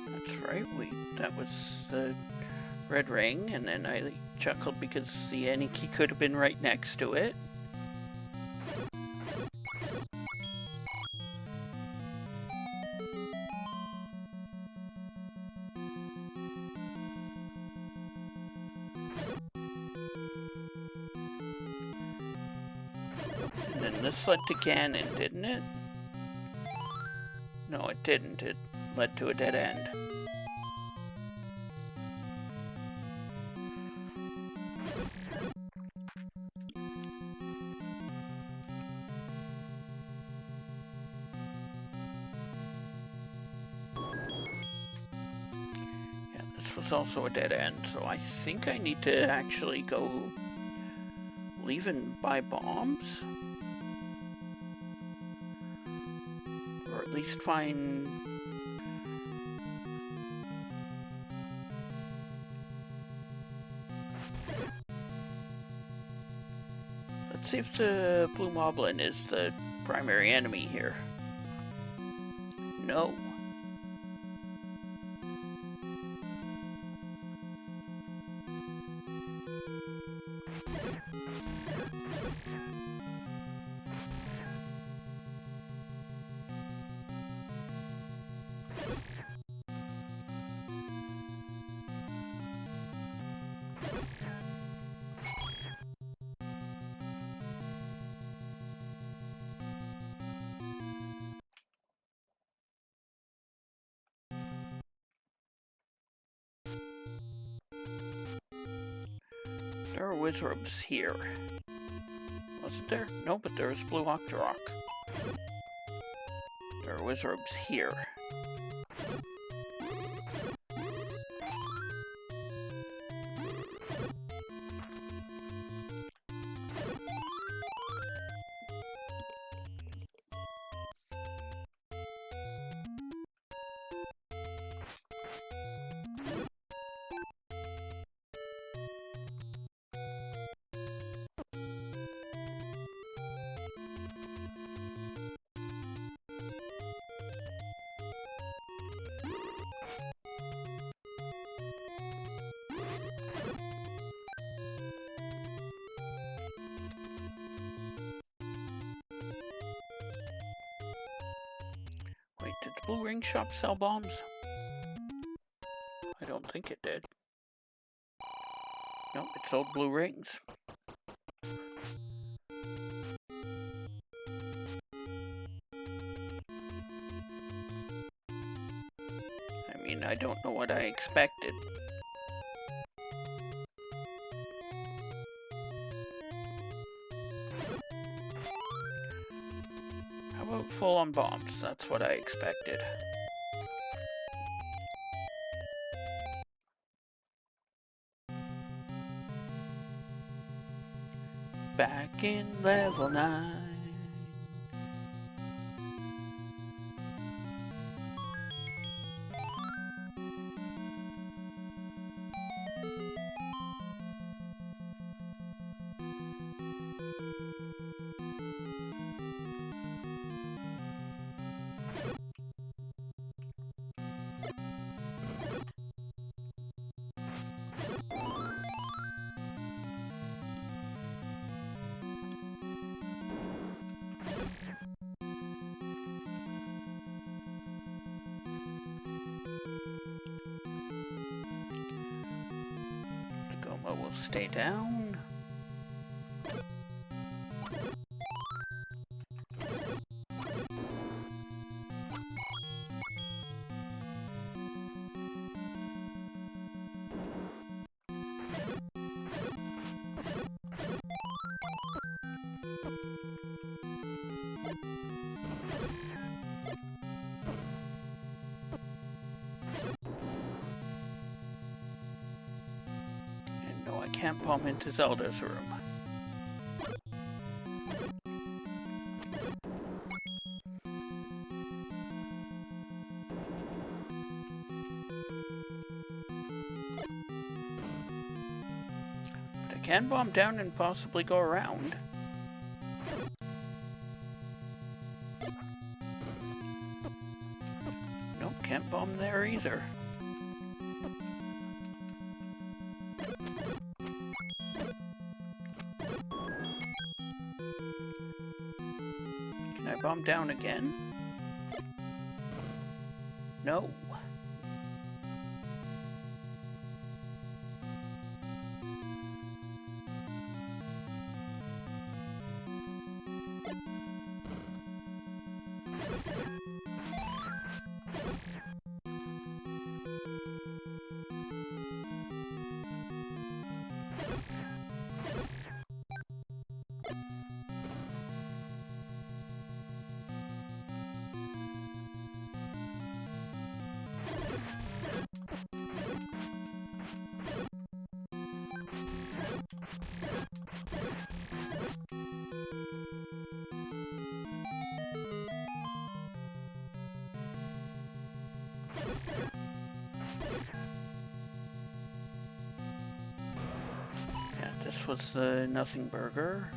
That's right, that was the red ring, and then I chuckled because the any key could have been right next to it. And then this led to Ganon, didn't it? No, it didn't. It led to a dead end. Yeah, this was also a dead end, so I think I need to actually go leave and buy bombs? Or at least find... Let's see if the Blue Moblin is the primary enemy here. No. There are Wizrobes here. Wasn't there? No, but there was Blue Octorok. There are Wizrobes here. Wait, did the Blue Ring Shop sell bombs? I don't think it did. Nope, it sold blue rings. I mean, I don't know what I expected. How about full on bombs? That's what I expected. Back in level 9. Well, we'll stay down. And no, I can't bomb into Zelda's room. But I can bomb down and possibly go around. Nope, can't bomb there either. Can I bomb down again? No. Yeah, this was the nothing burger.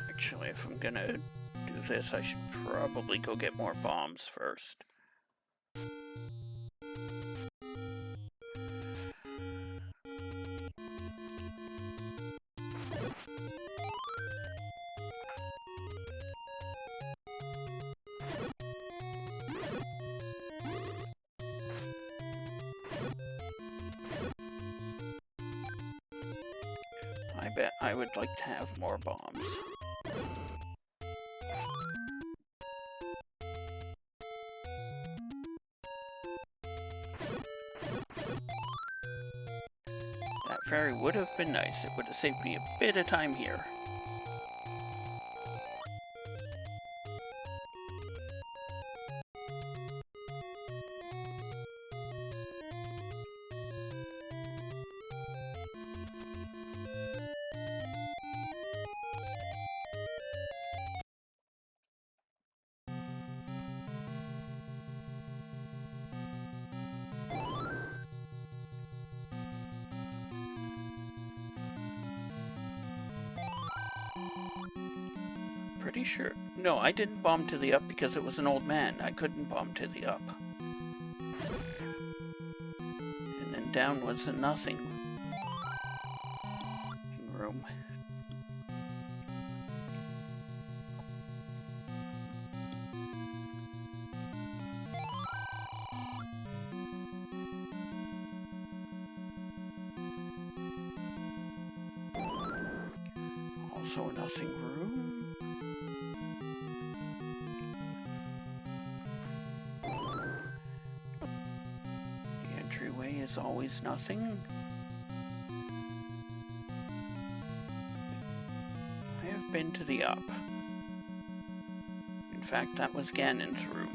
Actually, if I'm gonna do this, I should probably go get more bombs first. I bet I would like to have more bombs. That fairy would have been nice. It would have saved me a bit of time here. Pretty sure. No, I didn't bomb to the up because it was an old man. I couldn't bomb to the up. And then down was a nothing room. Also a nothing room. The entryway is always nothing. I have been to the up. In fact, that was Ganon's room.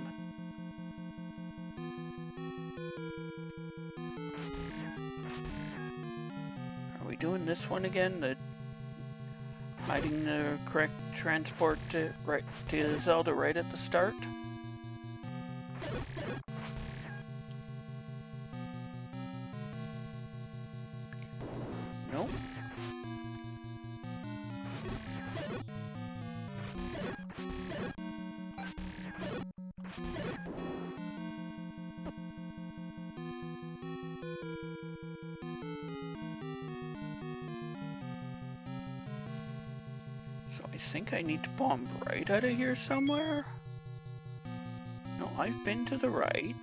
Are we doing this one again? The hiding the correct transport to Zelda right at the start? Nope. So I think I need to bomb right out of here somewhere. I've been to the right.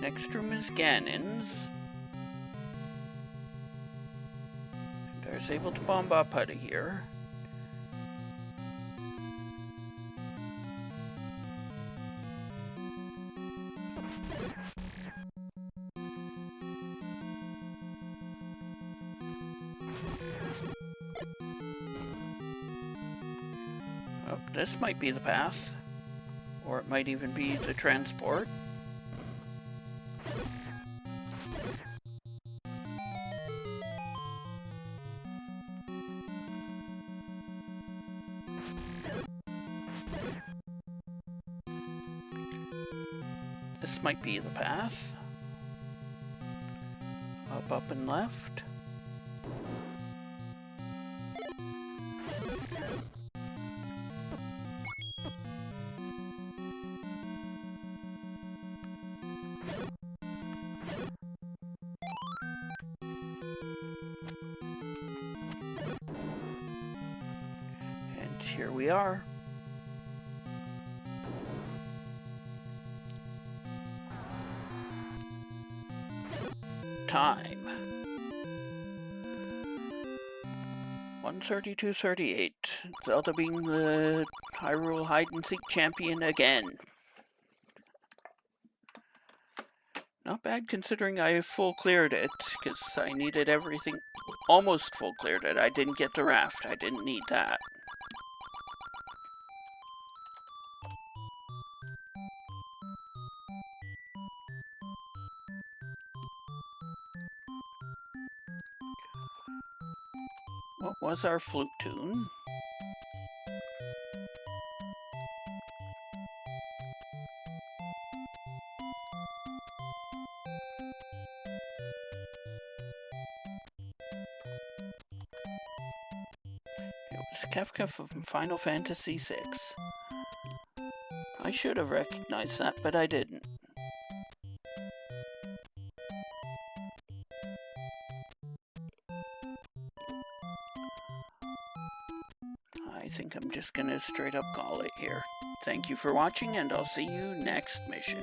Next room is Ganon's. And I was able to bomb up out of here. Oh, this might be the path. Or it might even be the transport. This might be the path. Up, and left. And here we are. Time. 1:32:38. Zelda being the Hyrule hide-and-seek champion again. Not bad considering I full cleared it, because I needed everything. Almost full cleared it. I didn't get the raft. I didn't need that. What was our flute tune? It was Kefka from Final Fantasy VI. I should have recognized that, but I didn't. I think I'm just gonna straight up call it here. Thank you for watching, and I'll see you next mission.